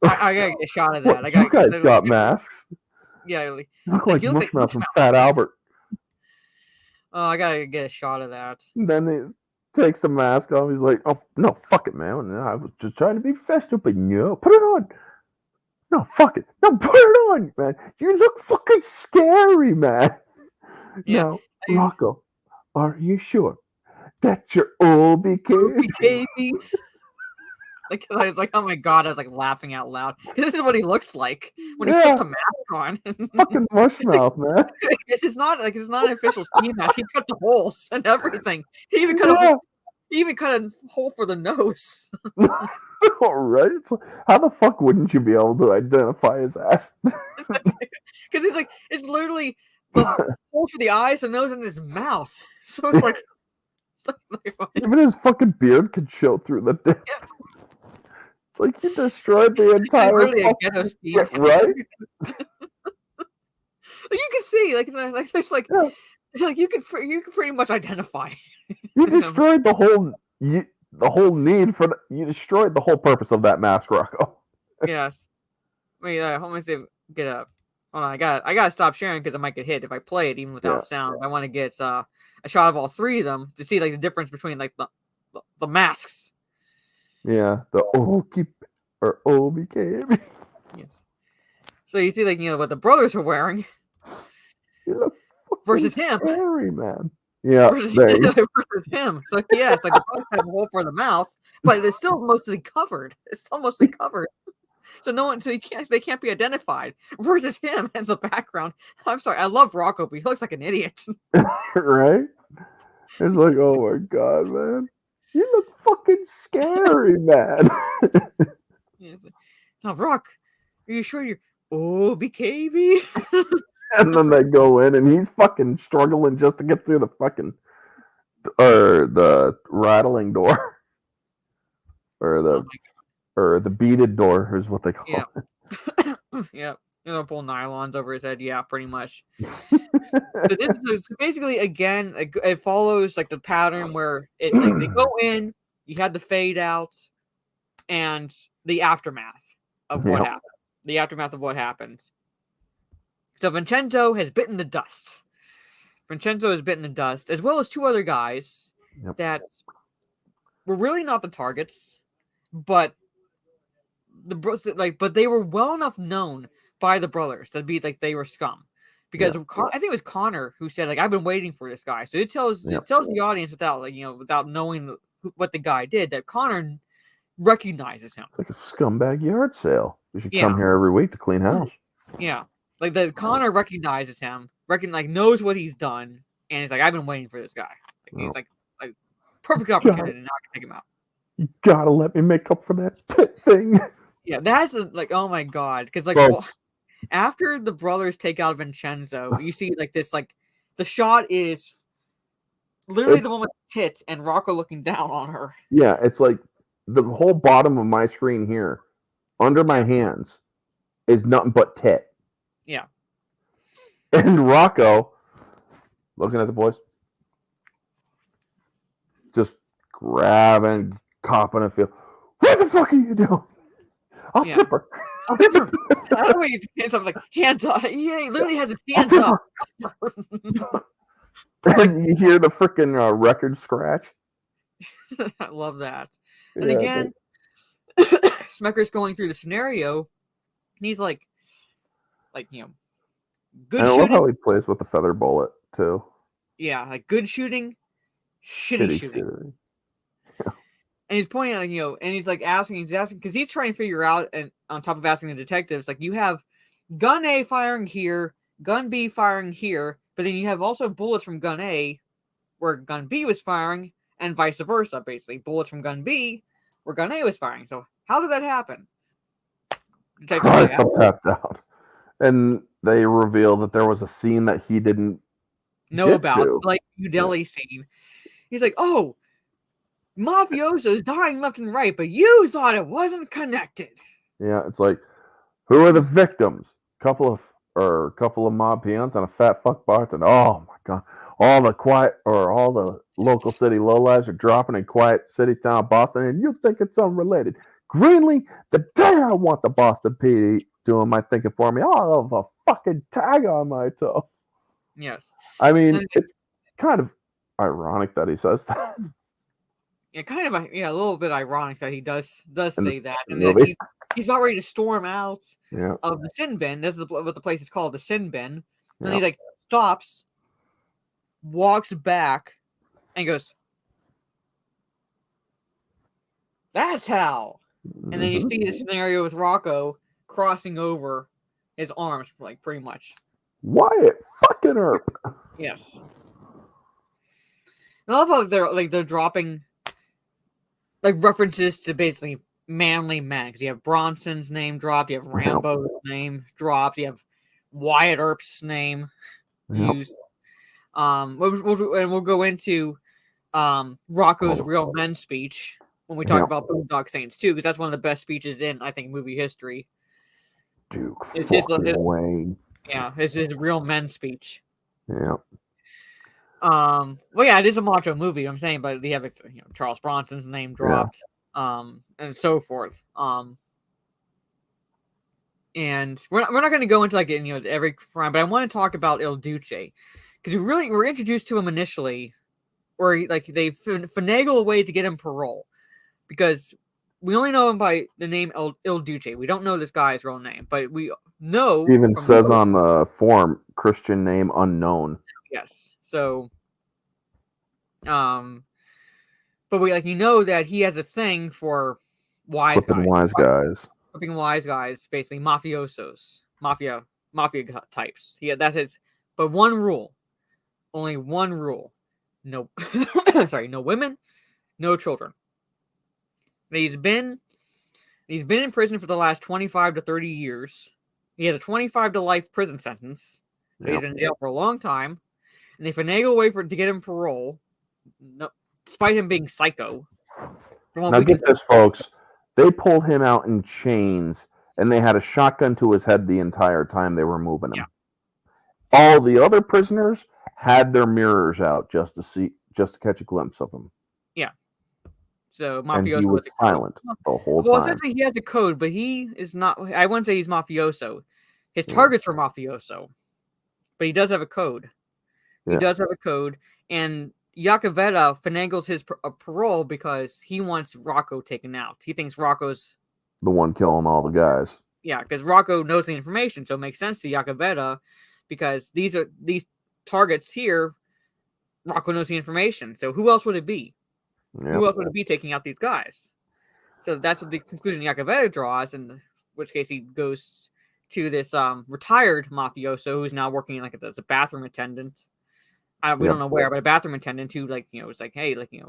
I gotta get a shot of that. What, you guys got masks. Yeah, you look like Mushmouth from Fat Albert. Oh, I gotta get a shot of that. And then he takes the mask off. He's like, "Oh no, fuck it, man! I was just trying to be festive, but no, put it on. No, fuck it. No, put it on, man. You look fucking scary, man." Yeah. Now, Rocco, are you sure that's your old BKB? Like I was like, oh my god! I was like laughing out loud. This is what he looks like when he puts the mask on. Fucking mushmouth, man. It's not an official ski mask. He cut the holes and everything. He even cut a hole for the nose. All right. So how the fuck wouldn't you be able to identify his ass? Because he's like, it's literally the hole for the eyes, the nose, and his mouth. So it's like even his fucking beard could show through the thing. Yes. It's like you destroyed the entire really a ghetto ski, right? You can see, like there's like you can pretty much identify. You destroyed the whole need for you destroyed the whole purpose of that mask, Rocco. Yes. Wait, hold on, see, get up. Hold on, I gotta stop sharing because I might get hit if I play it even without sound. I want to get a shot of all three of them to see like the difference between like the masks. Yeah, the OBK. Yes. So you see, like what the brothers are wearing versus him. Scary, man. Yeah, versus him. So yeah, it's like the brothers have a hole for the mouth, but it's still mostly covered. It's still mostly covered. So they can't be identified. Versus him in the background. I'm sorry, I love Rocco, but he looks like an idiot. Right? It's like, oh my god, man. You look fucking scary, man. Yes. So, Rock, are you sure you're OBKB? And then they go in, and he's fucking struggling just to get through the fucking the rattling door, or the beaded door is what they call it. Yeah. Pull nylons over his head. Yeah, pretty much. So basically, again, it follows like the pattern where they go in, you had the fade out, and the aftermath of what happened. The aftermath of what happened. So Vincenzo has bitten the dust. As well as two other guys that were really not the targets, but but they were well enough known by the brothers to be like they were scum, because I think it was Connor who said like, I've been waiting for this guy. So it tells the audience without knowing what the guy did, that Connor recognizes him. It's like a scumbag yard sale. We should come here every week to clean house. Yeah, like the Connor recognizes him, knows what he's done, and he's like, I've been waiting for this guy. He's like perfect opportunity, now I can take him out. You gotta let me make up for that thing. Yeah, that's oh my god, because after the brothers take out Vincenzo, you see this the shot is literally the woman's tit and Rocco looking down on her. Yeah, it's like the whole bottom of my screen here under my hands is nothing but tit. Yeah. And Rocco, looking at the boys, just grabbing, copping a feel. What the fuck are you doing? I'll tip her. I'll tip her. I don't know what hands up, like hands up. He literally has his hands up. And you hear the freaking record scratch. I love that. Yeah, and again, Smecker's going through the scenario, and he's like, good and I shooting. love how he plays with the feather bullet too. Yeah, like good shooting, shitty shooting. And he's pointing out, and he's asking, because he's trying to figure out, and on top of asking the detectives, you have gun A firing here, gun B firing here, but then you have also bullets from gun A where gun B was firing, and vice versa, basically. Bullets from gun B where gun A was firing. So how did that happen? Christ, I'm tapped out. And they reveal that there was a scene that he didn't know about, like Udeli scene. He's like, oh, mafiosos dying left and right, but you thought it wasn't connected. Yeah, it's like, who are the victims? Couple of mob peons and a fat fuck bartender. Oh my god. All the local city lowlifes are dropping in quiet city town Boston, and you think it's unrelated. Greenlee, the day I want the Boston PD doing my thinking for me, I'll have a fucking tag on my toe. Yes. I mean, it's kind of ironic that he says that. Yeah, kind of a little bit ironic that he does say that, and then he's about ready to storm out of the sin bin. This is what the place is called, the sin bin. And he's like, stops, walks back, and goes, "That's how." And then you see the scenario with Rocco crossing over his arms, pretty much. Wyatt fucking her. Yes. And I love how they're dropping references to basically manly men, because you have Bronson's name dropped, you have Rambo's name dropped, you have Wyatt Earp's name used. We'll go into Rocco's real men speech when we talk about Boondock Saints too, because that's one of the best speeches in, I think, movie history. Duke, his Wayne. Yeah, his real men speech. Yeah. Well, yeah, it is a macho movie. I'm saying, but they have Charles Bronson's name dropped, and so forth. And we're not going to go into every crime, but I want to talk about Il Duce, because we were introduced to him initially, where they finagle a way to get him parole, because we only know him by the name Il Duce. We don't know this guy's real name, but we know. It even says on the form, Christian name unknown. Yes. So, but we that he has a thing for wise guys, flipping wise guys, basically mafiosos, mafia types. Yeah, that's his. But one rule, only one rule: no, no women, no children. He's been in prison for the last 25 to 30 years. He has a 25 to life prison sentence. So he's been in jail for a long time. And they finagle a way to get him parole, despite him being psycho. Now get this, folks. They pulled him out in chains, and they had a shotgun to his head the entire time they were moving him. Yeah. All the other prisoners had their mirrors out just to catch a glimpse of him. Yeah. So mafioso. And he was silent the whole time. Well, essentially, he has a code, but he is not. I wouldn't say he's mafioso. His targets are mafioso, but he does have a code. He does have a code, and Iacovetta finagles his parole because he wants Rocco taken out. He thinks Rocco's the one killing all the guys. Yeah, because Rocco knows the information, so it makes sense to Iacovetta, because these targets here. Rocco knows the information, so who else would it be? Yep. Who else would it be taking out these guys? So that's what the conclusion Iacovetta draws, in which case he goes to this retired mafioso who's now working as a bathroom attendant. We don't know where, but a bathroom attendant who was like, hey, you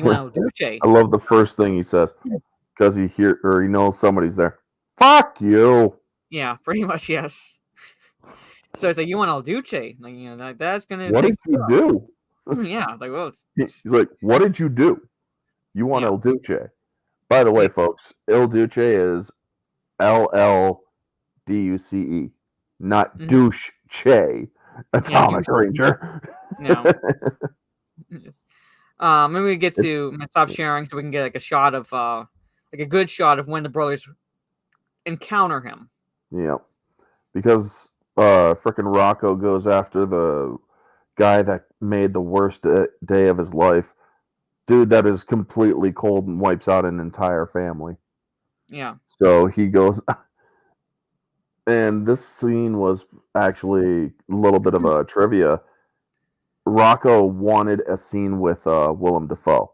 want to Duce? I love the first thing he says, because he knows somebody's there. Fuck you. Yeah, pretty much, yes. So it's like, you want El Duce? That's gonna. What did you do? Yeah, he's like, what did you do? You want El Duce? By the way, folks, Il Duce is LLDUCE, not douche che. Atomic Ranger. No. Yes. Maybe we get to I'm gonna stop sharing so we can get like a shot of like a good shot of when the brothers encounter him. Yeah, because frickin' Rocco goes after the guy that made the worst day of his life. Dude that is completely cold and wipes out an entire family. Yeah. So he goes, and this scene was actually a little bit of a trivia. Rocco wanted a scene with Willem Dafoe.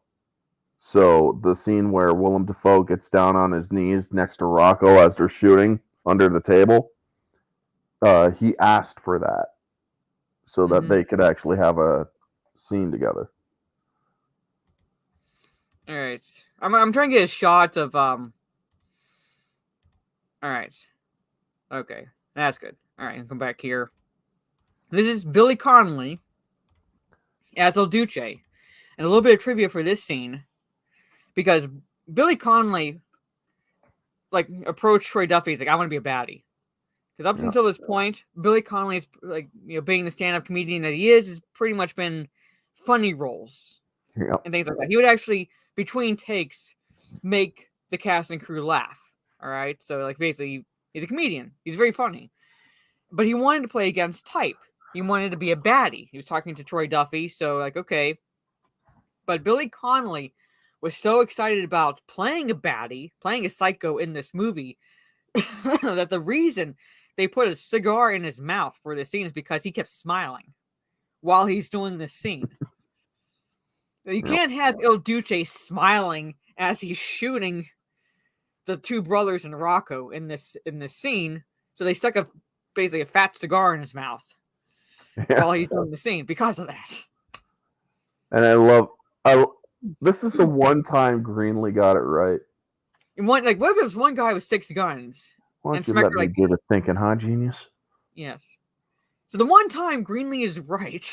So the scene where Willem Dafoe gets down on his knees next to Rocco as they're shooting under the table, he asked for that so that they could actually have a scene together. All right. I'm trying to get a shot of All right. Okay. That's good. All right, come back here. This is Billy Connolly as El Duce. And a little bit of trivia for this scene, because Billy Connolly like approached Troy Duffy. He's like, I want to be a baddie. Because up until this point, Billy Connolly's like being the stand-up comedian that he is has pretty much been funny roles and things like that. He would actually, between takes, make the cast and crew laugh. All right, so like basically, he's a comedian. He's very funny, but he wanted to play against type. He wanted to be a baddie. He was talking to Troy Duffy, so like okay, but Billy Connolly was so excited about playing a baddie, playing a psycho in this movie, that the reason they put a cigar in his mouth for this scene is because he kept smiling while he's doing this scene. You can't have Il Duce smiling as he's shooting the two brothers and Rocco in this scene, so they stuck basically a fat cigar in his mouth while he's doing the scene because of that. And this is the one time Greenlee got it right. And what if it was one guy with 6 guns? Why don't and you Smecker, let me do the thinking, huh, genius? Yes. So the one time Greenlee is right,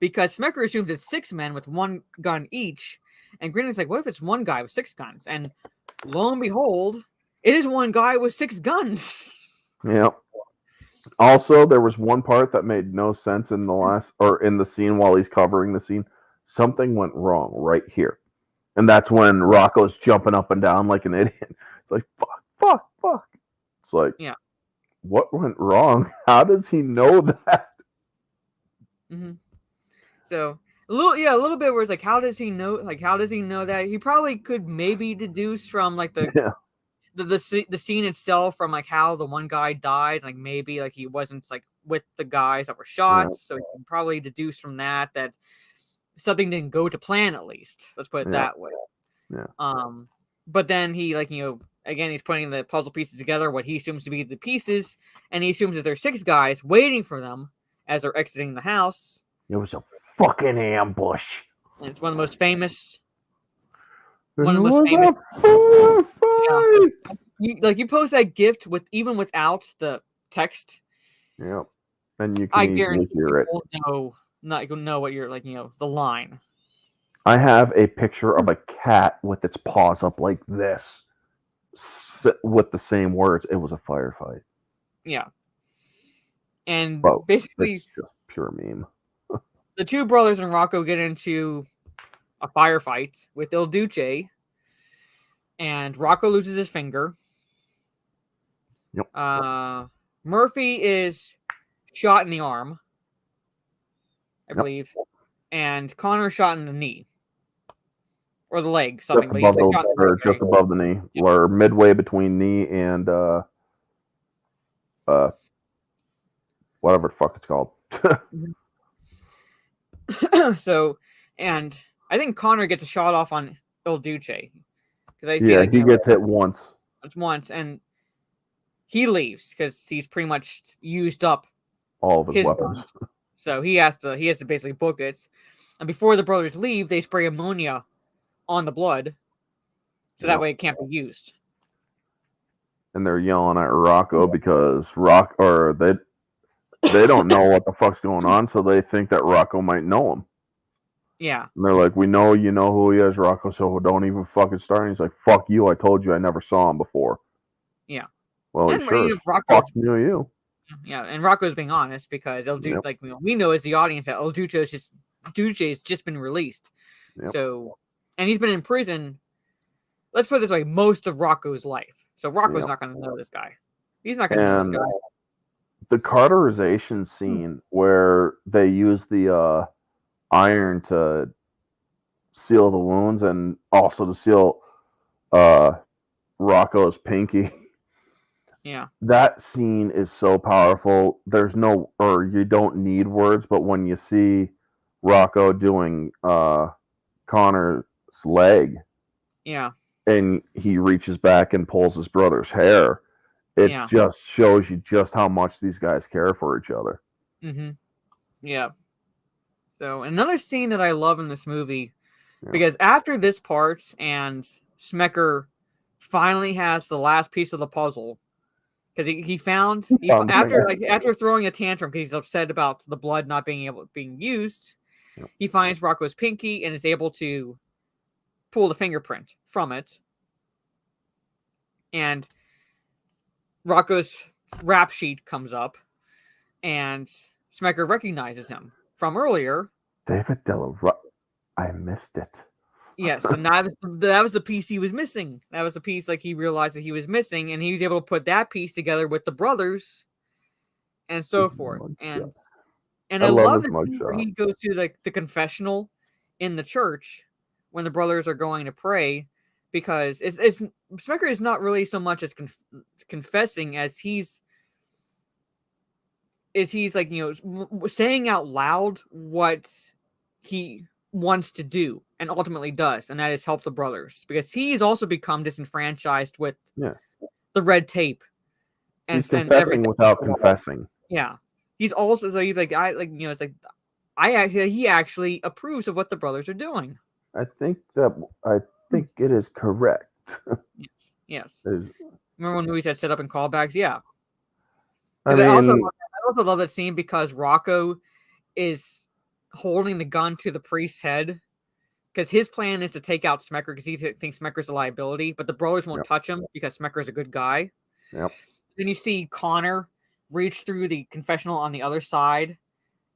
because Smecker assumes it's 6 men with 1 gun each, and Greenlee's like, what if it's one guy with 6 guns? And lo and behold, it is one guy with 6 guns. Yeah. Also, there was one part that made no sense in the scene while he's covering the scene. Something went wrong right here. And that's when Rocco's jumping up and down like an idiot. It's like, fuck. It's like, yeah. What went wrong? How does he know that? Mm-hmm. So a little bit where it's like, how does he know? Like, how does he know that? He probably could maybe deduce from like the scene itself, from like how the one guy died. Like maybe like he wasn't like with the guys that were shot, so he can probably deduce from that something didn't go to plan, at least. Let's put it that way. Yeah. But then he again, he's putting the puzzle pieces together, what he assumes to be the pieces, and he assumes that there's 6 guys waiting for them as they're exiting the house. It was a fucking ambush. And it's one of the most famous. You post that gift even without the text. Yep. And you can easily hear it. You'll know what you're the line. I have a picture of a cat with its paws up like this, with the same words. It was a firefight. Yeah. And Bro, basically, it's just pure meme. The 2 brothers and Rocco get into a firefight with Il Duce, and Rocco loses his finger. Yep. Murphy is shot in the arm, I believe, and Connor shot in the knee. Or the leg, something. Just above the knee, or midway between knee and whatever the fuck it's called. So, and I think Connor gets a shot off on Il Duce, because he gets hit once, and he leaves because he's pretty much used up all of his weapons. Guns. So he has to basically book it, and before the brothers leave, they spray ammonia on the blood, so that way it can't be used. And they're yelling at Rocco because they don't know what the fuck's going on, so they think that Rocco might know him. Yeah. And they're like, we know you know who he is, Rocco, so don't even fucking start. And he's like, fuck you, I told you I never saw him before. Yeah. Well, And he sure as Rocco's, fuck knew you. yeah, and Rocco's being honest because Yep. like we know as the audience that Duce's just been released. Yep. So, and he's been in prison. Let's put it this way: most of Rocco's life. So Rocco's Yep. not going to know this guy. He's not going to know this guy. The cauterization scene where they use the iron to seal the wounds and also to seal Rocco's pinky. Yeah. That scene is so powerful. You don't need words, but when you see Rocco doing Connor's leg, Yeah. and he reaches back and pulls his brother's hair, it just shows you just how much these guys care for each other. Mm-hmm. Yeah. So another scene that I love in this movie, because after this part and Smecker finally has the last piece of the puzzle, because he found after throwing a tantrum because he's upset about the blood not being used, he finds Rocco's pinky and is able to pull the fingerprint from it, and Rocco's rap sheet comes up, and Smecker recognizes him from earlier. David Della, I missed it. Yes, and that was the piece he was missing. That was the piece like he realized that he was missing, and he was able to put that piece together with the brothers, and so forth. And I love the scene where he goes to the confessional in the church when the brothers are going to pray, because it's Smecker is not really so much as confessing as he's like saying out loud what he wants to do and ultimately does, and that is help the brothers, because he's also become disenfranchised with the red tape and he's confessing without confessing. Yeah, he's also he actually approves of what the brothers are doing. I think it is correct. Yes. Remember when movies had set up and callbacks? Yeah. I also love that scene because Rocco is holding the gun to the priest's head, because his plan is to take out Smecker because he thinks Smecker's a liability, but the brothers won't touch him because Smecker's a good guy. Yep. Then you see Connor reach through the confessional on the other side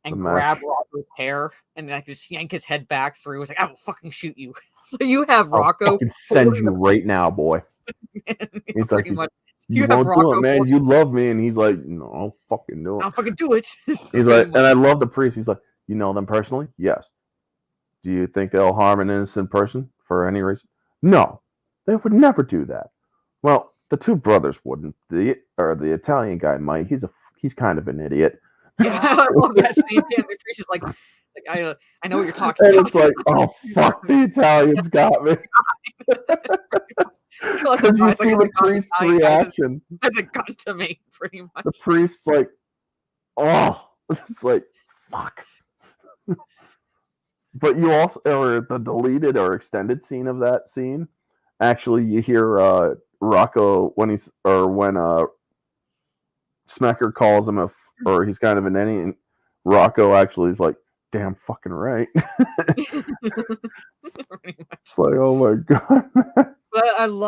and grab Rocco's hair and just yank his head back through. It's like, I will fucking shoot you. So you have Rocco. I can send you right now, boy. He's like, you won't do it, man. You love me. And he's like, no, I'll fucking do it. I'll fucking do it. He's like, and I love the priest. He's like, you know them personally? Yes. Do you think they'll harm an innocent person for any reason? No, they would never do that. Well, the two brothers wouldn't. The Italian guy might. He's kind of an idiot. Yeah, I love that scene. Yeah, the priest is like I know what you're talking and about. It's like, oh fuck, the Italians got me. Because you see the priest's reaction. That's a gun to me, pretty much. The priest's like, oh, it's like, fuck. But you also, or the deleted or extended scene of that scene, actually, you hear Rocco when Smecker calls him or he's kind of an any, and Rocco actually is like, damn fucking right. It's like, oh my god. But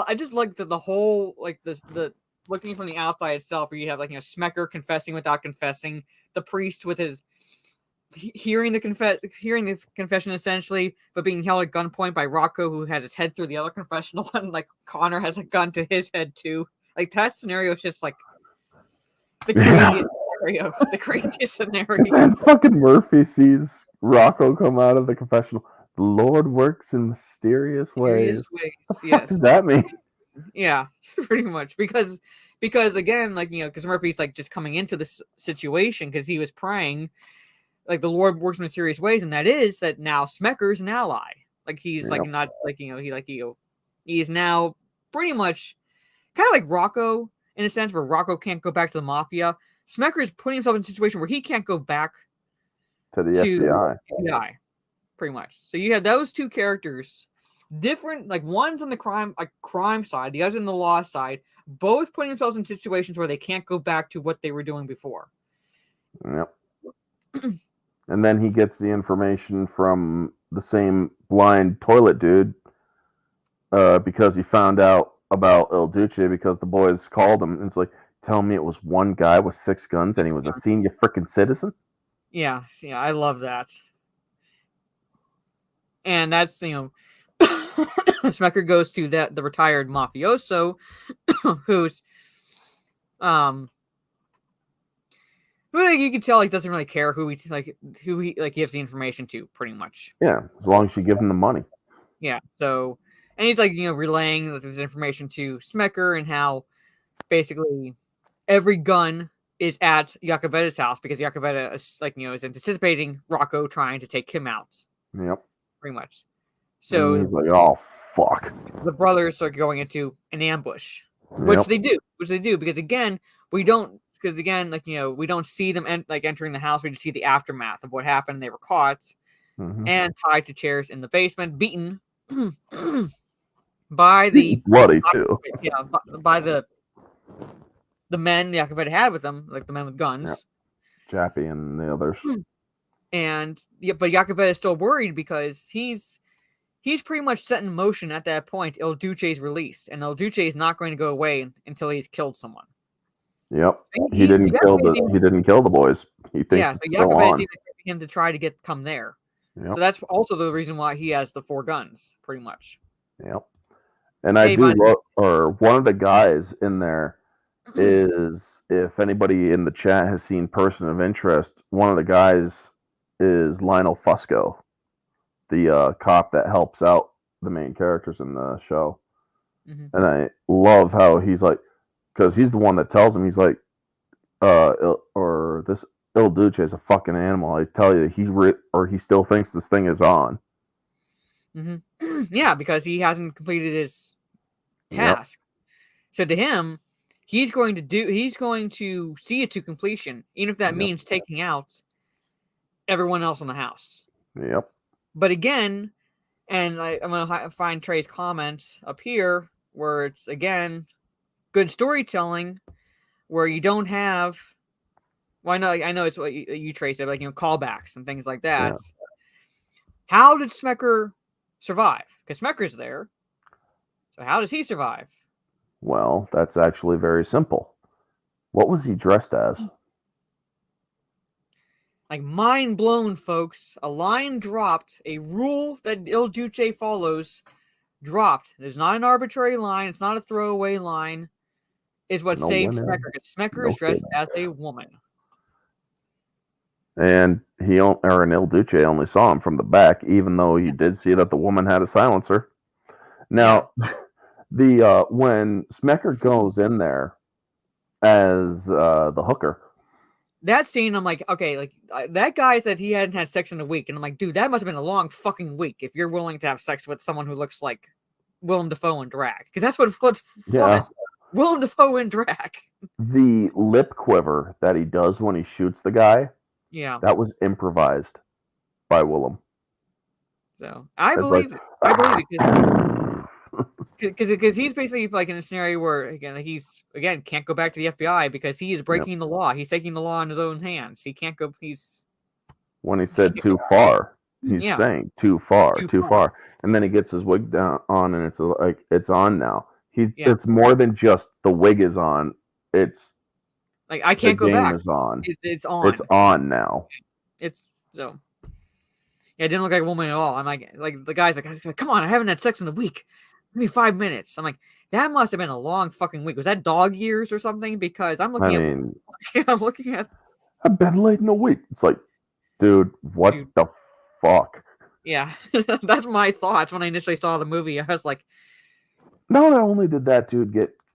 I just like the whole the looking from the outside itself, where you have Smecker confessing without confessing, the priest with his hearing the confession essentially, but being held at gunpoint by Rocco, who has his head through the other confessional, and Connor has a gun to his head too. Like that scenario is just like the craziest scenario. The craziest scenario. And fucking Murphy sees Rocco come out of the confessional. The Lord works in mysterious ways. What the fuck does that mean? Yeah, pretty much. Because again, because Murphy's just coming into this situation because he was praying. The Lord works in mysterious ways, and that is that now Smecker's an ally. He's not he is now pretty much kind of like Rocco in a sense, where Rocco can't go back to the mafia. Smecker is putting himself in a situation where he can't go back to the FBI. Pretty much. So you have those two characters, different, one's on the crime side, the other's on the law side, both putting themselves in situations where they can't go back to what they were doing before. Yep. And then he gets the information from the same blind toilet dude because he found out about El Duce because the boys called him and it's like, tell me it was one guy with 6 guns and he was a senior freaking citizen. Yeah, I love that. And that's, Smecker goes to the retired mafioso who's who you can tell like doesn't really care who he gives the information to, pretty much. Yeah, as long as you give him the money. Yeah, so and he's like, relaying this information to Smecker and how basically every gun is at Jacobetta's house because Jacobetta is is anticipating Rocco trying to take him out. Yep. Pretty much. So and he's like, oh fuck. The brothers are going into an ambush, which they do because again we don't see them entering the house. We just see the aftermath of what happened. They were caught and tied to chairs in the basement, beaten by the bloody too. Yeah, by the men Jacobetta had with them, like the men with guns. Yeah. Jappy and the others. But Jacobetta is still worried because he's pretty much set in motion at that point Il Duce's release, and Il Duce is not going to go away until he's killed someone. Yep, he didn't kill the boys. He thinks it's still on. Is him to try to come there. Yep. So that's also the reason why he has the 4 guns, pretty much. Yep. And I do love, or one of the guys in there is, if anybody in the chat has seen Person of Interest, one of the guys is Lionel Fusco, the cop that helps out the main characters in the show. And I love how he's like, because he's the one that tells him, he's like, this Il Duce is a fucking animal. I tell you, he still thinks this thing is on. Yeah, because he hasn't completed his task. Yep. So to him, he's going to see it to completion, even if that means taking out everyone else in the house. Yep. But again, and I'm going to find Trey's comment up here, where it's, again, good storytelling, where you don't have, well, I know it's what you Trey said, like, callbacks and things like that. Yeah. How did Smecker survive? Because Smecker's there. So how does he survive? Well, that's actually very simple. What was he dressed as? Like, mind blown, folks. A line dropped. A rule that Il Duce follows dropped. There's not an arbitrary line. It's not a throwaway line. Is what saved Smecker. Because Smecker is dressed as a woman. And Il Duce only saw him from the back, even though he did see that the woman had a silencer. Now, when Smecker goes in there as the hooker, that scene, I'm like, okay, like that guy said he hadn't had sex in a week, and I'm like, dude, that must have been a long fucking week if you're willing to have sex with someone who looks like Willem Dafoe in drag, because that's what Willem Dafoe in drag. The lip quiver that he does when he shoots the guy, that was improvised by Willem. So I believe it. Because he's basically like in a scenario where he's can't go back to the FBI because he is breaking the law. He's taking the law in his own hands. He can't go. When he said too far, he's saying too far. And then he gets his wig down on, and it's like it's on now. It's more than just the wig is on. It's like I can't go back. Is on. It's on. It's on now. It's so. Yeah, it didn't look like a woman at all. I'm like the guy's like, come on, I haven't had sex in a week. Give me 5 minutes. I'm like, that must have been a long fucking week. Was that dog years or something? Because I'm looking I'm looking at. I've been late in a week. It's like, dude, what the fuck? Yeah, that's my thoughts when I initially saw the movie. I was like, not only did that dude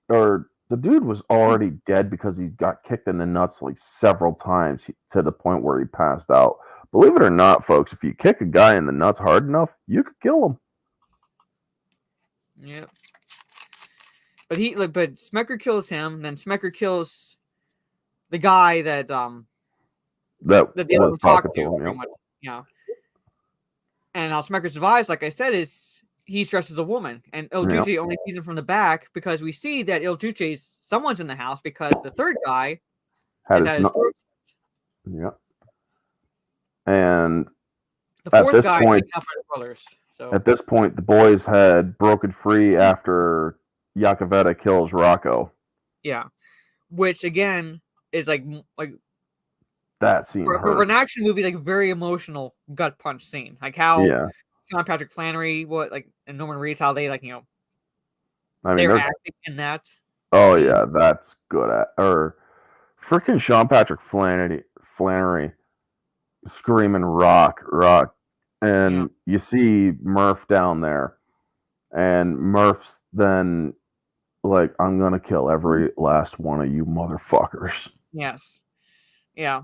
the dude was already dead because he got kicked in the nuts like several times to the point where he passed out. Believe it or not, folks, if you kick a guy in the nuts hard enough, you could kill him. Yeah. But Smecker kills him, then Smecker kills the guy that the other was talking to him. Yeah. And how Smecker survives, like I said, is he's dressed as a woman. And Il Duce only sees him from the back because we see that Il Duce's someone's in the house because the third guy has had his throat. Yeah. And the fourth guy taken out by the brothers. So at this point, the boys had broken free after Yakavetta kills Rocco. Yeah, which again is like That scene for an hurts. action movie, like very emotional gut punch scene, like how Yeah, Sean Patrick Flannery, and Norman Reedus, how they I mean they're they're. acting in that Oh scene. yeah, that's good at or freaking Sean Patrick Flannery screaming rock, Yeah, and you see Murph down there, and Murph's then like, I'm gonna kill every last one of you motherfuckers. yes, yeah.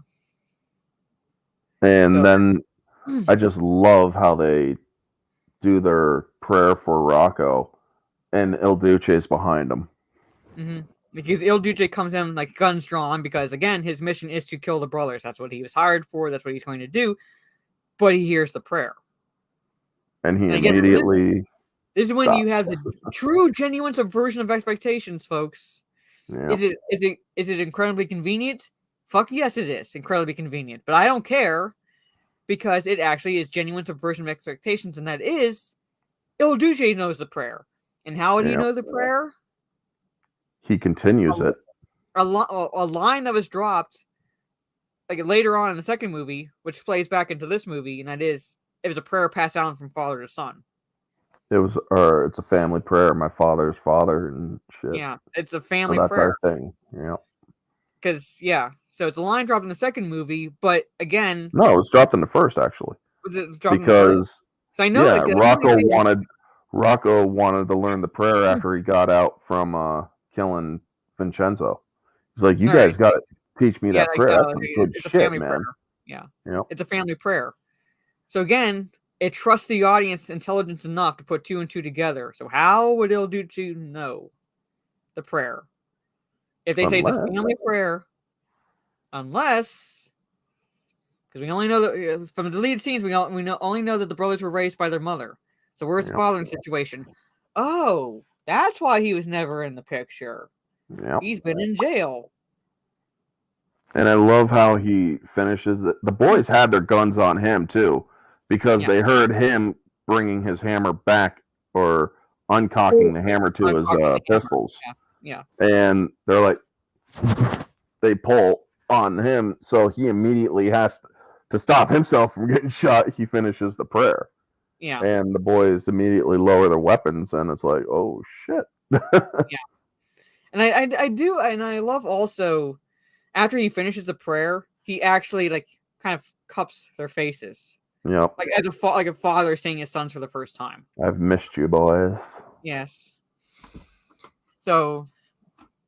And So, then I just love how they do their prayer for Rocco, and Il Duce's behind him. because Il Duce comes in like guns drawn because again his mission is to kill the brothers. That's what he was hired for. That's what he's going to do. But he hears the prayer, And he and again, immediately this is when you stops. have the true, genuine subversion of expectations, folks. Yeah. Is it incredibly convenient? Fuck yes, it is incredibly convenient. But I don't care because it actually is genuine subversion of expectations, and that is Il Duce knows the prayer. And how would he Yeah. know the prayer? He continues it. A line that was dropped like later on in the second movie, which plays back into this movie, and that is it was a prayer passed down from father to son. It's a family prayer, my father's father and shit. Yeah, it's a So family that's prayer. our thing. Yeah. Because so it's a line dropped in the second movie, but again, No, it was dropped in the first actually. was it dropped in the first? Because So I know, yeah, like, I know Rocco wanted to learn the prayer after he got out from killing Vincenzo. He's like, you all guys right, got to teach me yeah, that like, prayer. That's some good it's a shit, family man. prayer. Yeah, Yep. it's a family prayer. So again, it trusts the audience intelligence enough to put two and two together. So how would Il Duce know the prayer if they say it's a family prayer? Unless, because we only know that from the deleted scenes, only know that the brothers were raised by their mother. So where's the father in the situation? Oh, that's why he was never in the picture. Yep. He's been in jail. And I love how he finishes it. The boys had their guns on him too, because they heard him bringing his hammer back or uncocking the hammer to his pistols. Yeah. And they're like, they pull on him, so he immediately has to stop himself from getting shot. He finishes the prayer. Yeah. And the boys immediately lower their weapons, and it's like, oh shit. Yeah. And I do, and I love also after he finishes the prayer, he actually like kind of cups their faces. Yep. Like as a father seeing his sons for the first time. I've missed you, boys. Yes. So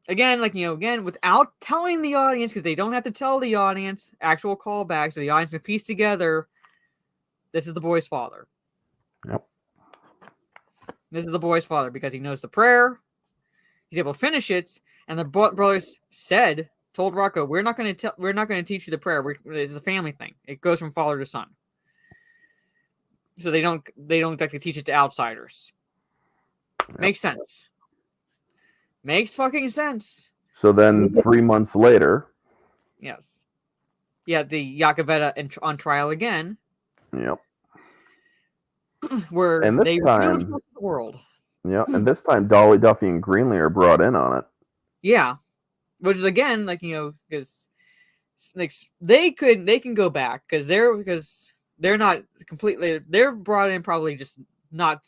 again, without telling the audience, because they don't have to tell the audience actual callbacks, so the audience can piece together. This is the boy's father. Yep. This is the boy's father because he knows the prayer. He's able to finish it, and the brothers told Rocco, "We're not going to teach you the prayer. It's a family thing. It goes from father to son." So they don't exactly teach it to outsiders. Yep. Makes sense. Makes fucking sense. So then 3 months later. Yes. Yeah, the Yakavetta on trial again. Yep. Where they reveal the world. Yeah, and this time Dolly, Duffy, and Greenlee are brought in on it. Yeah. Which is again, because they can go back because they're not completely, they're brought in probably just not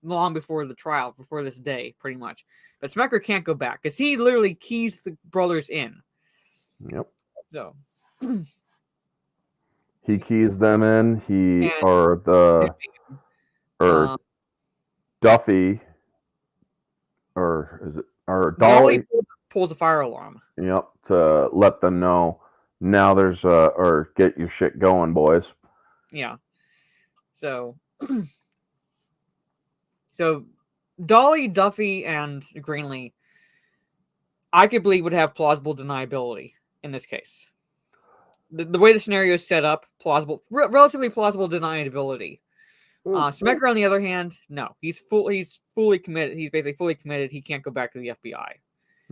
long before the trial, before this day, pretty much. But Smecker can't go back because he literally keys the brothers in. Yep. So he keys them in. Duffy, or Dolly pulls a fire alarm. Yep, to let them know now there's or get your shit going, boys. Yeah. So Dolly, Duffy, and Greenlee, I could believe would have plausible deniability in this case. The way the scenario is set up, relatively plausible deniability. Smecker, on the other hand, no. He's fully committed. He's basically fully committed. He can't go back to the FBI.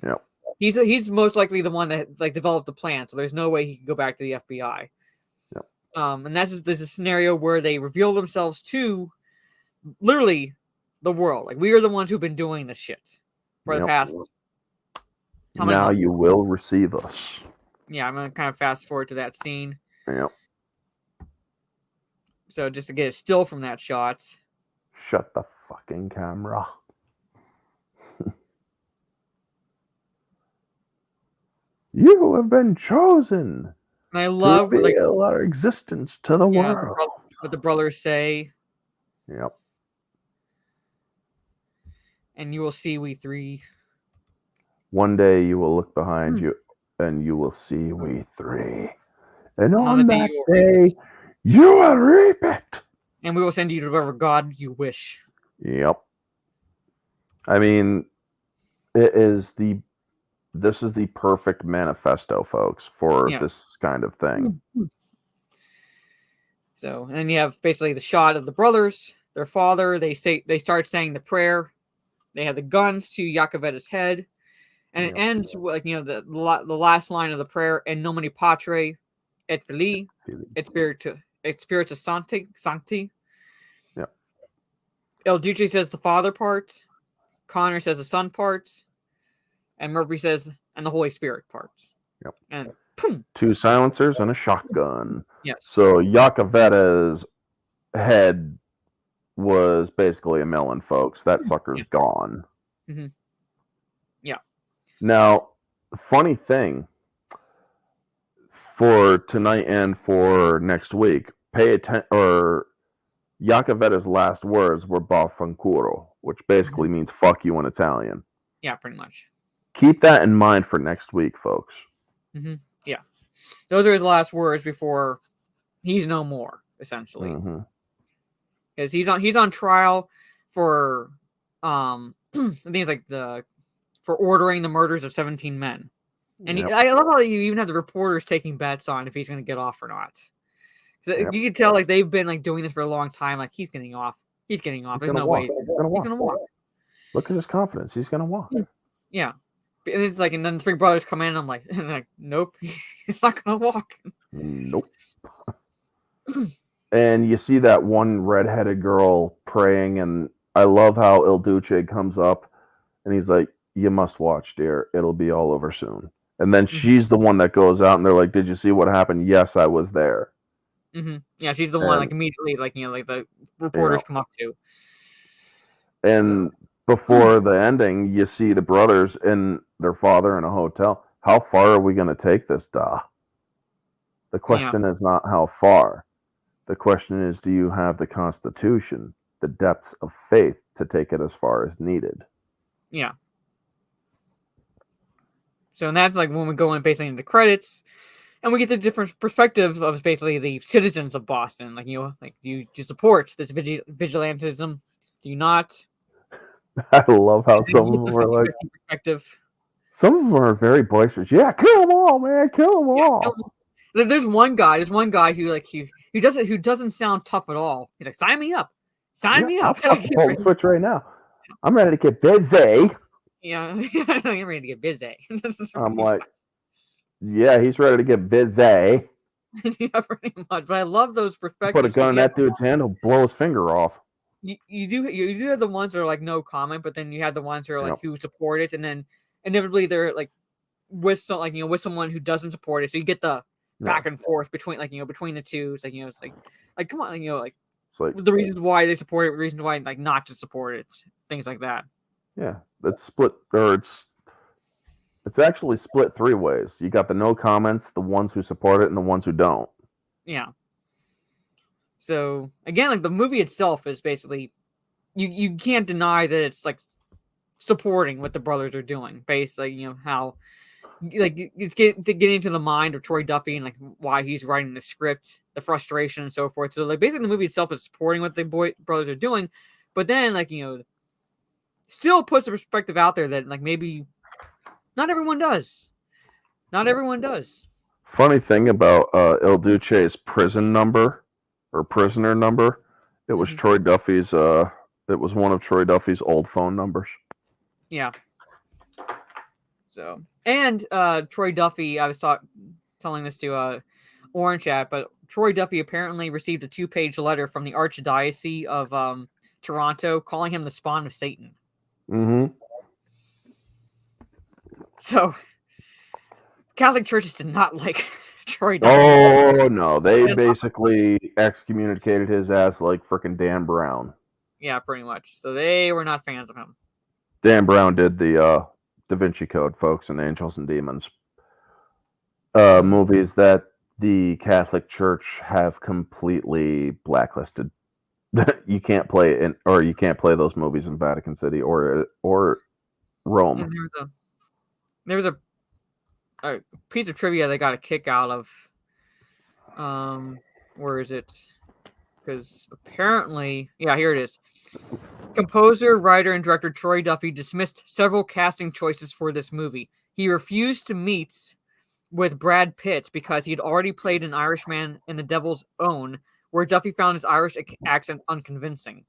Yep. He's most likely the one that developed the plan, so there's no way he can go back to the FBI. Yep. And this is a scenario where they reveal themselves to literally the world. Like, we are the ones who've been doing this shit. for the Yep. past. How many Now months? you will receive us. Yeah, I'm gonna kind of fast forward to that scene. Yep. So just to get a still from that shot. Shut the fucking camera. You have been chosen And I to love like reveal our existence to the world. what the brothers say, Yep. and you will see we three. One day you will look behind you and you will see we three. And On on the day that you will reap day, you will reap it. And we will send you to whatever God you wish. Yep. I mean, this is the perfect manifesto, folks, for this kind of thing. So, and then you have basically the shot of the brothers, their father. They start saying the prayer. They have the guns to Iacovetta's head, and it ends with the last line of the prayer: "En nomine Patre et Filii et Spiritus Sancti." Yep. El Duce says the father part, Connor says the son part, and Murphy says and the Holy Spirit part. Yep. And boom. 2 silencers and a shotgun. Yes. So Iacovetta's head was basically a melon, folks. That sucker's gone. Mm-hmm. Yeah. Now, funny thing for tonight and for next week, pay attention. Or Iacovetta's last words were "Vaffanculo," which basically means "fuck you" in Italian. Yeah, pretty much. Keep that in mind for next week, folks. Mm-hmm. Yeah, those are his last words before he's no more, essentially. Because he's on trial for things like for ordering the murders of 17 men, and I love how you even have the reporters taking bets on if he's going to get off or not. You can tell like they've been like doing this for a long time. Like he's getting off. There's no way he's gonna walk. Look at his confidence. He's gonna walk. Yeah. And it's like, and then 3 brothers come in, and I'm like, nope, he's not gonna walk. Nope. And you see that one redheaded girl praying, and I love how Il Duce comes up, and he's like, "You must watch, dear. It'll be all over soon." And then she's the one that goes out, and they're like, "Did you see what happened?" "Yes, I was there." Yeah, she's the one like immediately like the reporters come up to. And before the ending, you see the brothers and their father in a hotel. How far are we going to take this, Da? The question is not how far. The question is, do you have the constitution, the depths of faith to take it as far as needed? Yeah. So and that's like when we go in basically into credits, and we get the different perspectives of basically the citizens of Boston. Like do you support this vigilantism? Do you not? I love how some of them are like. Some of them are very boisterous. Yeah, kill them all, man. Kill them all. There's one guy who doesn't sound tough at all. He's like, sign me up. Sign me up. I'll pull the switch right now. I'm ready to get busy. Yeah, I'm ready to get busy. I'm like, yeah, he's ready to get busy. Yeah, pretty much. But I love those perspectives. Put a gun in that dude's hand, he'll blow his finger off. You do have the ones that are like no comment, but then you have the ones that are like who support it, and then inevitably they're like with with someone who doesn't support it. So you get the back and forth between between the two. It's like come on, it's like the reasons why they support it, reasons why like not to support it, things like that. Yeah, it's split, or it's actually split 3 ways. You got the no comments, the ones who support it, and the ones who don't. Yeah. So again, like the movie itself is basically, you can't deny that it's like supporting what the brothers are doing, based how like it's getting into the mind of Troy Duffy and like why he's writing the script, the frustration and so forth. So like basically the movie itself is supporting what the brothers are doing, but then still puts the perspective out there that like maybe not everyone does. Not everyone does. Funny thing about Il Duce's prison number or prisoner number, it was Troy Duffy's. It was one of Troy Duffy's old phone numbers. Yeah. So and Troy Duffy, I was telling this to Orange Chat, but Troy Duffy apparently received a 2-page letter from the Archdiocese of Toronto calling him the spawn of Satan. So Catholic churches did not like Troy Duffy. Oh no, they basically excommunicated his ass like freaking Dan Brown. Yeah, pretty much. So they were not fans of him. Dan Brown did the Da Vinci Code, folks, and Angels and Demons. Movies that the Catholic Church have completely blacklisted. You can't play it or you can't play those movies in Vatican City or Rome. And there was a piece of trivia they got a kick out of. Where is it? Because apparently, yeah, here it is. Composer, writer, and director Troy Duffy dismissed several casting choices for this movie. He refused to meet with Brad Pitt because he had already played an Irishman in The Devil's Own, where Duffy found his Irish accent unconvincing,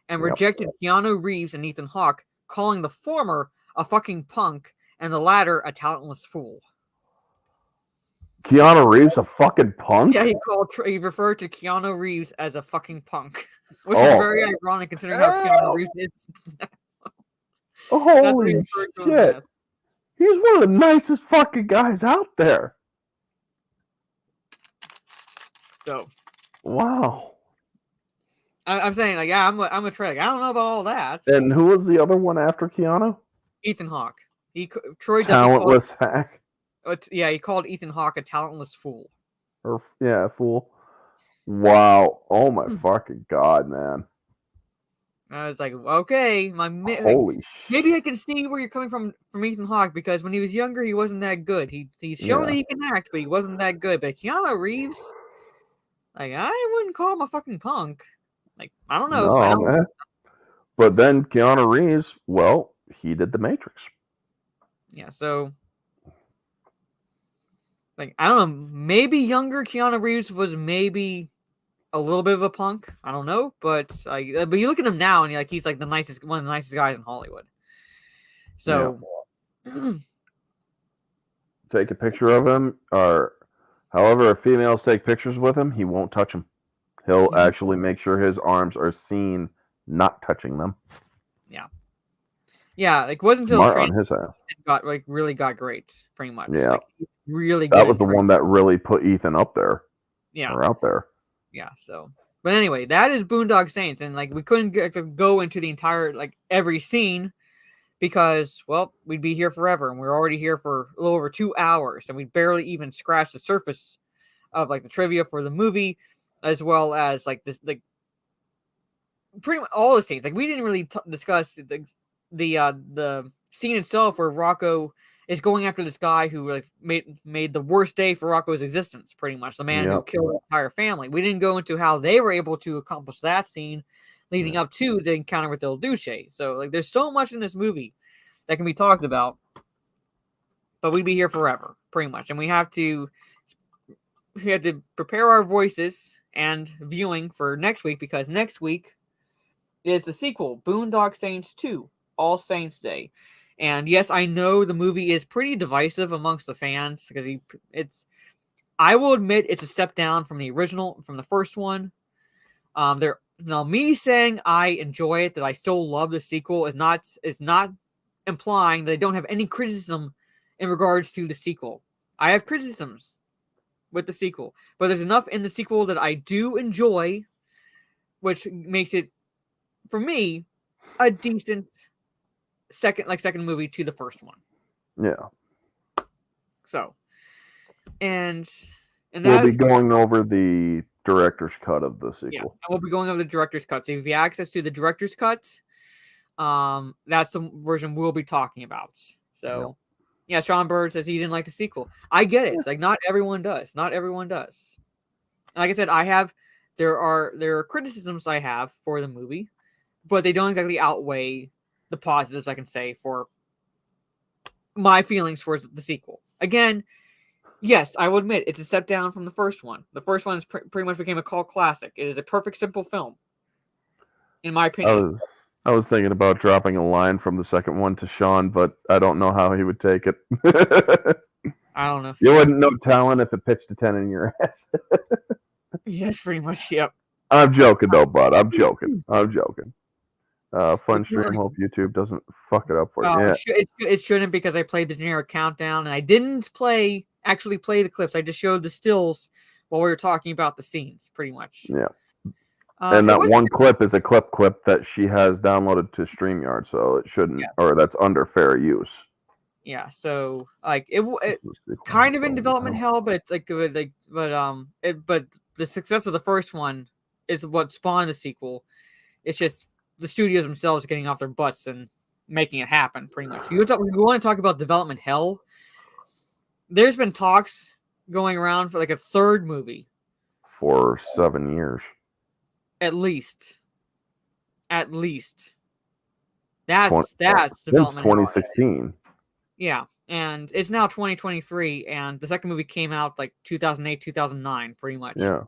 and rejected Keanu Reeves and Ethan Hawke, calling the former a fucking punk and the latter a talentless fool. Keanu Reeves a fucking punk? Yeah, he referred to Keanu Reeves as a fucking punk, which is very ironic considering how Keanu Reeves is. Holy shit! He's one of the nicest fucking guys out there. So, wow. I'm saying, like, yeah, I'm a Trey. I don't know about all that. And who was the other one after Keanu? Ethan Hawke. Troy Duffy talentless hack. Yeah, he called Ethan Hawke a talentless fool. Fool. Wow. Oh my fucking god, man. I was like, okay, holy shit. Maybe I can see where you're coming from Ethan Hawke, because when he was younger, he wasn't that good. He's shown that he can act, but he wasn't that good. But Keanu Reeves, like, I wouldn't call him a fucking punk. Like, I don't know. No, man. But then Keanu Reeves, well, he did The Matrix. Yeah, so, like, I don't know. Maybe younger Keanu Reeves was maybe a little bit of a punk. I don't know, but you look at him now, and he's like one of the nicest guys in Hollywood. So, take a picture of him, or however if females take pictures with him, he won't touch them. He'll actually make sure his arms are seen not touching them. Yeah, like, wasn't until Smart on his ass. Really got great, pretty much. Yeah, like, really good. That was the one that really put Ethan up there. Yeah, or out there. Yeah. So, but anyway, that is Boondock Saints, and like, we couldn't get to go into the entire, like, every scene because, well, we'd be here forever, and we're already here for a little over 2 hours, and we barely even scratched the surface of, like, the trivia for the movie, as well as, like, this, like, pretty much all the scenes. Like, we didn't really discuss the scene itself where Rocco is going after this guy who, like, made the worst day for Rocco's existence, pretty much. The man who killed the entire family. We didn't go into how they were able to accomplish that scene leading up to the encounter with El Duce. So, like, there's so much in this movie that can be talked about, but we'd be here forever, pretty much. And we had to prepare our voices and viewing for next week, because next week is the sequel, Boondock Saints 2, All Saints Day. And yes, I know the movie is pretty divisive amongst the fans, because I will admit it's a step down from the original, from the first one. Now, me saying I enjoy it, that I still love the sequel, is not implying that I don't have any criticism in regards to the sequel. I have criticisms with the sequel, but there's enough in the sequel that I do enjoy, which makes it, for me, a decent second movie to the first one. Yeah. So, and we'll be going over the director's cut of the sequel. Yeah, and we'll be going over the director's cut. So if you have access to the director's cut, that's the version we'll be talking about. So, yeah, Sean Bird says he didn't like the sequel. I get it. It's like, not everyone does. Not everyone does. And like I said, there are criticisms I have for the movie, but they don't exactly outweigh the positives I can say for my feelings for the sequel. Again, yes, I will admit it's a step down from the first one. The first one pretty much became a cult classic. It is a perfect, simple film, in my opinion. I was thinking about dropping a line from the second one to Sean, but I don't know how he would take it. I don't know. You wouldn't know talent if it pitched a 10 in your ass. Yes, pretty much, yep. I'm joking, though, bud. I'm joking. Fun stream. Hope YouTube doesn't fuck it up for you. Oh, Yeah. it shouldn't, because I played the generic countdown and I didn't actually play the clips. I just showed the stills while we were talking about the scenes, pretty much. Yeah. And that one clip is a clip that she has downloaded to StreamYard, so it shouldn't, or that's under fair use. Yeah, so like it kind of in development hell, but but the success of the first one is what spawned the sequel. It's just the studios themselves getting off their butts and making it happen, pretty much. We want to talk about development hell. There's been talks going around for like a third movie for 7 years, at least. That's development hell. 2016. Yeah, and it's now 2023, and the second movie came out like 2008, 2009, pretty much. Yeah.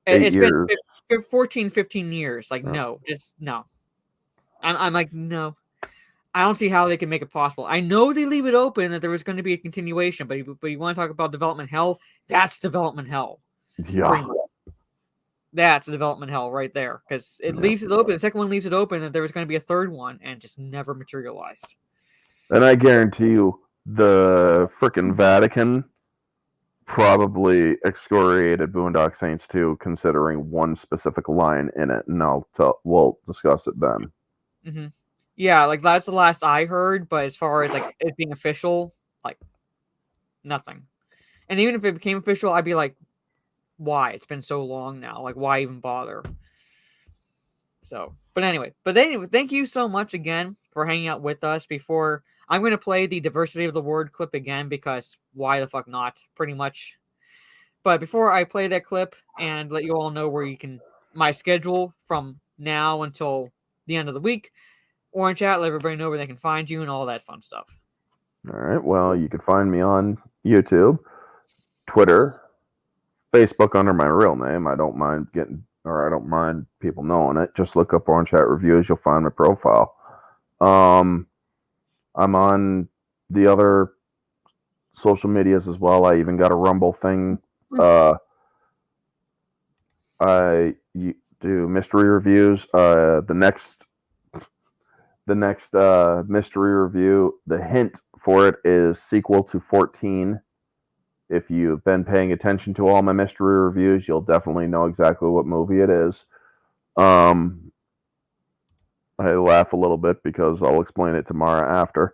It's been 14, 15 years. Like, no, just no. I'm like, no. I don't see how they can make it possible. I know they leave it open that there was going to be a continuation, but you want to talk about development hell? That's development hell. Yeah. That's development hell right there, because it leaves it open. The second one leaves it open that there was going to be a third one, and just never materialized. And I guarantee you, the frickin' Vatican probably excoriated Boondock Saints 2, considering one specific line in it, and we'll discuss it then. Mm-hmm. Yeah, like that's the last I heard, but as far as like it being official, like nothing. And even if it became official, I'd be like, why? It's been so long now. Like, why even bother? So, but anyway, thank you so much again for hanging out with us. Before I'm going to play the diversity of the word clip again, because why the fuck not, pretty much. But before I play that clip and let you all know where you can, my schedule from now until the end of the week, Orange Chat, let everybody know where they can find you and all that fun stuff. All right. Well, you can find me on YouTube, Twitter, Facebook under my real name. I don't mind people knowing it. Just look up Orange Chat Reviews. You'll find my profile. I'm on the other social medias as well. I even got a Rumble thing. I do mystery reviews. The next mystery review, the hint for it is sequel to 14. If you've been paying attention to all my mystery reviews, you'll definitely know exactly what movie it is. I laugh a little bit because I'll explain it tomorrow after.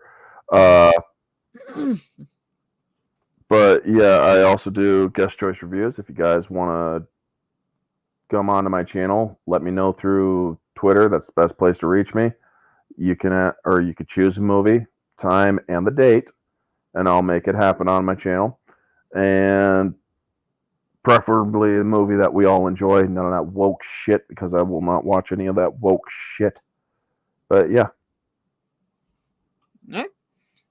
But yeah, I also do guest choice reviews. If you guys want to come onto my channel, let me know through Twitter. That's the best place to reach me. You can choose a movie, time, and the date, and I'll make it happen on my channel. And preferably a movie that we all enjoy, none of that woke shit, because I will not watch any of that woke shit. But yeah. All right.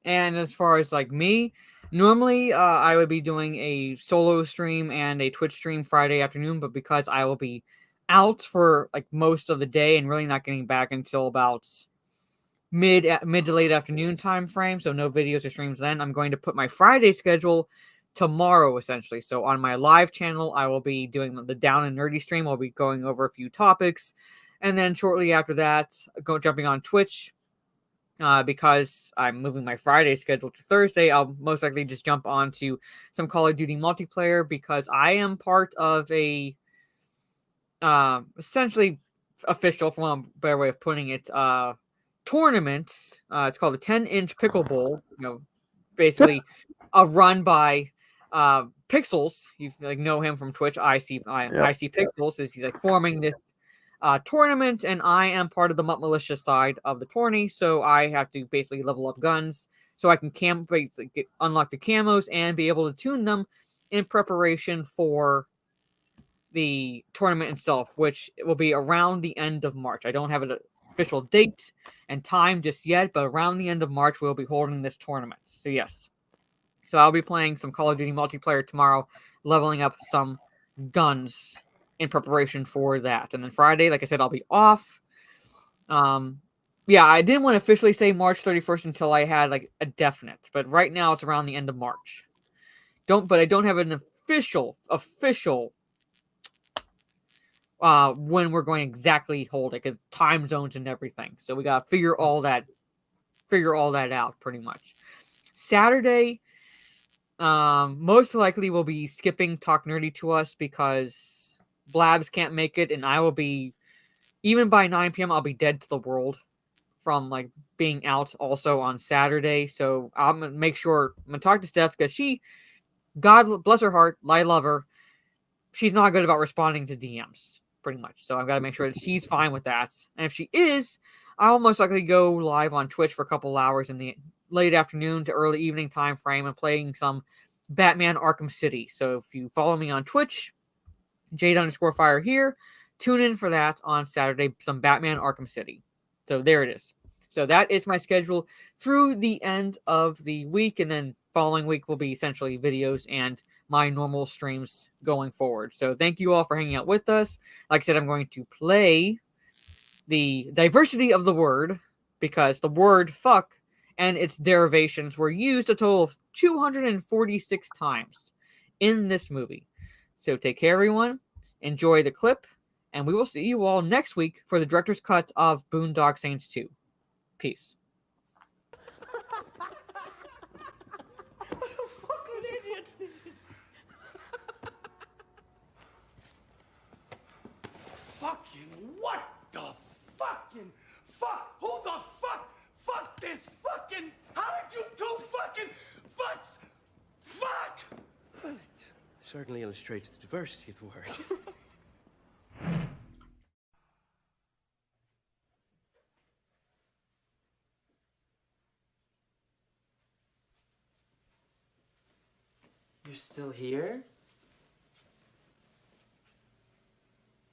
And as far as like me, normally I would be doing a solo stream and a Twitch stream Friday afternoon, but because I will be out for like most of the day and really not getting back until about mid to late afternoon time frame, so no videos or streams then, I'm going to put my Friday schedule tomorrow, essentially. So on my live channel, I will be doing the Down and Nerdy stream. I'll be going over a few topics, and then shortly after that, jumping on Twitch. Because I'm moving my Friday schedule to Thursday, I'll most likely just jump onto some Call of Duty multiplayer, because I am part of a essentially official, for a better way of putting it, tournament. It's called the 10-inch Pickle Bowl. Basically a run by Pixels. You know him from Twitch. I see Pixels is he's like forming this tournament, and I am part of the Mutt Militia side of the tourney, so I have to basically level up guns so I can unlock the camos and be able to tune them in preparation for the tournament itself, which will be around the end of March. I don't have an official date and time just yet, but around the end of March we'll be holding this tournament. So yes. So I'll be playing some Call of Duty multiplayer tomorrow, leveling up some guns in preparation for that. And then Friday, like I said, I'll be off. Yeah, I didn't want to officially say March 31st until I had like a definite, but right now it's around the end of March. But I don't have an official when we're going to exactly hold it, because time zones and everything. So we gotta figure all that out pretty much. Saturday, most likely we'll be skipping Talk Nerdy to Us because Blabs can't make it, and I will be, even by 9 p.m. I'll be dead to the world from like being out also on Saturday. So I'm gonna make sure I'm gonna talk to Steph, because she, God bless her heart, I love her, she's not good about responding to DMs pretty much. So I've got to make sure that she's fine with that. And if she is, I'll most likely go live on Twitch for a couple hours in the late afternoon to early evening time frame and playing some Batman Arkham City. So if you follow me on Twitch, Jade_Fire here, tune in for that on Saturday, some Batman Arkham City. So there it is. So that is my schedule through the end of the week, and then following week will be essentially videos and my normal streams going forward. So thank you all for hanging out with us. Like I said, I'm going to play the diversity of the word, because the word fuck and its derivations were used a total of 246 times in this movie. So take care, everyone. Enjoy the clip, and we will see you all next week for the director's cut of Boondock Saints 2. Peace. Fucking what the fucking fuck? Who the fuck? Fuck this fucking. How did you two fucking fucks? Fuck! Well, it certainly illustrates the diversity of the word. You're still here?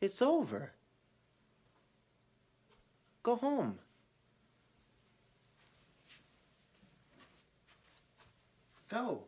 It's over. Go home. Go.